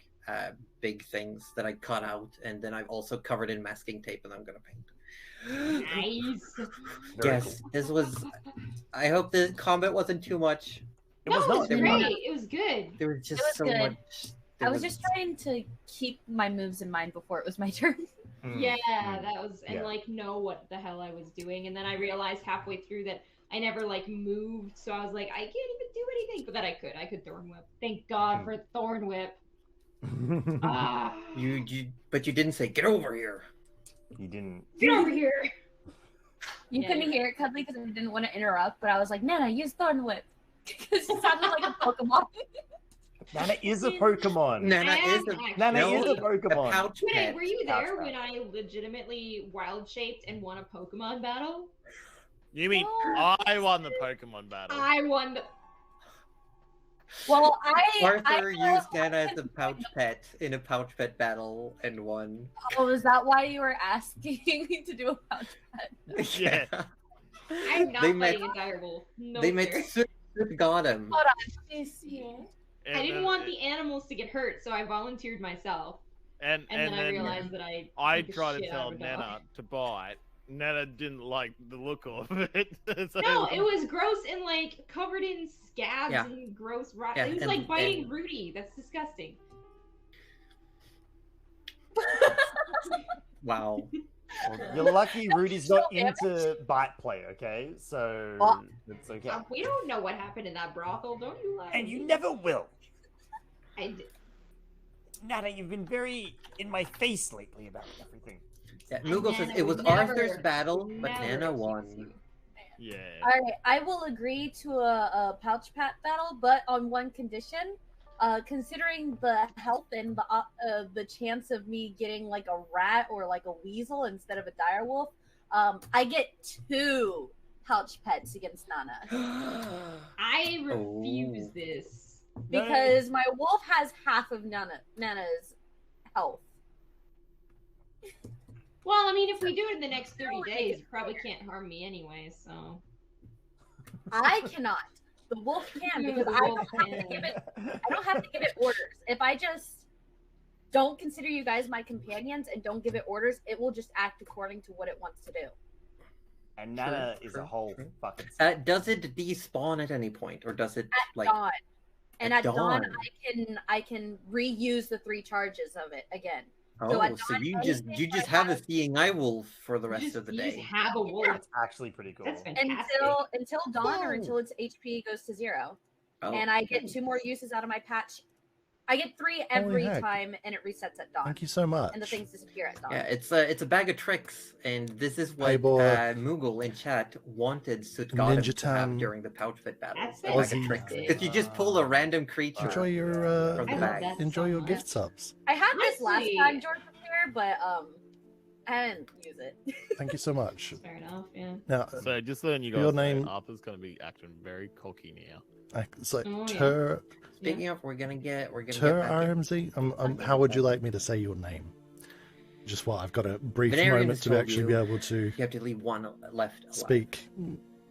big things that I cut out, and then I've also covered in masking tape, and I'm gonna paint. Nice. Yes, this was. I hope the combat wasn't too much. It was No, not. it was There was- great. It was good. There was just It was so good. much. I was just trying to keep my moves in mind before it was my turn. Yeah, that was Yeah. know what the hell I was doing, and then I realized halfway through that I never moved, so I was like, I can't even do anything. But then I could Thorn Whip. Thank God for Thorn Whip. Ah, But you didn't say get over here. You didn't. get over here. You Yeah, couldn't you're hear it, Cuddly, because I didn't want to interrupt, but I was like, Nana, use Thorn Whip. Because it sounded like a Pokemon. Nana is a Pokemon. Nana I is am a Nana no, is a a Pokemon. pouch Wait, pet. were you Pouch there pet. when I legitimately wild shaped and won a Pokemon battle? You mean Oh. I won the Pokemon battle? I won the. Well, Arthur used Nana as a pouch pet in a pouch pet battle and won. Oh, is that why you were asking me to do a pouch pet? Yeah. I'm not They fighting met- a direwolf. No, They made sir. got him. Hold on, let me see. I didn't want the animals to get hurt, so I volunteered myself. And And then I realized that I. I beat the tried to shit out tell of a dog. Nana to bite. Nana didn't like the look of it. So No, it was gross and covered in scabs Yeah. and gross rot. Yeah, It was and- like biting and- Rudy. That's disgusting. Wow. You're lucky Rudy's not Damn into bite play, okay? So Oh. it's okay. We don't know what happened in that brothel. Don't you lie. And you never will. I d- Nana, you've been very in my face lately about everything. Yeah, Moogle says Nana it would was never- Arthur's battle, but never Nana accuse won. you. Yeah. All right, I will agree to a pouch pat battle, but on one condition. Considering the health and the chance of me getting like a rat or like a weasel instead of a direwolf, I get 2 pouch pets against Nana I refuse Oh. this. because my wolf has half of Nana's health. Well, I mean, if we do it in the next 30 days, you probably can't harm me anyway, so. I cannot. The wolf can because The I wolf don't have to can. give it. I don't have to give it orders. If I just don't consider you guys my companions and don't give it orders, it will just act according to what it wants to do. And Nana True, is true, a whole true. fucking. Does it despawn at any point, or does it At like? dawn, and at dawn, dawn. I can reuse the 3 charges of it again. Oh, So at so dawn, you anything just I have a have- seeing eye wolf for the rest of the You day. just have a wolf. That's actually pretty cool. That's fantastic. Until dawn or Whoa. until its HP goes to 0, Oh, and I get 2 more uses out of my patch. I get 3 every heck. time, and it resets at dawn, Thank you so much. and the things disappear at dawn. yeah, it's a bag of tricks, and this is what Hey, boy. Moogle in chat wanted Sutgadim Ninja to have Tan. during the pouch fit battle. That's A bag of Aussie. tricks, because you just pull a random creature. Enjoy your From the I love bag. that enjoy so your much. gift subs. I had this last Honestly- time, George Prepare, but and use it. Thank you so much. Fair enough. Yeah. Now, So just letting you guys Your know, name- Arthur's going to be acting very cocky now. it's like Oh, yeah. Tur Speaking of, we're gonna get back in. RMZ. How would you like me to say your name? Just while I've got a brief Venarian moment has to told actually you be able to You have to leave one left alive. speak.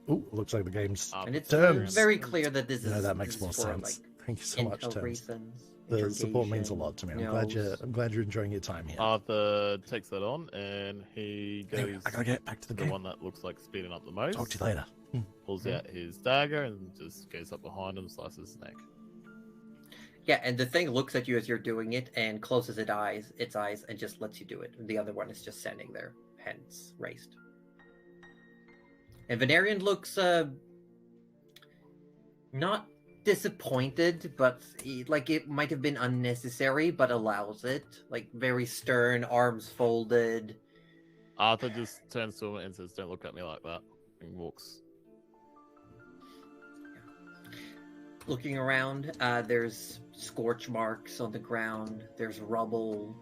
Oh, looks like the game's And it's terms. very clear that this You is. know, that makes this more is for, sense. Like, Thank you so much, intel Terms. reasons, The support means a interrogation, lot to me. knows. I'm glad you're enjoying your time here. Arthur takes that on and he goes Anyway, I gotta get back to the the game. one that looks like speeding up the most. Talk to you later. Pulls out his dagger and just goes up behind him, slices his neck. Yeah, and the thing looks at you as you're doing it and closes its eyes, and just lets you do it. The other one is just standing there, hands raised. And Venarian looks not disappointed, but like it might have been unnecessary, but allows it. Like very stern, arms folded. Arthur just turns to him and says, "Don't look at me like that," and walks. Looking around, there's scorch marks on the ground. There's rubble.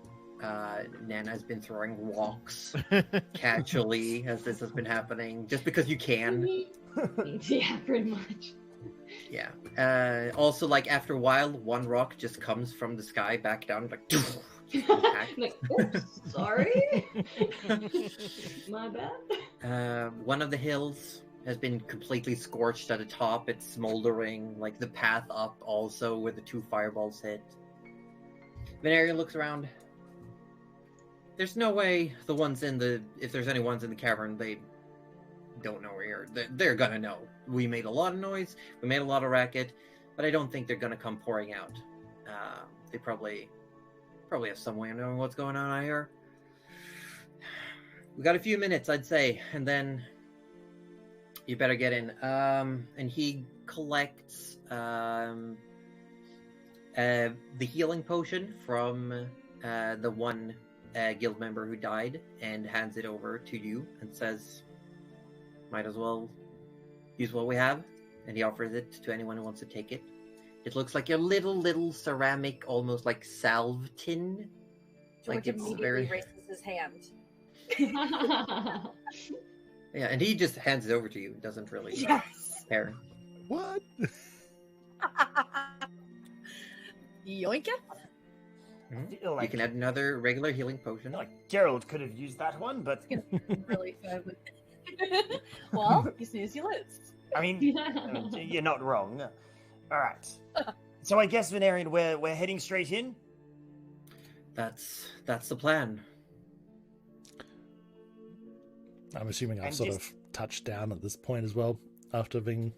Nana's been throwing rocks casually as this has been happening, just because you can. Yeah, pretty much. Yeah. Also, like after a while, one rock just comes from the sky back down, like. Like, oops, sorry. My bad. One of the hills has been completely scorched at the top. It's smoldering, like the path up also where the two fireballs hit. Venarian looks around. There's no way the ones in the... If there's any ones in the cavern, they don't know we're here. They're gonna know. We made a lot of noise, we made a lot of racket, but I don't think they're gonna come pouring out. They probably have some way of knowing what's going on out here. We got a few minutes, I'd say, and then you better get in. And he collects the healing potion from the one guild member who died and hands it over to you and says, might as well use what we have. And he offers it to anyone who wants to take it. It looks like a little ceramic, almost like salve tin. George immediately raises his hand. Yeah, and he just hands it over to you. Doesn't really Yes. care. What? Yoink it. I feel like, You can add another regular healing potion. like Gerald could have used that one, but Really fun. Well, you snooze, you lose. I mean, you're not wrong. All right. So I guess Venarian, we're heading straight in. That's the plan. I'm assuming I've And sort just- of touched down at this point as well. After being,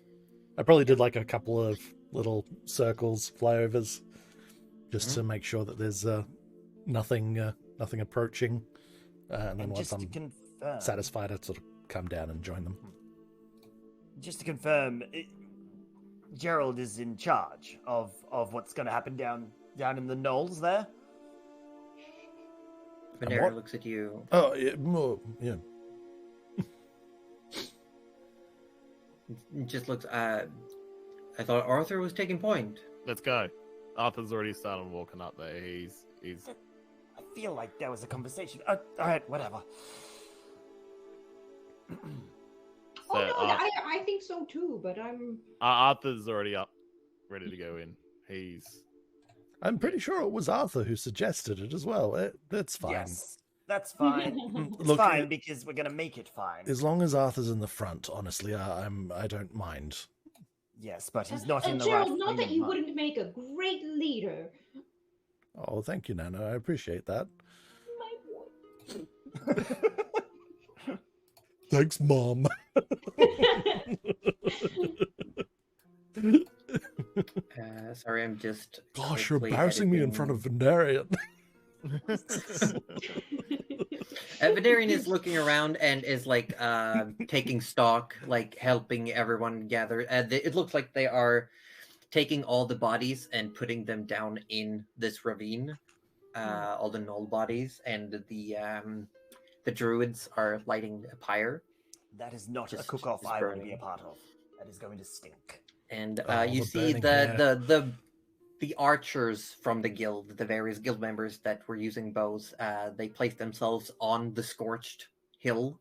I probably did like a couple of little circles, flyovers, just to make sure that there's nothing approaching. And then And once just to I'm confirm, satisfied, I'd sort of come down and join them. just to confirm, Gerald is in charge of what's going to happen down in the Gnolls there. Venera what? looks at you. Oh, yeah, yeah. Just looks. I thought Arthur was taking point. Let's go. Arthur's already started walking up there. He's I feel like there was a conversation. All right, whatever. so, Oh no, I think so too, but I'm. Arthur's already up, ready to go in. I'm pretty sure it was Arthur who suggested it as well. That's fine. Yes, that's fine. It's Look, fine because we're going to make it fine. As long as Arthur's in the front, honestly, I don't mind. Yes, but he's not in the Gerald, right not that frame you of mind. wouldn't make a great leader. Oh, thank you, Nana. I appreciate that. My boy. Thanks, Mom. Sorry, I'm just. Gosh, you're quickly embarrassing me in front of Venarian. Venarian is looking around and is like taking stock, like helping everyone gather. It looks like they are taking all the bodies and putting them down in this ravine. All the Gnoll bodies, and the Druids are lighting a pyre. That is not a Just- cook-off just I will be burning. a part of. That is going to stink. And Oh, you the see burning the the archers from the guild, the various guild members that were using bows, they placed themselves on the scorched hill,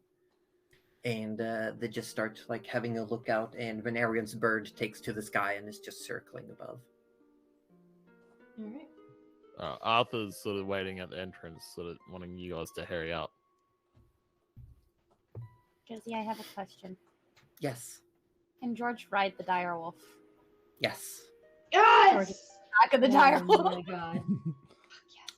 and they just start like having a lookout. And Venarian's bird takes to the sky and is just circling above. All right. Arthur's sort of waiting at the entrance, sort of wanting you guys to hurry up. Josie, I have a question. Yes. Can George ride the dire wolf? Yes. Yes! Back of the dire Oh wolf. my god.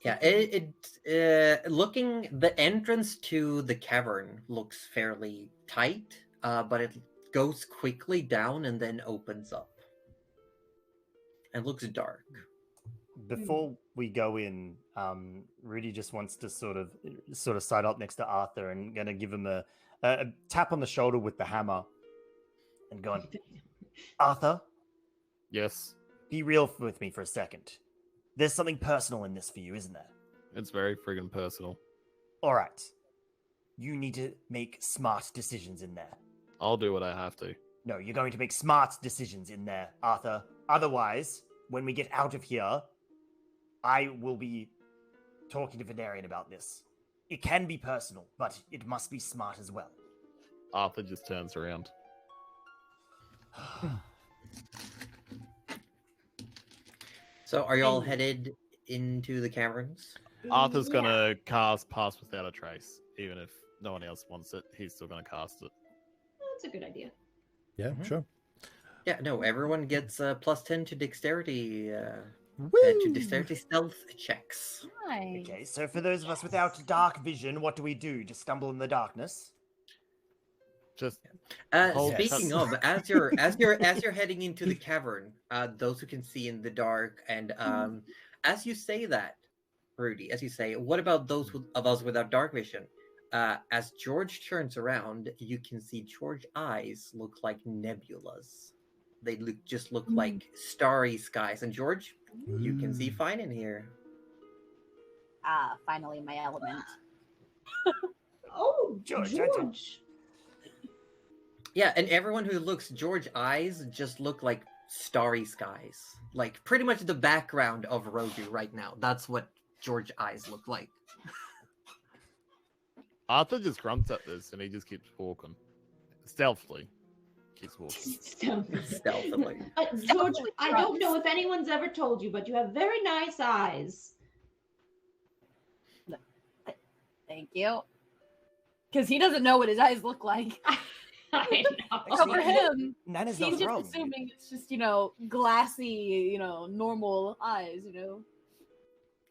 Yeah, looking, the entrance to the cavern looks fairly tight, but it goes quickly down and then opens up. And looks dark. Before we go in, Rudy just wants to sort of side up next to Arthur and gonna give him a tap on the shoulder with the hammer and going, Arthur, Yes, be real with me for a second. There's something personal in this for you, isn't there? it's very friggin' personal. All right. You need to make smart decisions in there. I'll do what I have to. No, you're going to make smart decisions in there, Arthur. Otherwise, when we get out of here, I will be talking to Venarian about this. It can be personal, but it must be smart as well. Arthur just turns around. So are you all headed into the caverns? Arthur's gonna cast Pass Without a Trace, even if no one else wants it. He's still gonna cast it. That's a good idea. Yeah, sure. Yeah, no, everyone gets plus 10 to dexterity, Woo! to dexterity stealth checks. Nice. Okay, so for those of us without dark vision, what do we do? Just stumble in the darkness? Just Speaking of, as you're heading into the cavern, those who can see in the dark, and as you say that, Rudy, as you say, what about those of us without dark vision? As George turns around, you can see George's eyes look like nebulas. They look like starry skies. And George, you can see fine in here. Ah, finally my element. Oh, George, George. Yeah, and everyone who looks, George's eyes just look like starry skies. Like pretty much the background of Roju right now. That's what George's eyes look like. Arthur just grunts at this and he just keeps walking. Stealthily. Keeps walking. Stealthily. George, I don't know if anyone's ever told you, but you have very nice eyes. Thank you. Because he doesn't know what his eyes look like. I know. So for him, Nana's he's not just wrong. assuming it's just, glassy, normal eyes, Because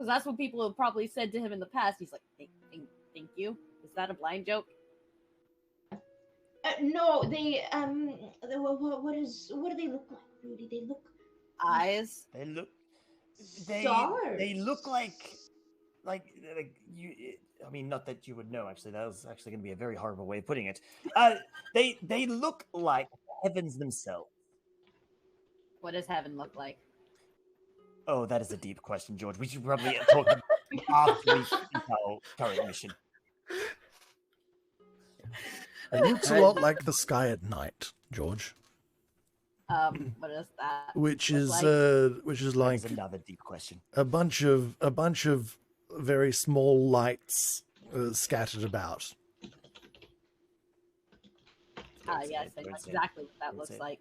that's what people have probably said to him in the past. He's like, thank you. Is that a blind joke? No, they what do they look like, Rudy? They look Eyes? They look. stars. They look like you. I mean, not that you would know. Actually, that was actually going to be a very horrible way of putting it. They look like heavens themselves. What does heaven look like? Oh, that is a deep question, George. We should probably talk about after we finish our current mission. It looks a lot like the sky at night, George. What is that? Which look is That like is another deep question. a bunch of very small lights scattered about. Yes, I know exactly what that looks like.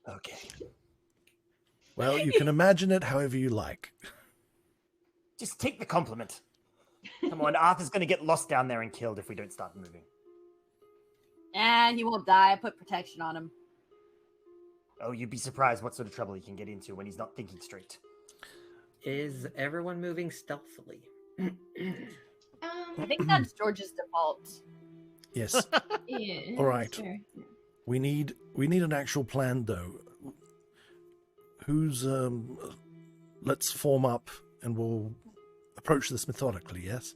Okay. Well, you can imagine it however you like. Just take the compliment. Come on, Arthur's going to get lost down there and killed if we don't start moving. And he won't die. I put protection on him. Oh, you'd be surprised what sort of trouble he can get into when he's not thinking straight. Is everyone moving stealthily? I think that's George's default. Yes. Yeah, All right. that's fair. We need an actual plan though. Who's let's form up and we'll approach this methodically, yes?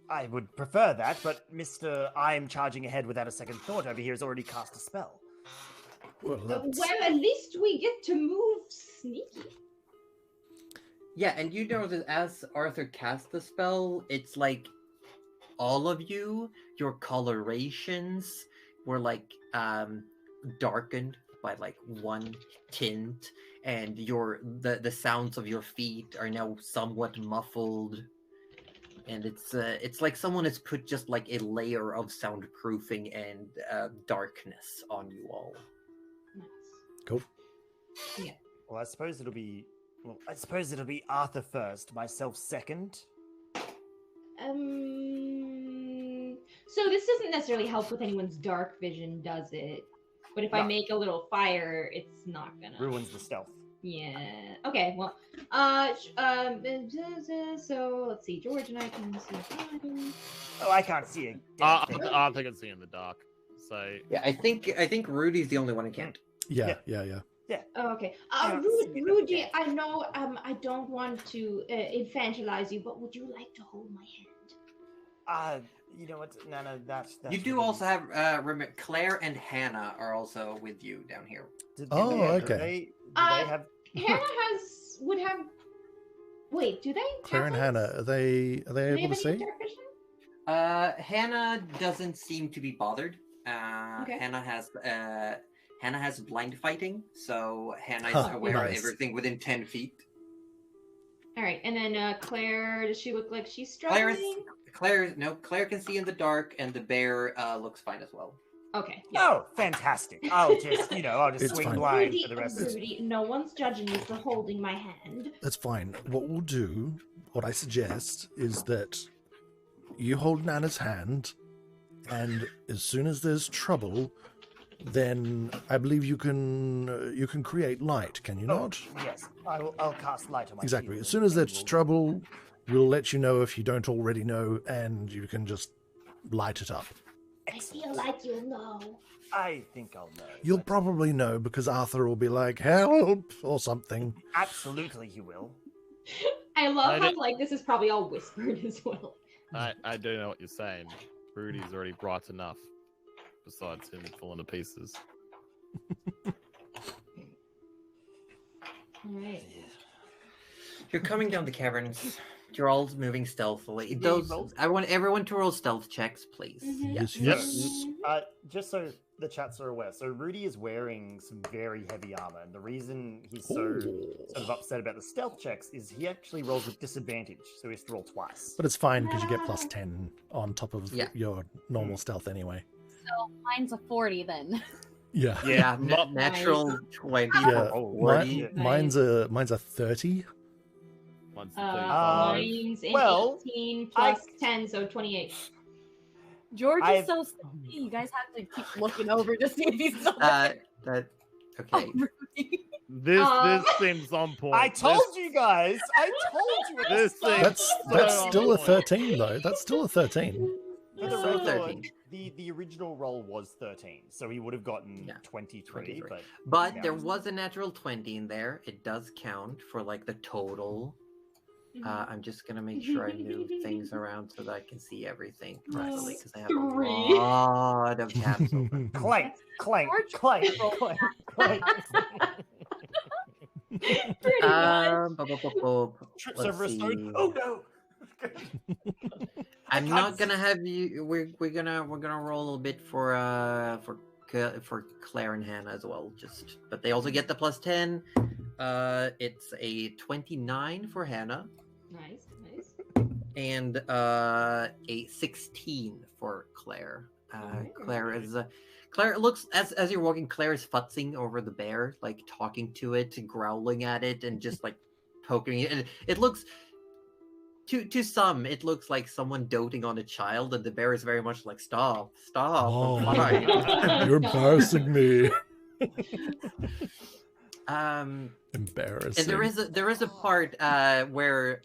I would prefer that, but Mr. I'm charging ahead without a second thought over here has already cast a spell. Well, that's... Well, at least we get to move sneaky. Yeah, and you know that as Arthur cast the spell, it's like all of you, your colorations were like darkened by like 1 tint, and the sounds of your feet are now somewhat muffled. And it's like someone has put just like a layer of soundproofing and darkness on you all. Nice. Cool. Well, I suppose it'll be Arthur first, myself second. So this doesn't necessarily help with anyone's dark vision, does it? But if I No. make a little fire, it's not gonna Ruins the stealth. Yeah. Okay. Well. So let's see. George and I can see fine. Oh, I can't see a damn thing. I think it's in the dark. So Yeah, I think Rudy's the only one who can't. Yeah. Oh, okay. Yeah, Rudy, I know. I don't want to infantilize you, but would you like to hold my hand? You know what, Nana? That's You do really- also have Claire and Hannah are also with you down here. Oh, do okay. they have? Hannah would have. Wait, do they? Claire and have Hannah, lights? are they Do they able have to any see? dark vision? Hannah doesn't seem to be bothered. Okay. Hannah has blind fighting, so Hannah is Huh, aware nice. of everything within 10 feet. All right, and then Claire, does she look like she's Claire struggling? Claire can see in the dark, and the bear looks fine as well. Okay. Yeah. Oh, fantastic! I'll just It's swing fine. blind Rudy, for the rest. Rudy, no one's judging you for holding my hand. That's fine. What I suggest is that you hold Nana's hand, and as soon as there's trouble, then I believe you can create light. Can you not? Yes, I'll cast light on my Exactly. shield As soon as and there's we'll- trouble, we'll let you know if you don't already know, and you can just light it up. I feel like you'll know. I think I'll know. You'll but probably know because Arthur will be like, "Help!" or something. absolutely he will. I love I how don't- like this is probably all whispered as well. I do know what you're saying. Rudy's already bright enough. Besides him falling to pieces. All right. You're coming down the caverns. You're all moving stealthily. Yeah, Those roll. I want everyone to roll stealth checks, please. Mhm. Yes, Yep. yes. Just so the chats are aware, so Rudy is wearing some very heavy armor, and the reason he's so sort of upset about the stealth checks is he actually rolls with disadvantage, so he has to roll twice. But it's fine because you get plus 10 on top of Yeah. your normal stealth anyway. So mine's a 40 then. Yeah. Yeah, Not- natural 20 Yeah. Oh, forty. Nice. Mine's a 30. Once Mine's an well, 18 I- plus 10, so 28. George I've- is so sleepy. You guys have to keep looking over to see if he's still That there. okay. Oh, Rudy. This seems on point. I told This- you guys! I told you at the This start! thing- That's So still a on point. 13 though. That's still a 13. For the So record, 13. the original roll was 13, so he would have gotten Yeah, 23, 23. but But Yeah. there was a natural 20 in there. It does count for like the total. I'm just gonna make sure I move things around so that I can see everything properly because I have Three. a lot of tabs open. clank, clank, George clank, rolled clank, clank. Pretty much. Trips Let's over a stone. see. Oh no! I'm can't not see. gonna have you. We're gonna roll a little bit for Claire and Hannah as well. But they also get the plus 10. It's a 29 for Hannah Nice, nice. and a 16 for Claire. Claire looks as you're walking. Claire is futzing over the bear, like talking to it, growling at it, and just like poking it. And it looks. To some, it looks like someone doting on a child, and the bear is very much like, stop, Oh, I'm fine." you're embarrassing me. And Embarrassing. there is a part where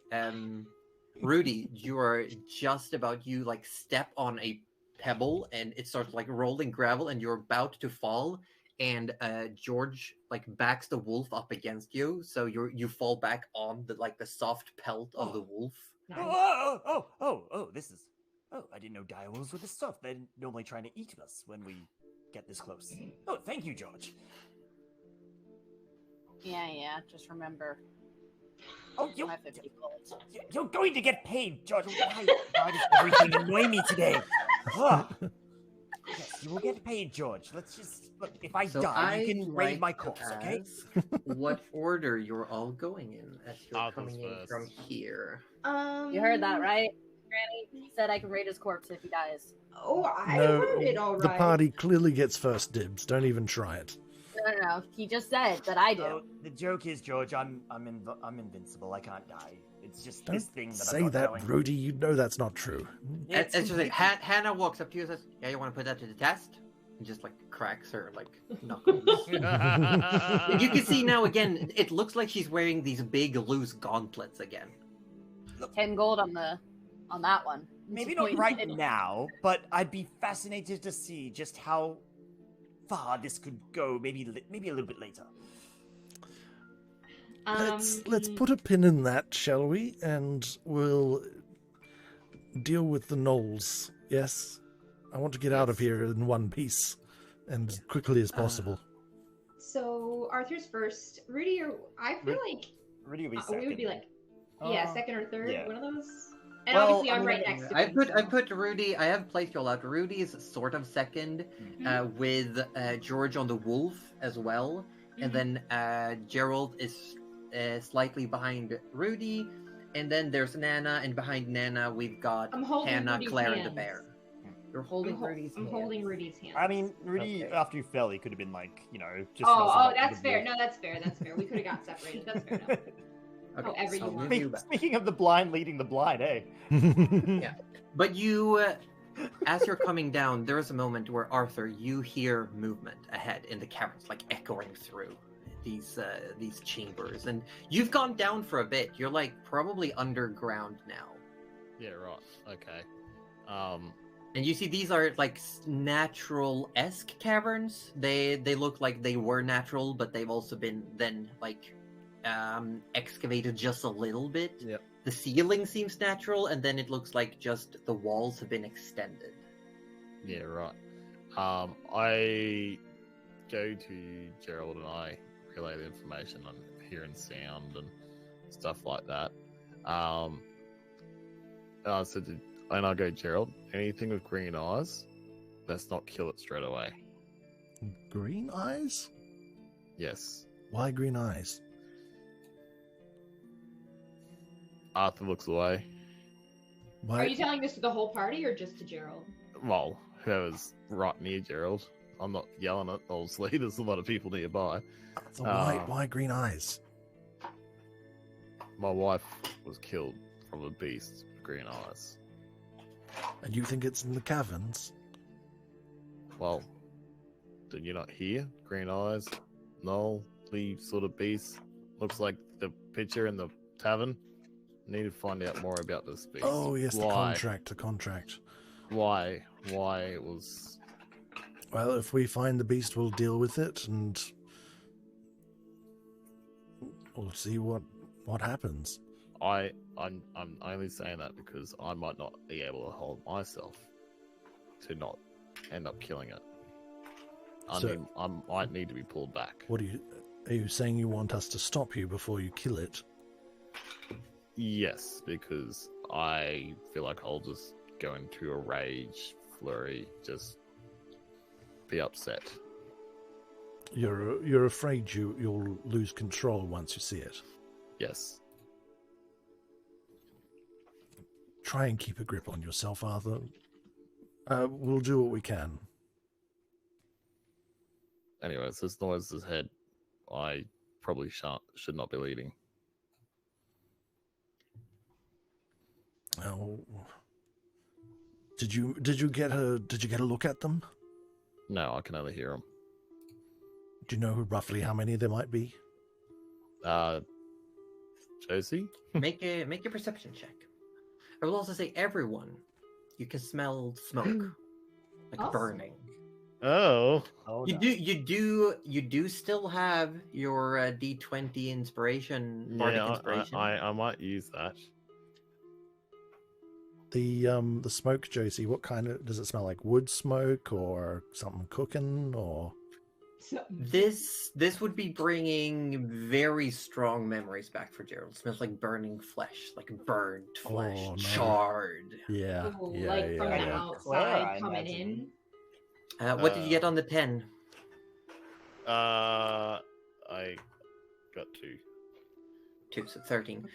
Rudy, you are just about you like step on a pebble, and it starts like rolling gravel, and you're about to fall, and George like backs the wolf up against you, so you fall back on the soft pelt of the wolf. Nice. Oh, this is... Oh, I didn't know direwolves were this soft. They're normally trying to eat us when we get this close. Oh, thank you, George. Yeah, just remember. Oh, My 50 bullets. you're going to get paid, George. Why does everything annoy me today? Ah. Yes, You will get paid, George. Let's just look. If I So die, you I'd can raid my like to corpse, okay? ask what order you're all going in as you're Arthur's coming in from first. here. You heard that, right? Granny said I can raid his corpse if he dies. Oh, I No, heard it all the right. party clearly gets first dibs. Don't even try it. No. He just said that I do. Oh, the joke is, George, I'm invincible. I can't die. It's just Don't this thing that say I've got that, going. Rudy. You know that's not true. It's It's just like completely- Hannah walks up to you and says, "Yeah, you want to put that to the test?" And just like cracks her like knuckles. And you can see now again, it looks like she's wearing these big loose gauntlets again. 10 gold on that one. Maybe not right now, but I'd be fascinated to see just how far this could go. Maybe a little bit later. Let's put a pin in that, shall we? And we'll deal with the Gnolls. Yes, I want to get out of here in one piece and as quickly as possible. So Arthur's first. Rudy, I feel like Rudy will be second. we would be like, second or third, yeah. one of those. And Well, obviously, I'm right next to him. I put Rudy. I have placed you all out. Rudy's sort of second, with George on the wolf as well, and then Gerald is slightly behind Rudy, and then there's Nana, and behind Nana we've got I'm holding Hannah, Rudy's Claire, and the hands. bear. You're holding Rudy's I'm hand. holding Rudy's hand. I mean, Rudy, Okay. after you fell, he could have been like, just. Oh, that's fair. No, that's fair. That's fair. We could have got separated. That's fair enough. Okay, However so you I'll want. move you back. Speaking of the blind leading the blind, eh? But you, as you're coming down, there is a moment where Arthur, you hear movement ahead in the caverns, like echoing through these chambers, and you've gone down for a bit. You're like probably underground now, Yeah, right. Okay. and you see these are like natural-esque caverns. They look like they were natural, but they've also been then like excavated just a little bit. Yep. The ceiling seems natural, and then it looks like just the walls have been extended. Yeah, right. I go to Gerald and I relay the information on hearing sound and stuff like that. And I said, and I go, Gerald, anything with green eyes, let's not kill it straight away. Green eyes? Yes. Why green eyes? Arthur looks away. Why? Are you telling this to the whole party or just to Gerald? Well, whoever's right near Gerald. I'm not yelling at obviously. There's a lot of people nearby. So why green eyes? My wife was killed from a beast with green eyes. And you think it's in the caverns? Well, did you not hear? Green eyes, Knoll, Lee sort of beast. Looks like the picture in the tavern. Need to find out more about this beast. Oh yes, the Why? contract. Why it was? Well, if we find the beast, we'll deal with it, and we'll see what happens. I'm only saying that because I might not be able to hold myself to not end up killing it. I might need to be pulled back. Are you saying you want us to stop you before you kill it? Yes, because I feel like I'll just go into a rage, flurry, just be upset. You're afraid you'll lose control once you see it. Yes. Try and keep a grip on yourself, Arthur. We'll do what we can. Anyways, this noise is head. I probably should not be leading. Oh, did you get a look at them? No, I can only hear them. Do you know roughly how many there might be? Josie? Make a perception check. I will also say everyone, you can smell smoke, like Awesome. burning. Oh. Oh, You no. do still have your D20 inspiration, bardic Yeah, inspiration. I might use that. The smoke, Josie. What kind of does it smell like? Wood smoke or something cooking or? So, This would be bringing very strong memories back for Gerald. It smells like burning flesh, like burnt flesh, Oh, no. charred. Yeah, ooh, yeah, like from the yeah. outside Claire, I coming imagine. in. What did you get on the 10? I got 2. 2, so 13.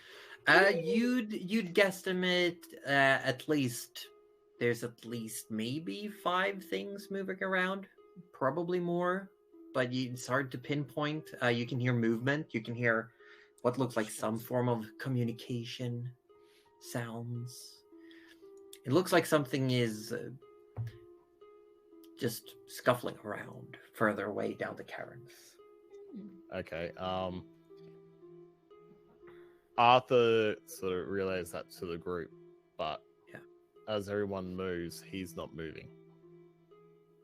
You'd guesstimate at least there's at least maybe 5 things moving around, probably more, but it's hard to pinpoint. You can hear movement. You can hear what looks like some form of communication sounds. It looks like something is just scuffling around further away down the caverns. Okay. Arthur sort of relays that to the group, but yeah, as everyone moves, he's not moving.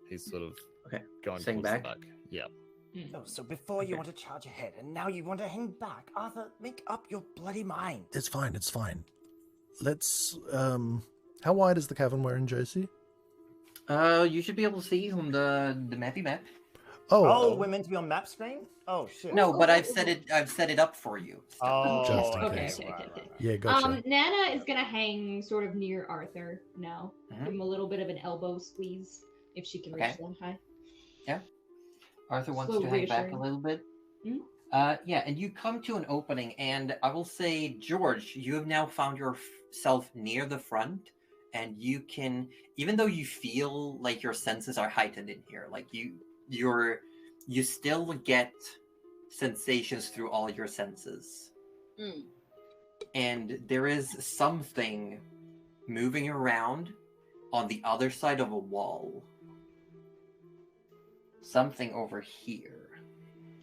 He's sort of going Staying towards back? the back. Yeah. Oh, so before you want to charge ahead, and now you want to hang back. Arthur, make up your bloody mind. It's fine. It's fine. Let's. How wide is the cavern we're in, Josie? You should be able to see on the mappy map. Oh, we're meant to be on map screen? Oh shit. No, but I've set it up for you. Oh, Just in Okay, case. okay. Yeah, gotcha. Nana is gonna hang sort of near Arthur now. Mhm. Give him a little bit of an elbow squeeze if she can reach Okay. that high. Arthur wants Slow to hang back a reassuring. little bit. Mhm. Yeah, and you come to an opening, and I will say, George, you have now found yourself near the front, and you can, even though you feel like your senses are heightened in here, like you still get sensations through all your senses. Mm. And there is something moving around on the other side of a wall. Something over here.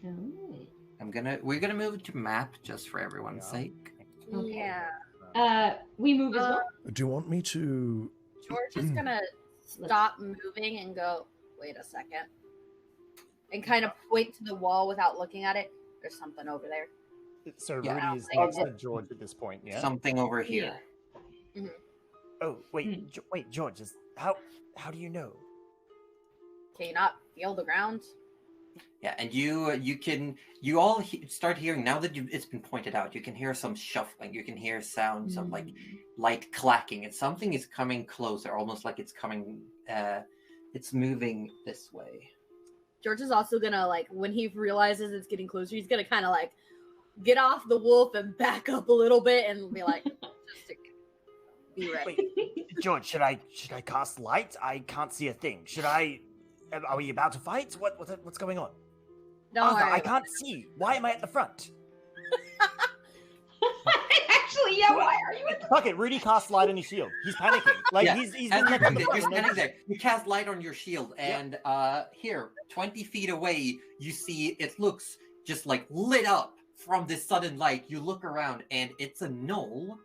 Oh. We're gonna move to map just for everyone's sake. Okay. Yeah. We move as well. Do you want me to? George is gonna stop moving and go, wait a second. And kind of point to the wall without looking at it. There's something over there. So Yeah. Rudy is Oh, next to George at this point, yeah? Something over here. Oh, wait, wait, George, how do you know? Can you not feel the ground? Yeah, and you all start hearing, now that it's been pointed out, you can hear some shuffling. You can hear sounds of like light clacking, and something is coming closer, almost like it's coming. It's moving this way. George is also gonna, like, when he realizes it's getting closer, he's gonna kind of like get off the wolf and back up a little bit and be like, just to be ready. Wait, George, should I cast light? I can't see a thing. Are we about to fight? What's going on? Don't Arthur, worry. I can't see. Why am I at the front? Actually, yeah. Why are you? Fuck it, Rudy casts light on his shield. He's panicking. Like Yeah, he's As been you're left on doing the that, you're front standing and there. You cast light on your shield, and here, 20 feet away, you see it looks just like lit up from this sudden light. You look around, and it's a gnoll,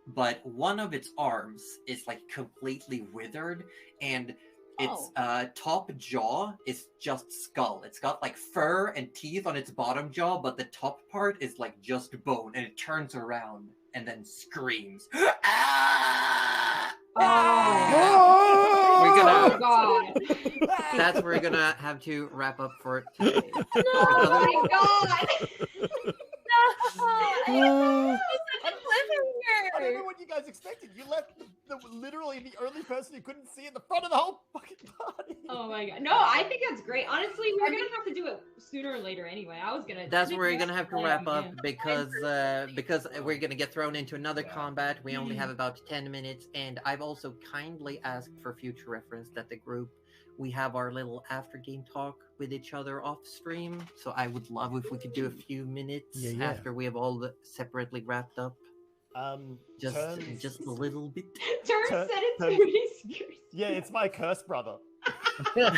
but one of its arms is like completely withered, and its top jaw is just skull. It's got like fur and teeth on its bottom jaw, but the top part is like just bone, and it turns around and then screams. Ah! Oh. We're Oh gonna. god. That's where we're gonna have to wrap up for today. Oh my god. No! I don't know Cliffhanger! what you guys expected. You left literally the only person who couldn't see at the front of the whole fucking party. Oh my god. No, I think that's great. Honestly, we're gonna have to do it sooner or later anyway. I was gonna. That's where we're gonna have to wrap up Yeah. because we're gonna get thrown into another combat. We only have about 10 minutes, and I've also kindly asked for future reference that the group we have our little after game talk with each other off stream. So I would love if we could do a few minutes Yeah. after we have all separately wrapped up. Just a little bit. Turn Turn- said it's turn- Rudy's curse. Yeah, it's my curse brother. That's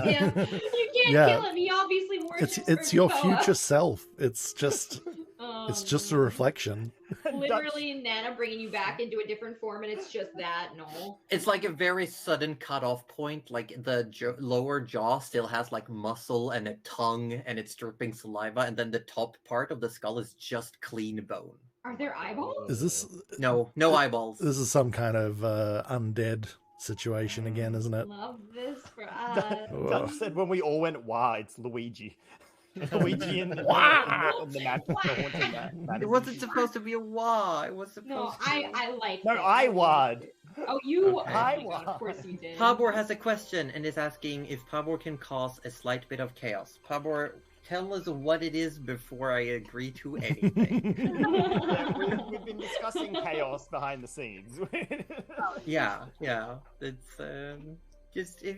him. You can't Yeah. kill him. He obviously worships It's your Urkoa. future self. It's just Oh, it's just a man. reflection. Literally Nana bringing you back into a different form, and it's just that. No. It's like a very sudden cutoff point. Like the lower jaw still has like muscle and a tongue, and it's dripping saliva, and then the top part of the skull is just clean bone. Are there eyeballs? Is this No eyeballs. this is some kind of undead situation again, isn't it? Love this for us. Dutch said when we all went, wow, it's Luigi. Luigi and Wow. the map. The haunted map. It wasn't supposed to be a wah. It was supposed No, to. I like. No, it. I wad. Oh, you. Okay. Oh my I God, of course won. you did. Pabor has a question and is asking if Pabor can cause a slight bit of chaos. Pabor, tell us what it is before I agree to anything. Yeah, we've been discussing chaos behind the scenes. Yeah. It's just if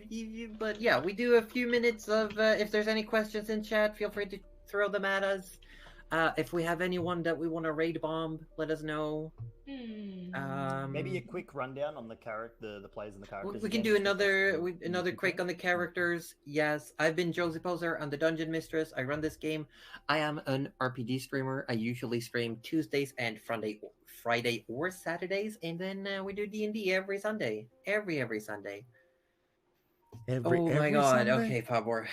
but yeah, we do a few minutes of if there's any questions in chat, feel free to throw them at us. If we have anyone that we want to raid bomb, let us know. Maybe a quick rundown on the players and the characters. We can again, do just because another quick on the characters. Yes, I've been Josie Poser. I'm the Dungeon Mistress. I run this game. I am an RPG streamer. I usually stream Tuesdays and Friday or Saturdays, and then we do D&D every Sunday. Every Sunday. Oh my God! Sunday? Okay, Pabor.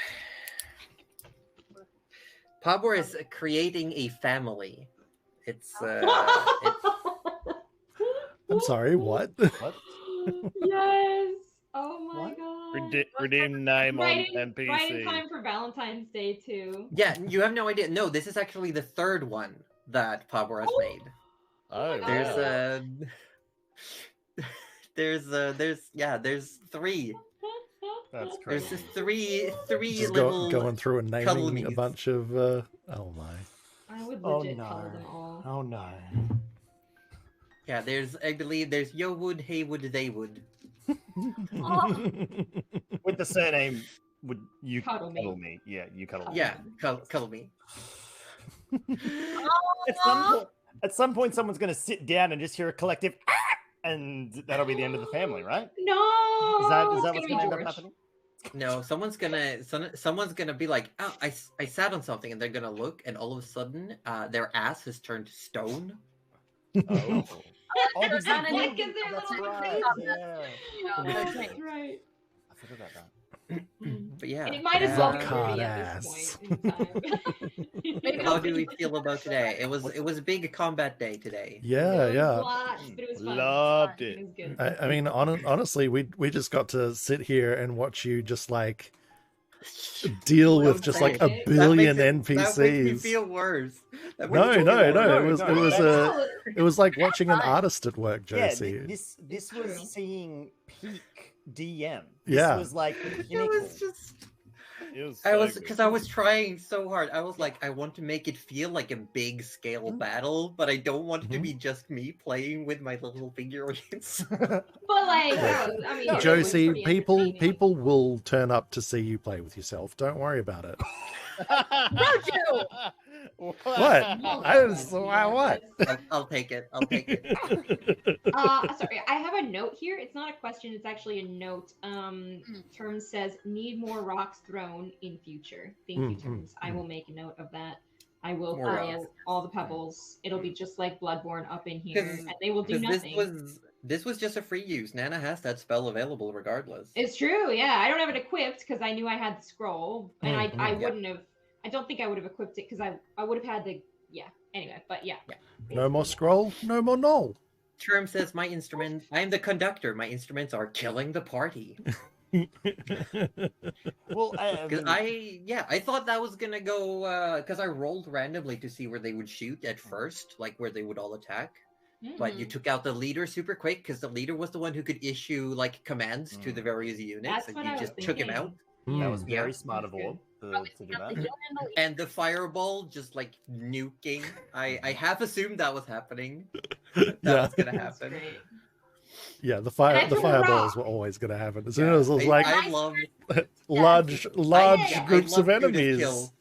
Pabor is creating a family. It's I'm sorry, what? What? Yes. Oh my What? God. Redeem name on Right in NPC. time for Valentine's Day too. yeah. You have no idea. No, this is actually the third one that Pabor has made. Oh, There's wow. there's three. That's There's crazy. just three Just little going through and naming a cuddlies. bunch of. Oh my. I would Oh legit no. call them all. Oh no. Yeah, I believe there's Yowood, Haywood, Theywood. With the surname, would you Cuddle me. me? Yeah, you cuddle me. Yeah, cuddle me. At some point, someone's going to sit down and just hear a collective, "Ah!" and that'll be the end of the family, right? No. Is that It's what's gonna going be to end up George. happening? No, someone's gonna be like, oh, I sat on something, and they're gonna look, and all of a sudden, their ass has turned to stone. Oh, They're gonna Yeah, need 'cause they're that's little right. babies. Yeah. You know, Oh, that's that's right. I forgot about that. But yeah, And it might as well be Rock Ruby hard at this ass. point in time. Maybe how do we feel about today? It was a big combat day today. Yeah, It was yeah. blotched, but it was fun. Loved It it. was good. I mean, honestly, we just got to sit here and watch you just like deal Don't with just say like it. a billion That makes me NPCs. feel worse. That makes No, me feel no, worse. no. No, It was like watching an fine. artist at work, Yeah, Josie. this True. was seeing peak DM. This Yeah. was like the It pinnacle. was just. It was I so was good. because I was trying so hard. I was like, I want to make it feel like a big scale battle, but I don't want it to be just me playing with my little figurines. But like, I mean, it was Josie, pretty people entertaining. will turn up to see you play with yourself. Don't worry about it. What? What? I'll take it. I'll take it. Sorry, I have a note here. It's not a question. It's actually a note. Terms says need more rocks thrown in future. Thank you, Terms. I will make a note of that. I will More throw rocks. all the pebbles. It'll be just like Bloodborne up in here, 'Cause- and they will do Because nothing. this was just a free use. Nana has that spell available regardless. It's true. Yeah, I don't have it equipped because I knew I had the scroll, and I Yeah. wouldn't have. I don't think I would have equipped it because I would have had the. Yeah. Anyway, but yeah. No more scroll, no more Knoll. Term says my instrument. I am the conductor. My instruments are killing the party. Well, Because I thought that was gonna go because I rolled randomly to see where they would shoot at first, like where they would all attack. But you took out the leader super quick because the leader was the one who could issue like commands to the various units, That's and what you I was just took him thinking. out. that was Mm. very Yeah. smart of That's all Probably to do got the that. heal and the And the fireball just like nuking. I half assumed that was happening. That Yeah. was gonna That's happen. great. Yeah, the And I the threw a fireballs rock. were always going to happen. As soon Yeah. as it was like I love large I groups love of Judith enemies. Kill.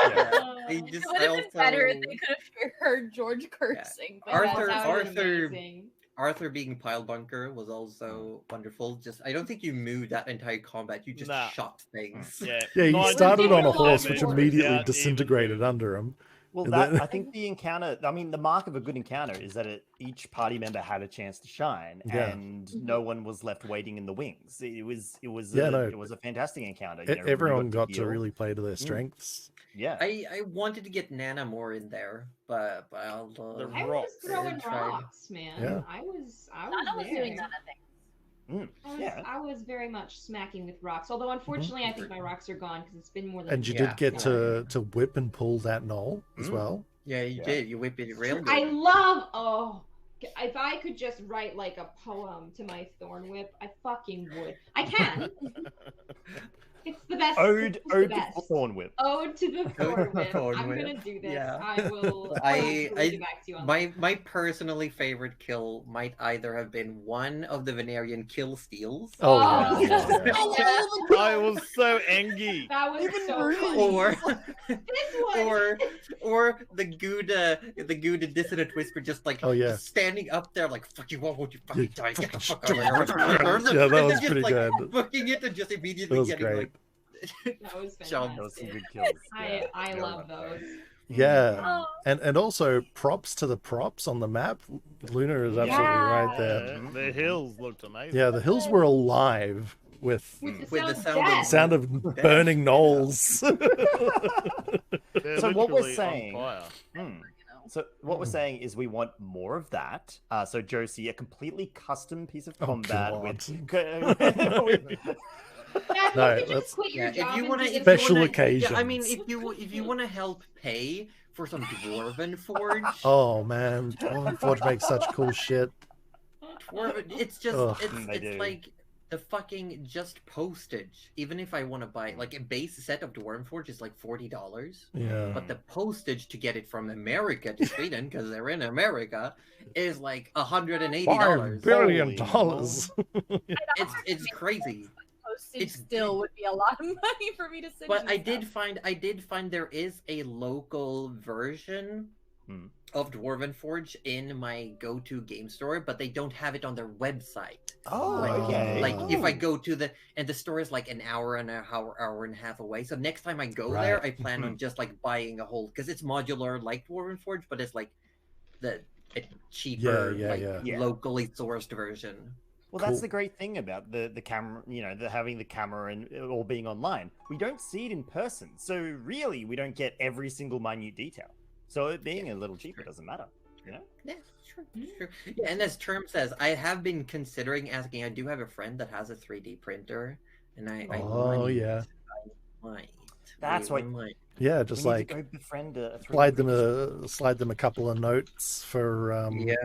Uh, They It just would I have been better if also they could have heard George cursing. but Arthur- that's that would've been Arthur- amazing. Arthur being pile bunker was also wonderful. Just I don't think you moved that entire combat. You just Nah. shot things. Yeah, Yeah, you not started on a ridiculous horse, which damage immediately without even disintegrated moving. under him. Well, And that then- I think the encounter. I mean, the mark of a good encounter is that each party member had a chance to shine, Yeah. and no one was left waiting in the wings. It was Yeah, no. it was a fantastic encounter. You know, everybody Everyone got to heal. really play to their strengths. Yeah, I wanted to get Nana more in there, but I'll The I was rocks. throwing tried. rocks, man. Yeah. I was Nana was there. doing none of things. yeah. I was very much smacking with rocks. Although unfortunately, I think my rocks are gone because it's been more than. And you Yeah. did get to whip and pull that Knoll as Mm. well. Yeah, you Yeah. did. You whip it real good. I love. Oh, if I could just write like a poem to my thorn whip, I fucking would. I can. It's the best. Ode It's the to best. the Thorn Whip. Ode to the thorn whip. Thorn I'm whip. gonna do this. Yeah. I will. I get back to you on that. my personally favorite kill might either have been one of the Venerian kill steals, Oh, Oh, yeah. yes. yeah. I was so angry. That was so funny. or This one. or the Gouda dissonant whisper, just like Oh, yeah. just standing up there like fuck you, what would you fucking die? Get the fuck Yeah, out of here. that was Just, pretty like, good. booking it and just That immediately was getting great. like That was Jump. That was some fantastic. good kills. I love those. Yeah. Oh, And also props to the props on the map. Luna is absolutely right there. The hills looked amazing. Yeah, the hills were alive with With With the the sound of- death. sound of burning knolls. They're So what we're literally on saying- fire. Hmm. So what we're saying is we want more of that. So Josie, a completely custom piece of Oh, combat God. with. Matt, No, you could let's- just quit your Yeah, job if you and want to, do this Special one- occasion. I mean, if you want to help pay for some dwarven forge, Oh man, Dwarven Forge makes such cool shit. dwarven, it's just Ugh. They do. it's like the fucking just postage. Even if I want to buy like a base set of dwarven forge is like $40, Yeah. but the postage to get it from America to Sweden because they're in America is like $180. $5 billion. It's crazy. postage It's- still would be a lot of money for me to send. But you I stuff. did find there is a local version Hmm. of Dwarven Forge in my go-to game store, but they don't have it on their website. Oh, Like- okay. Like if I Ooh. go to the store is like an hour and hour and a half away. So next time I go Right. there, I plan on just like buying a whole because it's modular like Dwarven Forge, but it's like a cheaper, Yeah, like yeah. locally sourced version. Well, that's Cool. the great thing about the camera, having the camera and it all being online. We don't see it in person, so really we don't get every single minute detail. So it being a little cheaper doesn't matter, Yeah, true. Yeah, and as Term says, I have been considering asking. I do have a friend that has a 3D printer, and I Oh might, yeah, might. That's I why- might. yeah. We Just need like to go befriend a 3D slide them a couple of notes for Yeah,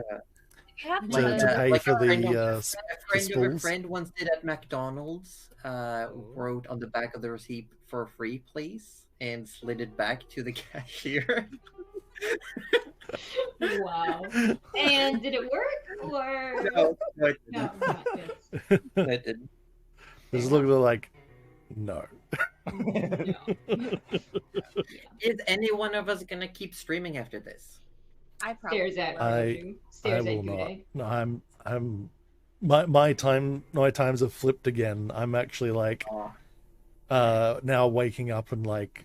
You have to, to- to pay like for a friend the a friend of a spools. friend once did at McDonald's. Wrote on the back of the receipt "for free, please," and slid it back to the cashier. Wow. And did it work or No, it no? didn't. Not good. It didn't. Just look at it like, no. No. Is any one of us gonna keep streaming after this? I probably Stares at will. you. I Stares will at not. you. No, I'm my times have flipped again. I'm actually like now waking up and like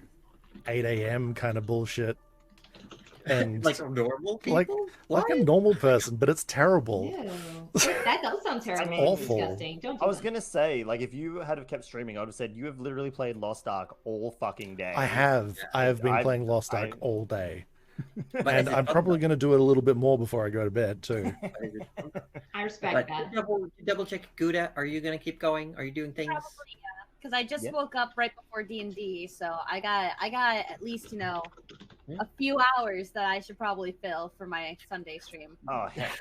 8 a.m. kind of bullshit. And Like normal people? like like a normal person, but it's terrible. Ew. That does sound terrible. mean, and awful. Disgusting. Don't do I was that. gonna say, like, if you had have kept streaming, I would have said you have literally played Lost Ark all fucking day. I have. I have been I- playing Lost Ark I- all day. But And is it I'm fun, probably though? going to do it a little bit more before I go to bed, too. But is it fun? I respect But that. double check, Gouda. Are you gonna keep going? Are you doing things? Probably, because I just Yeah. woke up right before D&D, so I got at least Yeah. a few hours that I should probably fill for my Sunday stream. Oh heck.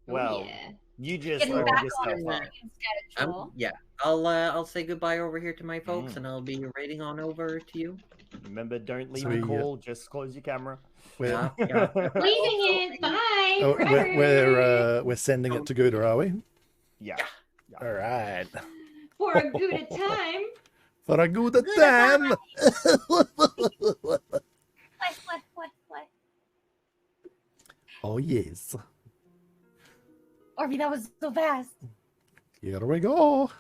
Oh, Well, yeah. you just Getting owned back on yourself a up. streaming schedule. Yeah, I'll say goodbye over here to my folks, Mm. and I'll be raiding on over to you. Remember, don't leave Sweet. the call. Just close your camera. We're, Yeah. Leaving it. Bye. oh, forever. we're sending it to Gouda, are we? Yeah. All right. For a good time. For a good Good time. What? Oh, yes. Orby, that was so fast. Here we go.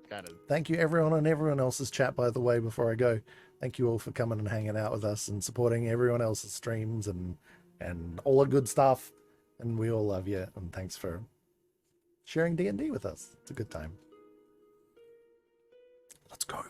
Kind of. Thank you, everyone, and everyone else's chat, by the way, before I go. Thank you all for coming and hanging out with us and supporting everyone else's streams and all the good stuff. And we all love you. And thanks for sharing D&D with us. It's a good time. Let's go.